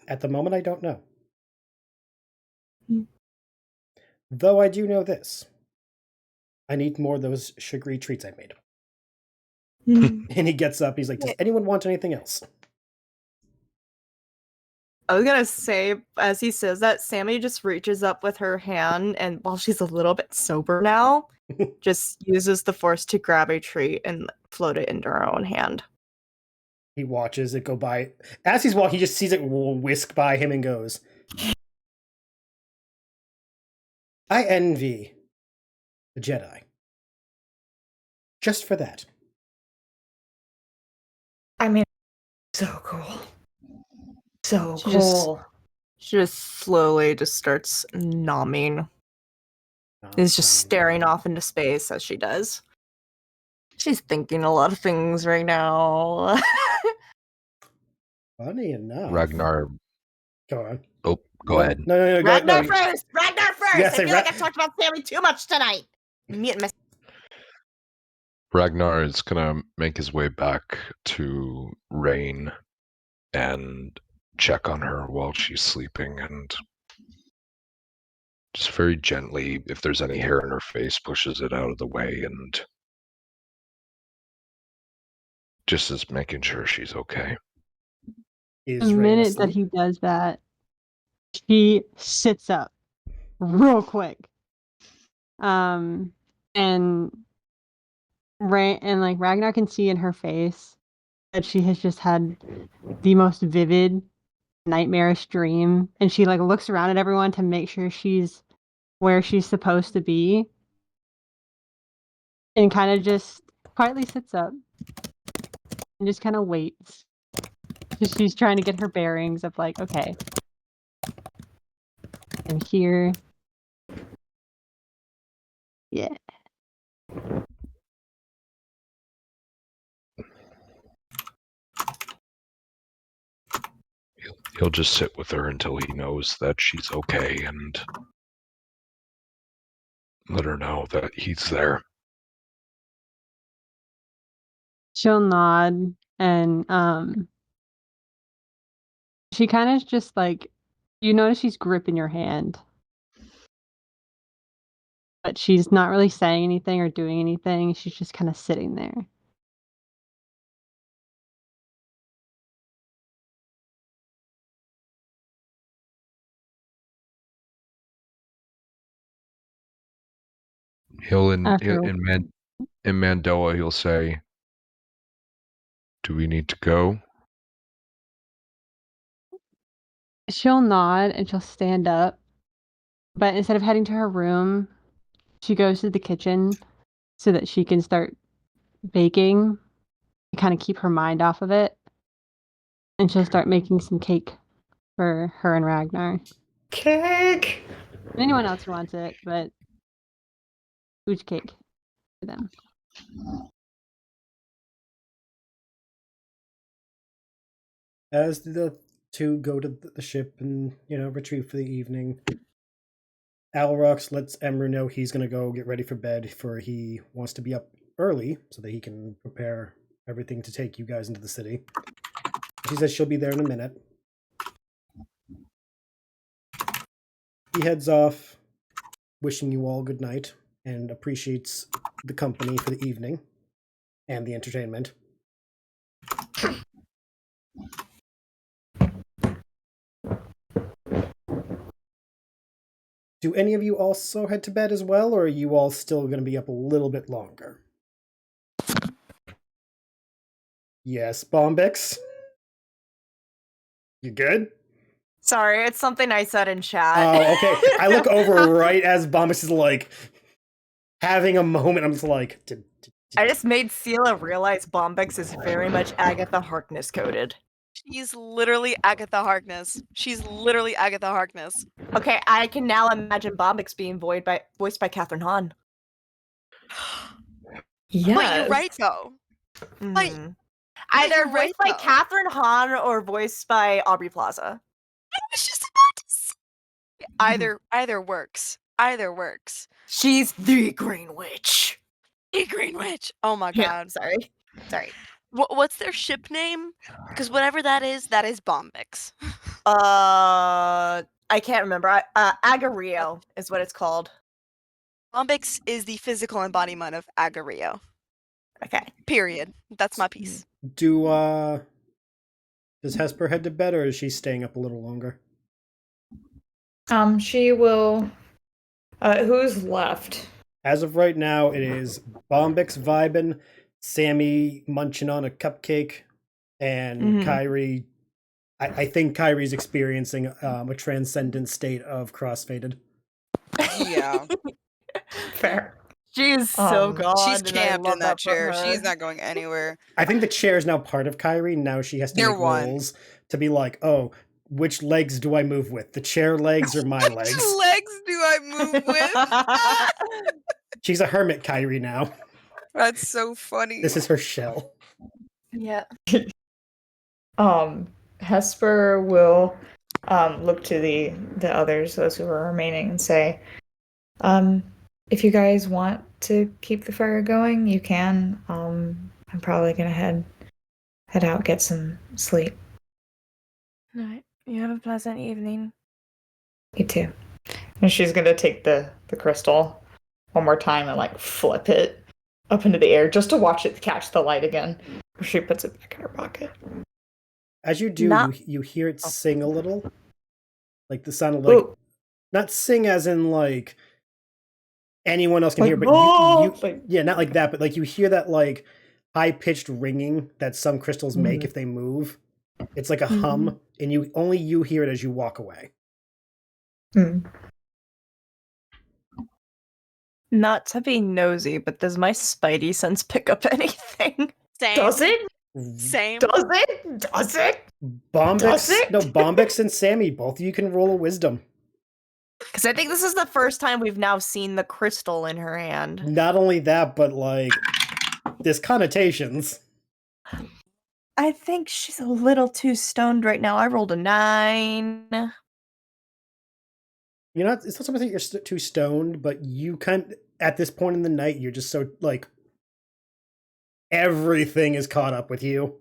At the moment, I don't know. Though I do know this. I need more of those sugary treats I made. And he gets up. He's like, "Does anyone want anything else?" I was gonna say, as he says that, Sami just reaches up with her hand, and while she's a little bit sober now, just uses the force to grab a treat and float it into her own hand. He watches it go by. As he's walking, he just sees it whisk by him and goes, "I envy the Jedi. Just for that." I mean, so cool. So She just- cool. She just slowly just starts nomming. Is just staring off into space as she does. She's thinking a lot of things right now. Funny enough. Ragnar. Go on. Oh, go ahead. No. Ragnar no. first! Ragnar first! Yes, I I feel like I've talked about Sami too much tonight. Me and my Ragnar is gonna make his way back to Rane and check on her while she's sleeping, and just very gently, if there's any hair in her face, pushes it out of the way, and just is making sure she's okay. Is The Rane minute that asleep? he does that, she sits up real quick. And Ragnar can see in her face that she has just had the most vivid nightmarish dream, and she like looks around at everyone to make sure she's where she's supposed to be, and kind of just quietly sits up and just kind of waits. She's trying to get her bearings of like, okay, I'm here. Yeah. He'll just sit with her until he knows that she's okay and let her know that he's there. She'll nod and she kind of just like, you notice she's gripping your hand. But she's not really saying anything or doing anything. She's just kind of sitting there. He'll in After Mandoa he'll say, "Do we need to go?" she'll nod and she'll stand up. But instead of heading to her room, she goes to the kitchen so that she can start baking and kind of keep her mind off of it. And she'll start making some cake for her and Ragnar. Cake! And anyone else who wants it, but huge cake for them. As the two go to the ship and, retrieve for the evening, Alrox lets Emru know he's going to go get ready for bed, for he wants to be up early so that he can prepare everything to take you guys into the city. She says she'll be there in a minute. He heads off, wishing you all good night, and appreciates the company for the evening and the entertainment. Do any of you also head to bed as well, or are you all still going to be up a little bit longer? Yes, Bombyx? You good? Sorry, it's something I said in chat. Oh, okay. I look over right as Bombyx is like having a moment. I'm just like... I just made Selah realize Bombyx is very much Agatha Harkness coded. She's literally Agatha Harkness. She's literally Agatha Harkness. Okay, I can now imagine Bombyx being voiced by Catherine Hahn. Yes. Wait, you're right though. Wait, Either you're right, voiced by though. Catherine Hahn or voiced by Aubrey Plaza. I was just about to say. Either works. Either works. She's the Green Witch. The Green Witch. Oh my Yeah, god. sorry. What's their ship name? Because whatever that is Bombyx. I can't remember. Agario is what it's called. Bombyx is the physical embodiment of Agario. Okay. Period. That's my piece. Does Hesper head to bed, or is she staying up a little longer? She will. Who's left? As of right now, it is Bombyx vibing, Sami munching on a cupcake, and Kyrie. I think Kyrie's experiencing a transcendent state of crossfaded. Yeah. Fair. She's so gone. She's and I camped love in that for chair. her. She's not going anywhere. I think the chair is now part of Kyrie. Now she has to They're make one. rolls to be like, oh, which legs do I move with? The chair legs or my Which legs? legs do I move with? She's a hermit Kyrie now. That's so funny. This is her shell. Yeah. Hesper will look to the others, those who are remaining, and say, if you guys want to keep the fire going, you can. I'm probably gonna head out, get some sleep. All right. You have a pleasant evening. You too. And she's gonna take the crystal one more time and like flip it up into the air just to watch it catch the light again. She puts it back in her pocket. As you do, you hear it sing a little. Like the sound of Ooh. not sing as in like anyone else can Like, hear, but yeah, not like that, but like you hear that like high-pitched ringing that some crystals make if they move. It's like a hum, and you hear it as you walk away. Not to be nosy, but does my spidey sense pick up anything? Same. Does it? Same. Does it? Does it? Does it? Bombyx and Sami, both of you can roll a wisdom. Because I think this is the first time we've now seen the crystal in her hand. Not only that, but like there's connotations. I think she's a little too stoned right now. I rolled a 9. You're not. It's not something that you're too stoned, but you kind at this point in the night, you're just so like everything is caught up with you.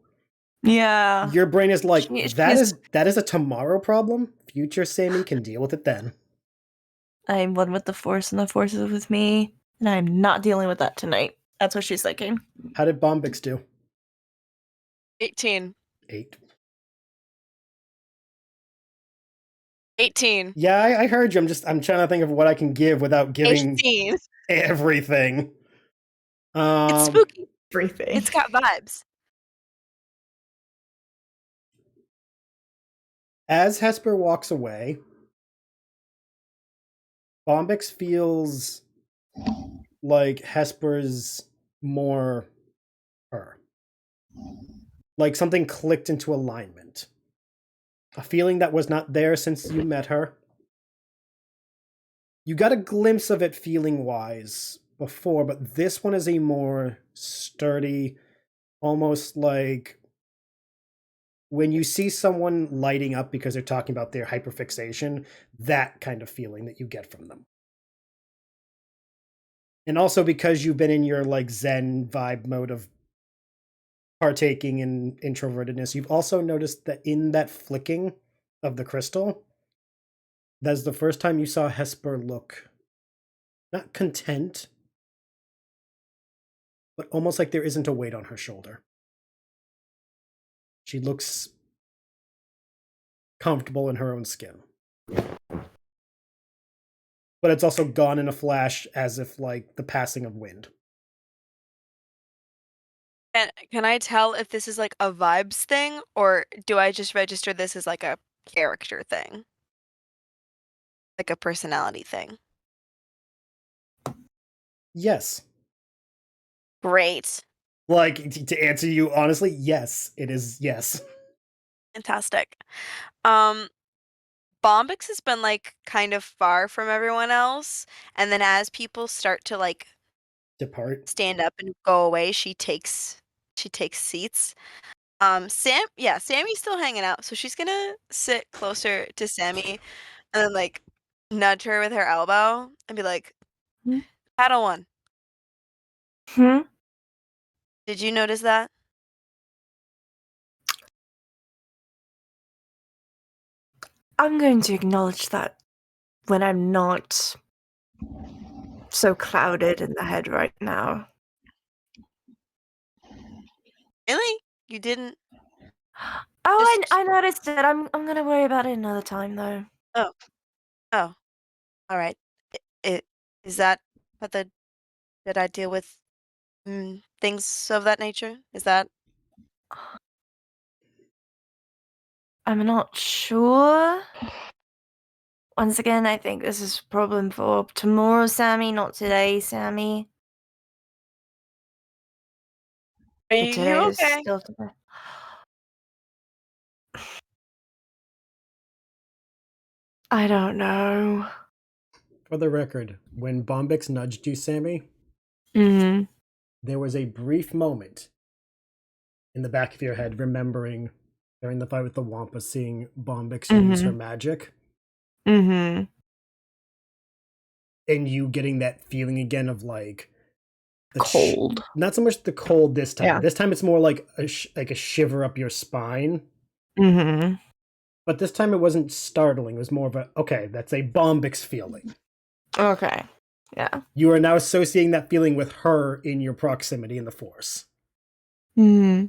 Yeah. Your brain is like she's- that is a tomorrow problem. Future Sami can deal with it then. I'm one with the Force, and the Force is with me, and I'm not dealing with that tonight. That's what she's thinking. How did Bombyx do? 18. 8. 18. Yeah, I heard you. I'm trying to think of what I can give without giving 18. everything. It's spooky. Everything. It's got vibes. As Hesper walks away, Bombyx feels like Hesper's more her. Like something clicked into alignment. A feeling that was not there since you met her. You got a glimpse of it feeling-wise before, but this one is a more sturdy, almost like when you see someone lighting up because they're talking about their hyperfixation, that kind of feeling that you get from them. And also because you've been in your like Zen vibe mode of partaking in introvertedness, you've also noticed that in that flicking of the crystal, that's the first time you saw Hesper look not content, but almost like there isn't a weight on her shoulder. She looks comfortable in her own skin. But it's also gone in a flash as if like the passing of wind. And can I tell if this is like a vibes thing, or do I just register this as like a character thing? Like a personality thing? Yes. Great. Like, to answer you honestly, yes. It is yes. Fantastic. Bombyx has been like kind of far from everyone else, and then as people start to like Depart. stand up and go away, she takes seats. Sammy's still hanging out, so she's gonna sit closer to Sami and then like nudge her with her elbow and be like, Hmm? paddle one. Hmm? Did you notice that? I'm going to acknowledge that when I'm not so clouded in the head right now. Really? You didn't? Oh, Just- I noticed it. I'm gonna worry about it another time, though. Oh, all right. Is that what did I deal with things of that nature? Is that? I'm not sure. Once again, I think this is a problem for tomorrow, Sami, not today, Sami. Are But you today is okay? still today. I don't know. For the record, when Bombyx nudged you, Sami, Mm-hmm. there was a brief moment in the back of your head remembering during the fight with the Wampa seeing Bombyx use her magic. Mm-hmm. And you getting that feeling again of like the Cold. not so much the cold this time. Yeah. This time it's more like a shiver up your spine. Mm-hmm. But this time it wasn't startling. It was more of a, okay, that's a Bombyx feeling. Okay. Yeah. You are now associating that feeling with her in your proximity in the Force. Mm-hmm.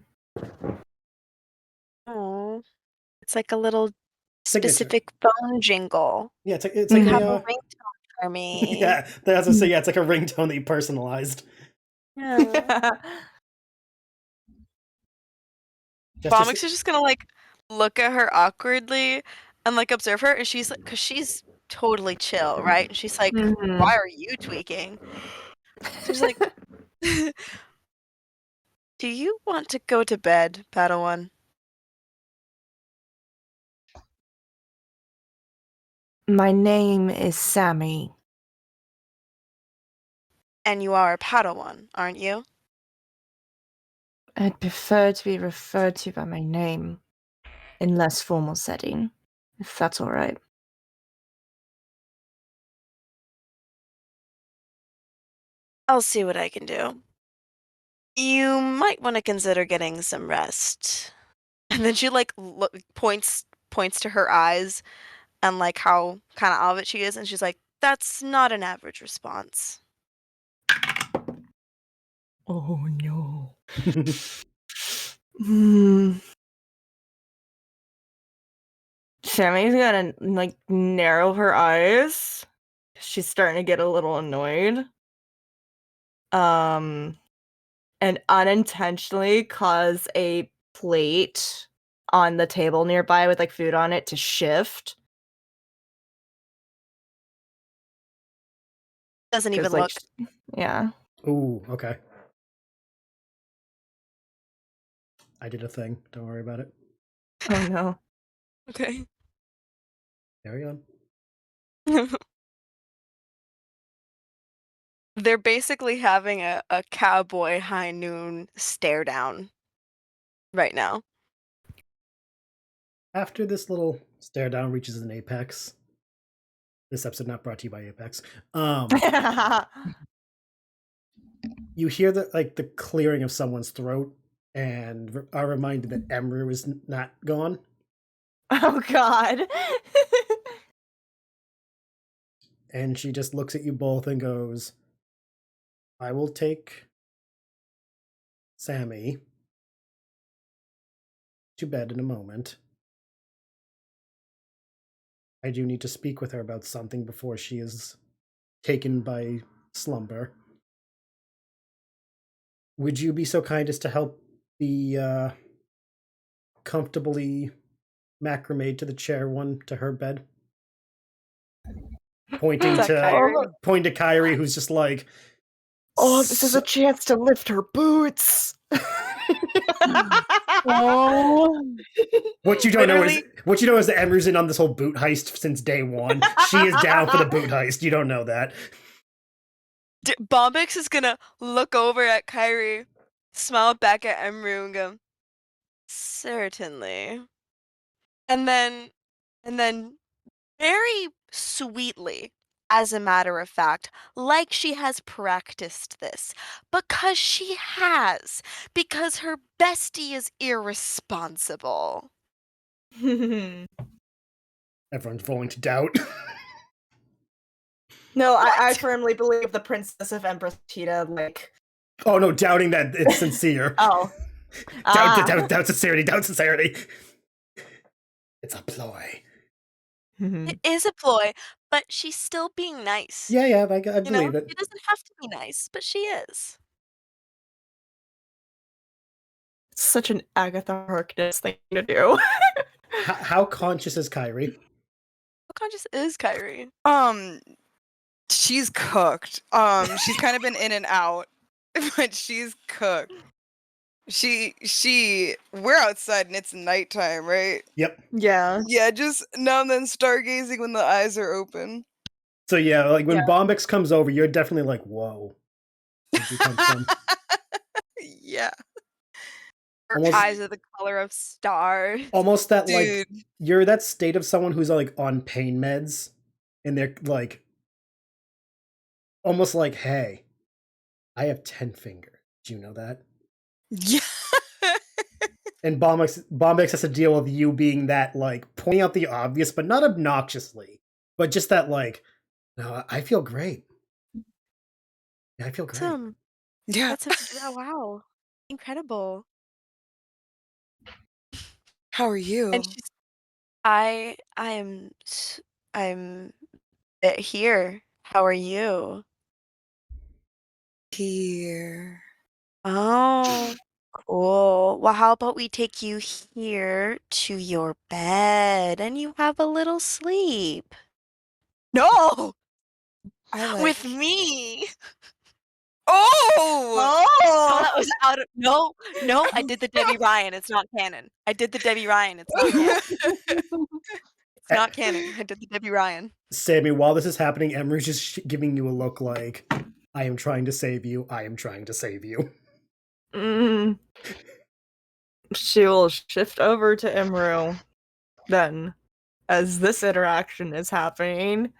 Oh, it's like a little Signature. specific phone jingle. Yeah, it's like Have a a ringtone for me. yeah. That's what I say. Yeah, it's like a ringtone that you personalized. Yeah. Bombyx is just gonna like look at her awkwardly and like observe her, and she's like, because she's totally chill, right? And she's like, Mhm. why are you tweaking? She's like, Do you want to go to bed, Padawan? My name is Sami. And you are a Padawan, aren't you? I'd prefer to be referred to by my name in less formal setting, if that's all right. I'll see what I can do. You might want to consider getting some rest. And then she like points to her eyes and like how kind of out of it she is, and she's like, "That's not an average response." Oh no. Hmm. Sammy's gonna like narrow her eyes. She's starting to get a little annoyed. And unintentionally cause a plate on the table nearby with like food on it to shift. Doesn't even 'Cause, like, look. yeah. Ooh, okay. I did a thing. Don't worry about it. Oh no. Okay. Carry on. They're basically having a cowboy high noon stare down right now. After this little stare down reaches an apex, this episode not brought to you by Apex. You hear the clearing of someone's throat, and are reminded that Emru is not gone. Oh god. And she just looks at you both and goes, "I will take Sami to bed in a moment. I do need to speak with her about something before she is taken by slumber. Would you be so kind as to help be comfortably macrame to the chair one to her bed?" Pointing Is that Kyrie? to Kyrie, who's just like, Oh, this is a chance to lift her boots. Oh. What you don't know Literally- is that Emru's in on this whole boot heist since day one. She is down for the boot heist. You don't know that. Bombyx is gonna look over at Kyrie, smile back at Emru, and go, "Certainly." And then very sweetly, as a matter of fact, like she has practiced this, because she has, because her bestie is irresponsible. Everyone's falling to doubt. No, I What? firmly believe the Princess of Empress Cheetah, like... Oh no, doubting that it's sincere. Oh. Doubt sincerity. It's a ploy. It is a ploy, but she's still being nice. Yeah, I You know, believe it. she doesn't have to be nice, but she is. It's such an Agatha Harkness thing to do. How conscious is Kyrie? How conscious is Kyrie? She's cooked. She's kind of been in and out, but she's cooked. We're outside and it's nighttime, right? Yep. Yeah. Yeah, just now and then stargazing when the eyes are open. So yeah, like when Bombyx comes over, you're definitely like, whoa. Where'd you come from? Yeah. Her Almost- eyes are the color of stars. Almost that Dude. like you're that state of someone who's like on pain meds, and they're like almost like, hey, I have 10 fingers. Do you know that? Yeah. And Bombyx has to deal with you being that like pointing out the obvious, but not obnoxiously, but just that like, no, I feel great. Yeah, I feel great. Awesome. Yeah. Oh, wow. Incredible. How are you? And she's I'm here. How are you? Here. Oh, cool. Well, how about we take you here to your bed and you have a little sleep No. I like with me? Oh! No, that was out of no. I did the Debbie Ryan. It's not canon. I did the Debbie Ryan. It's not canon. It's not canon. I did the Debbie Ryan. Sammy, while this is happening, Emery's just giving you a look like, I am trying to save you. I am trying to save you. She will shift over to Imru then, as this interaction is happening.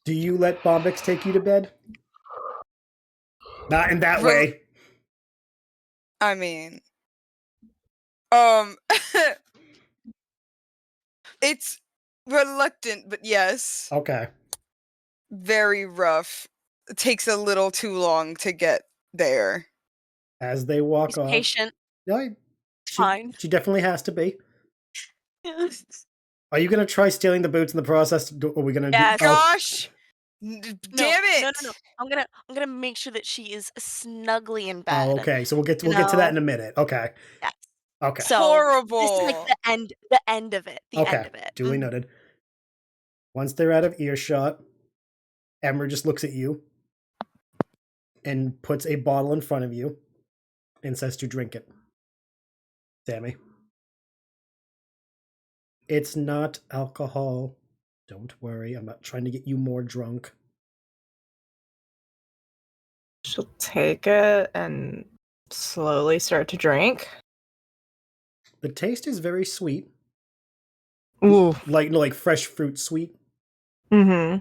Do you let Bombyx take you to bed? Not in that way. I mean, it's reluctant, but yes. Okay. Very rough. It takes a little too long to get there. As they walk He's off. patient. Yeah, Fine. She definitely has to be. Are you going to try stealing the boots in the process? Or are we going to Yes. do... Gosh! Damn it! No. I'm gonna make sure that she is snugly in bed. Oh, okay. So we'll get to that in a minute. Okay. Yes. Okay. So Horrible. this is like the end of it. The end of it. Duly noted. Once they're out of earshot, Ember just looks at you and puts a bottle in front of you and says to drink it. Sammy. It's not alcohol. Don't worry. I'm not trying to get you more drunk. She'll take it and slowly start to drink. The taste is very sweet. Ooh. Like fresh fruit sweet. Mm-hmm.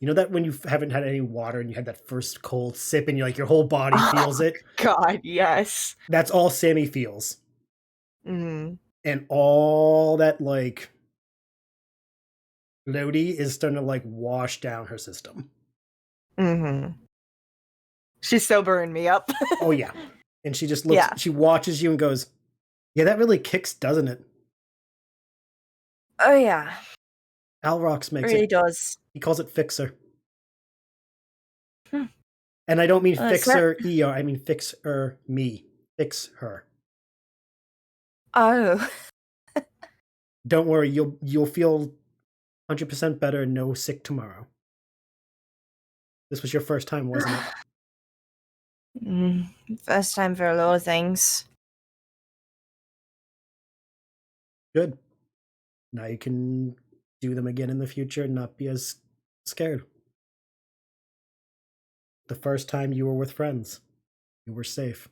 You know that when you haven't had any water and you had that first cold sip and your whole body feels it? God, yes. That's all Sammy feels. Mm. And all that Lodi is starting to wash down her system. Mm-hmm. She's sobering me up. Oh yeah. And she just looks, she watches you and goes, yeah, that really kicks, doesn't it? Oh yeah. Alrox makes Really it. does. He calls it fixer. And I don't mean fixer ER, I mean fixer me. Fix her. Oh. Don't worry, you'll feel 100% better and no sick tomorrow. This was your first time, wasn't it? First time for a lot of things. Good. Now you can do them again in the future and not be as scared. The first time you were with friends, you were safe.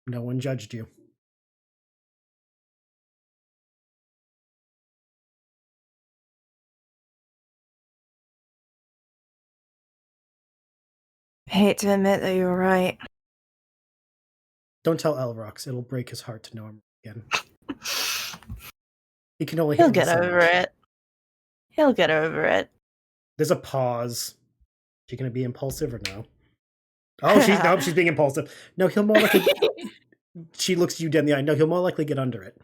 No one judged you. I hate to admit that you were right. Don't tell Elrox. It'll break his heart to know him again. He can only He'll handle get so over much. it. He'll get over it. There's a pause. She gonna be impulsive or no? Oh, she's being impulsive. No, he'll more likely. She looks you dead in the eye. No, he'll more likely get under it.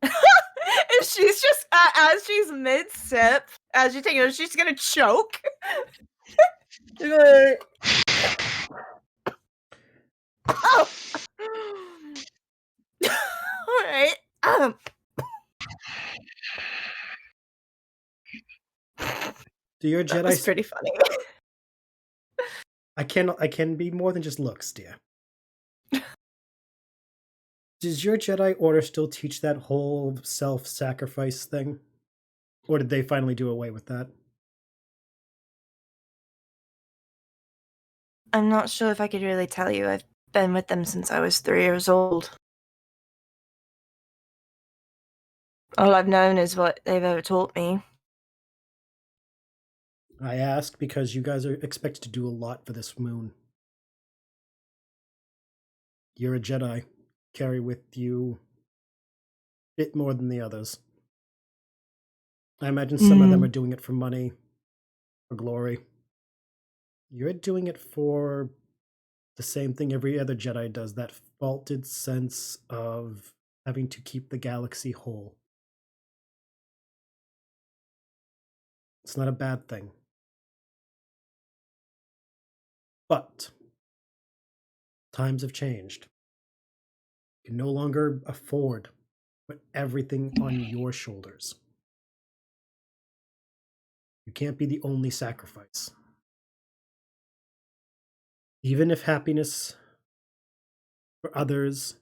If she's just as she's mid sip, as she's taking it, she's gonna choke. Oh. All right. Do your That was Jedi? pretty funny. I can be more than just looks, dear. Does your Jedi Order still teach that whole self-sacrifice thing? Or did they finally do away with that? I'm not sure if I could really tell you. I've been with them since I was 3 years old. All I've known is what they've ever taught me. I ask because you guys are expected to do a lot for this moon. You're a Jedi. Carry with you a bit more than the others. I imagine some of them are doing it for money, for glory. You're doing it for the same thing every other Jedi does, that vaulted sense of having to keep the galaxy whole. It's not a bad thing. But times have changed. You can no longer afford to put everything on your shoulders. You can't be the only sacrifice. Even if happiness for others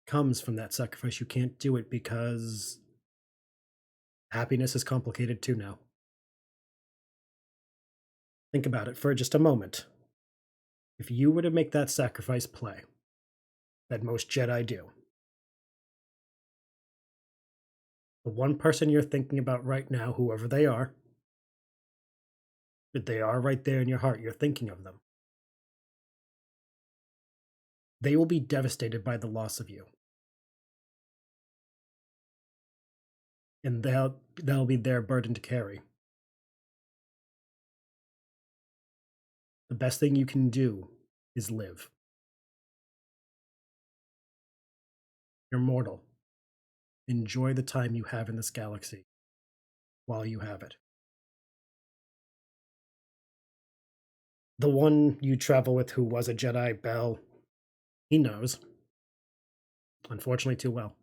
comes from that sacrifice, you can't do it because happiness is complicated too now. Think about it for just a moment. If you were to make that sacrifice play, that most Jedi do, the one person you're thinking about right now, whoever they are, but they are right there in your heart, you're thinking of them. They will be devastated by the loss of you. And that'll be their burden to carry. The best thing you can do is live. You're mortal. Enjoy the time you have in this galaxy while you have it. The one you travel with who was a Jedi, Bel, he knows. Unfortunately, too well.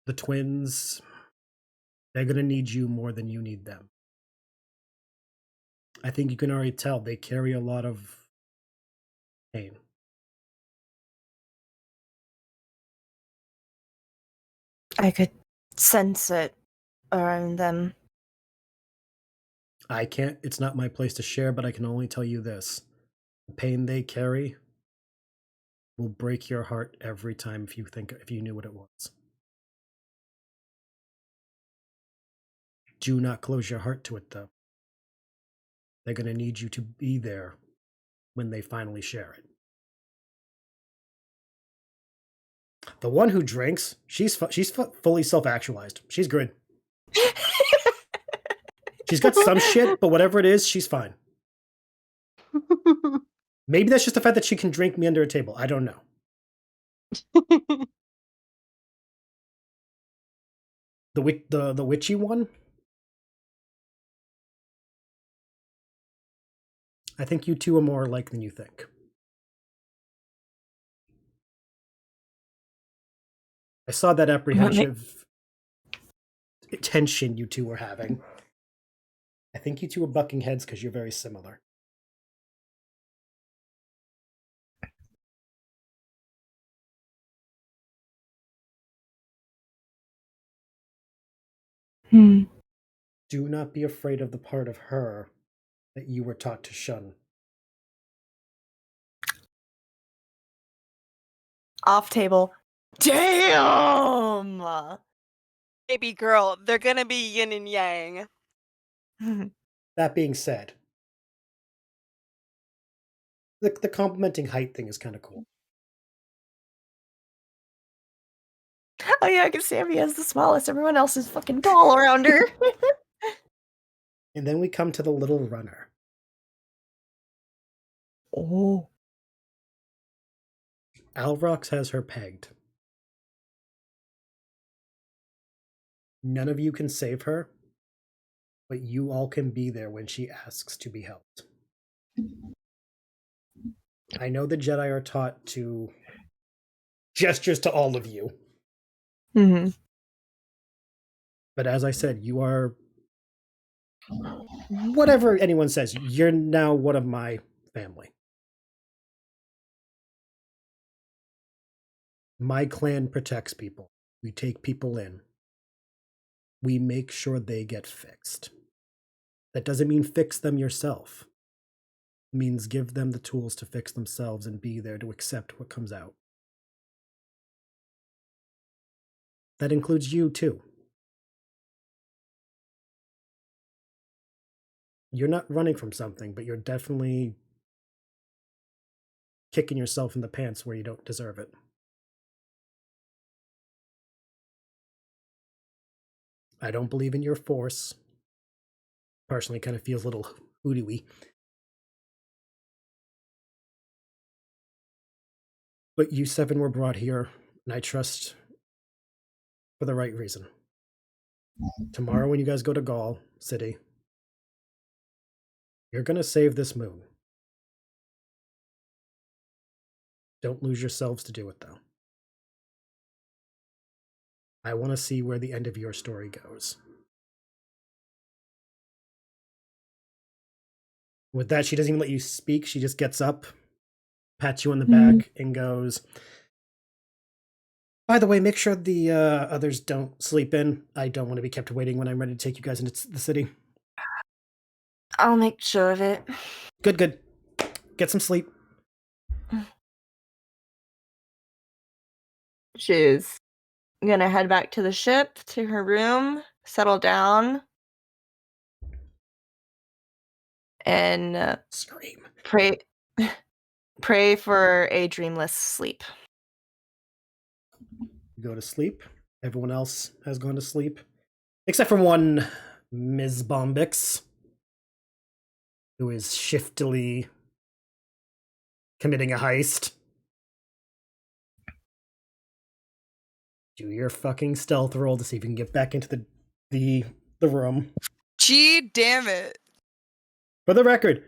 The twins, they're going to need you more than you need them. I think you can already tell they carry a lot of pain. I could sense it around them. I can't, it's not my place to share, but I can only tell you this. The pain they carry will break your heart every time if you knew what it was. Do not close your heart to it, though. They're going to need you to be there when they finally share it. The one who drinks, she's fully self-actualized. She's good. She's got some shit, but whatever it is, she's fine. Maybe that's just the fact that she can drink me under a table. I don't know. The witchy one? I think you two are more alike than you think. I saw that apprehensive tension you two were having. I think you two are bucking heads because you're very similar. Do not be afraid of the part of her that you were taught to shun. Off table. Damn! Baby girl, they're gonna be yin and yang. That being said, the complimenting height thing is kind of cool. Oh yeah, I can Sami has the smallest. Everyone else is fucking tall around her. And then we come to the little runner. Oh. Alrox has her pegged. None of you can save her, but you all can be there when she asks to be helped. I know the Jedi are taught to gestures to all of you. Mm-hmm. But as I said, you are, whatever anyone says, you're now one of my family. My clan protects people. We take people in. We make sure they get fixed. That doesn't mean fix them yourself. It means give them the tools to fix themselves and be there to accept what comes out. That includes you, too. You're not running from something, but you're definitely kicking yourself in the pants where you don't deserve it. I don't believe in your force. Personally, kind of feels a little hooty-wee. But you seven were brought here, and I trust for the right reason. Tomorrow when you guys go to Gall City, you're going to save this moon. Don't lose yourselves to do it, though. I want to see where the end of your story goes. With that, she doesn't even let you speak. She just gets up, pats you on the back, and goes, by the way, make sure the others don't sleep in. I don't want to be kept waiting when I'm ready to take you guys into the city. I'll make sure of it. Good, good. Get some sleep. She's gonna head back to the ship, to her room, settle down, and Scream. pray for a dreamless sleep. You go to sleep. Everyone else has gone to sleep. Except for one Ms. Bombyx, who is shiftily committing a heist. Do your fucking stealth roll to see if you can get back into the room. Gee, damn it. For the record,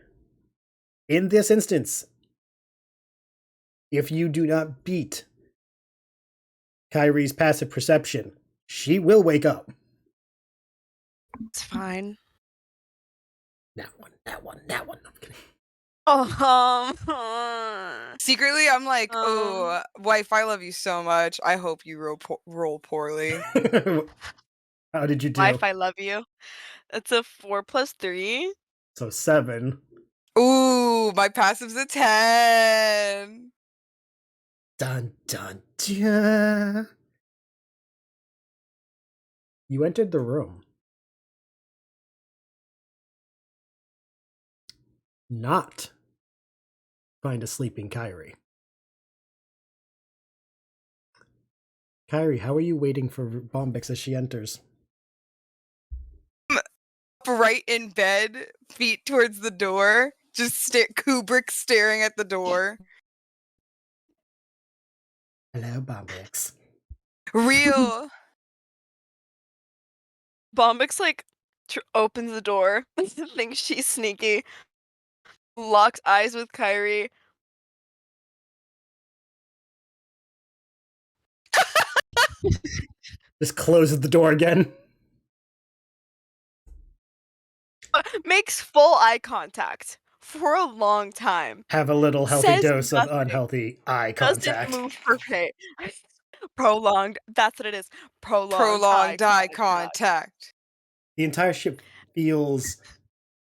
in this instance, if you do not beat Kyrie's passive perception, she will wake up. It's fine. That one. I'm kidding. Secretly, I'm like, oh, wife, I love you so much. I hope you roll poorly. How did you do? Wife, I love you. It's a 4 + 3. So 7. Ooh, my passive's a 10. Dun dun dun. You entered the room. Not find a sleeping Kyrie. Kyrie, how are you waiting for Bombyx as she enters? Right in bed, feet towards the door, just Kubrick staring at the door. Hello, Bombyx. Real. Bombyx like opens the door, thinks she's sneaky, locks eyes with Kyrie. Just closes the door again. Makes full eye contact for a long time. Have a little healthy Says dose of nothing. unhealthy eye Doesn't contact. move her face. Prolonged. That's what it is. Prolonged eye contact. The entire ship feels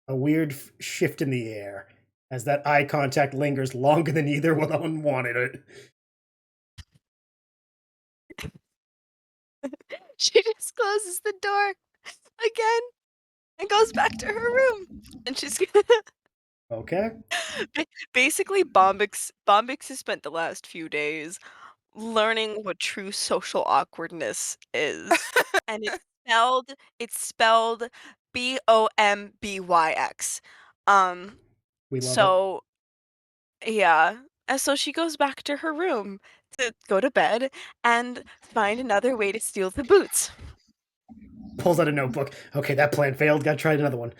a weird shift in the air as that eye contact lingers longer than either one wanted it. She just closes the door again and goes back to her room. And she's Okay. basically Bombyx has spent the last few days learning what true social awkwardness is. And it's spelled Bombyx. We love So yeah. And so she goes back to her room to go to bed and find another way to steal the boots. Pulls out a notebook. Okay, that plan failed. Gotta try another one.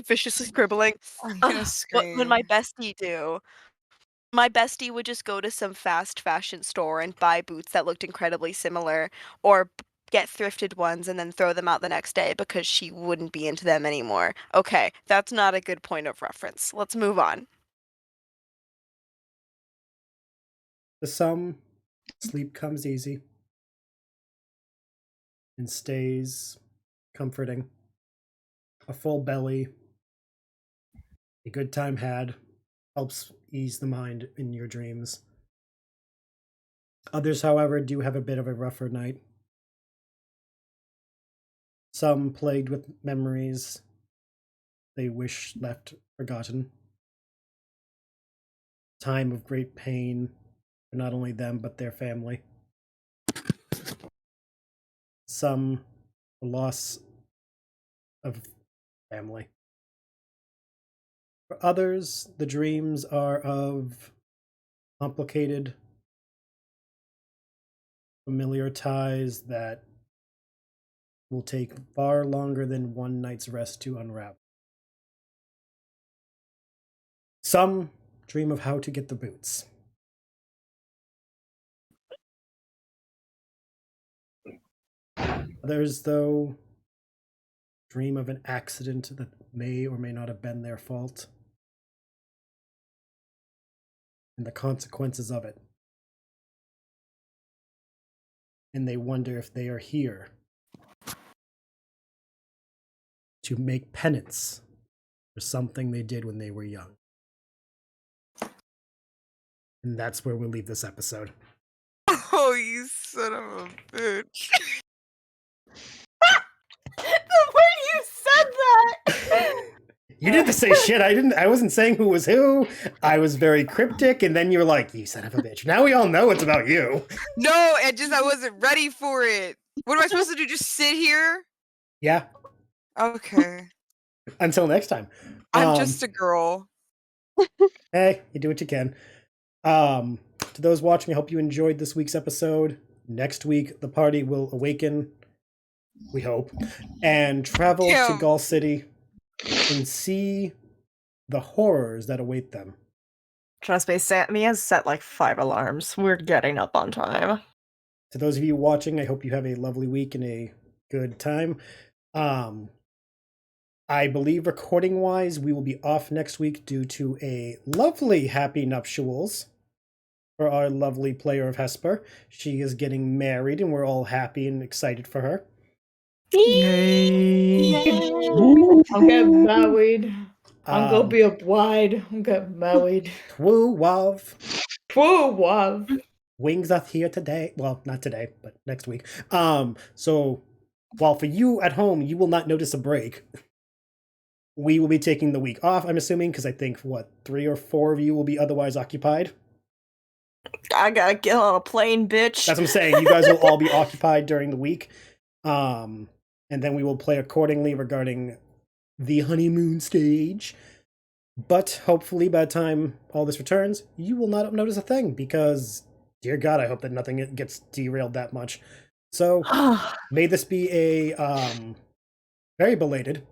Viciously scribbling. I'm gonna What would my scream. bestie do? My bestie would just go to some fast fashion store and buy boots that looked incredibly similar, or get thrifted ones and then throw them out the next day because she wouldn't be into them anymore. Okay, that's not a good point of reference. Let's move on. To some, sleep comes easy and stays comforting. A full belly, a good time had, helps ease the mind in your dreams. Others, however, do have a bit of a rougher night. Some plagued with memories they wish left forgotten. Time of great pain for not only them, but their family. Some, the loss of family. For others, the dreams are of complicated, familiar ties that will take far longer than one night's rest to unravel. Some dream of how to get the boots. Others, though, dream of an accident that may or may not have been their fault, and the consequences of it. And they wonder if they are here to make penance for something they did when they were young. And that's where we'll leave this episode. Oh, you son of a bitch. The way you said that! You didn't say shit. I wasn't saying who was who. I was very cryptic, and then you're like, you son of a bitch. Now we all know it's about you. No, I wasn't ready for it. What am I supposed to do? Just sit here? Yeah. Okay. Until next time. I'm just a girl. Hey, you do what you can. To those watching, I hope you enjoyed this week's episode. Next week, the party will awaken, we hope, and travel to Gall City and see the horrors that await them. Trust me, Sami has set like 5 alarms. We're getting up on time. To those of you watching, I hope you have a lovely week and a good time. I believe recording-wise, we will be off next week due to a lovely happy nuptials for our lovely player of Hesper. She is getting married, and we're all happy and excited for her. Yay! I'm getting married. I'm gonna be a bride. I'm getting married. Woo wav. Whoa, wow. Wings are here today. Well, not today, but next week. So while for you at home, you will not notice a break, we will be taking the week off, I'm assuming, because I think, 3 or 4 of you will be otherwise occupied? I gotta get on a plane, bitch. That's what I'm saying. You guys will all be occupied during the week. And then we will play accordingly regarding the honeymoon stage. But hopefully by the time all this returns, you will not notice a thing, because, dear God, I hope that nothing gets derailed that much. So, may this be a very belated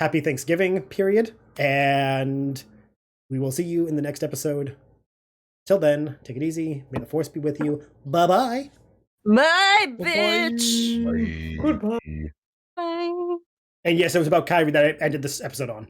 Happy Thanksgiving period, and we will see you in the next episode. Till then, take it easy. May the force be with you. Bye-bye. My bitch! Bye. Goodbye. Bye. And yes, it was about Kyrie that I ended this episode on.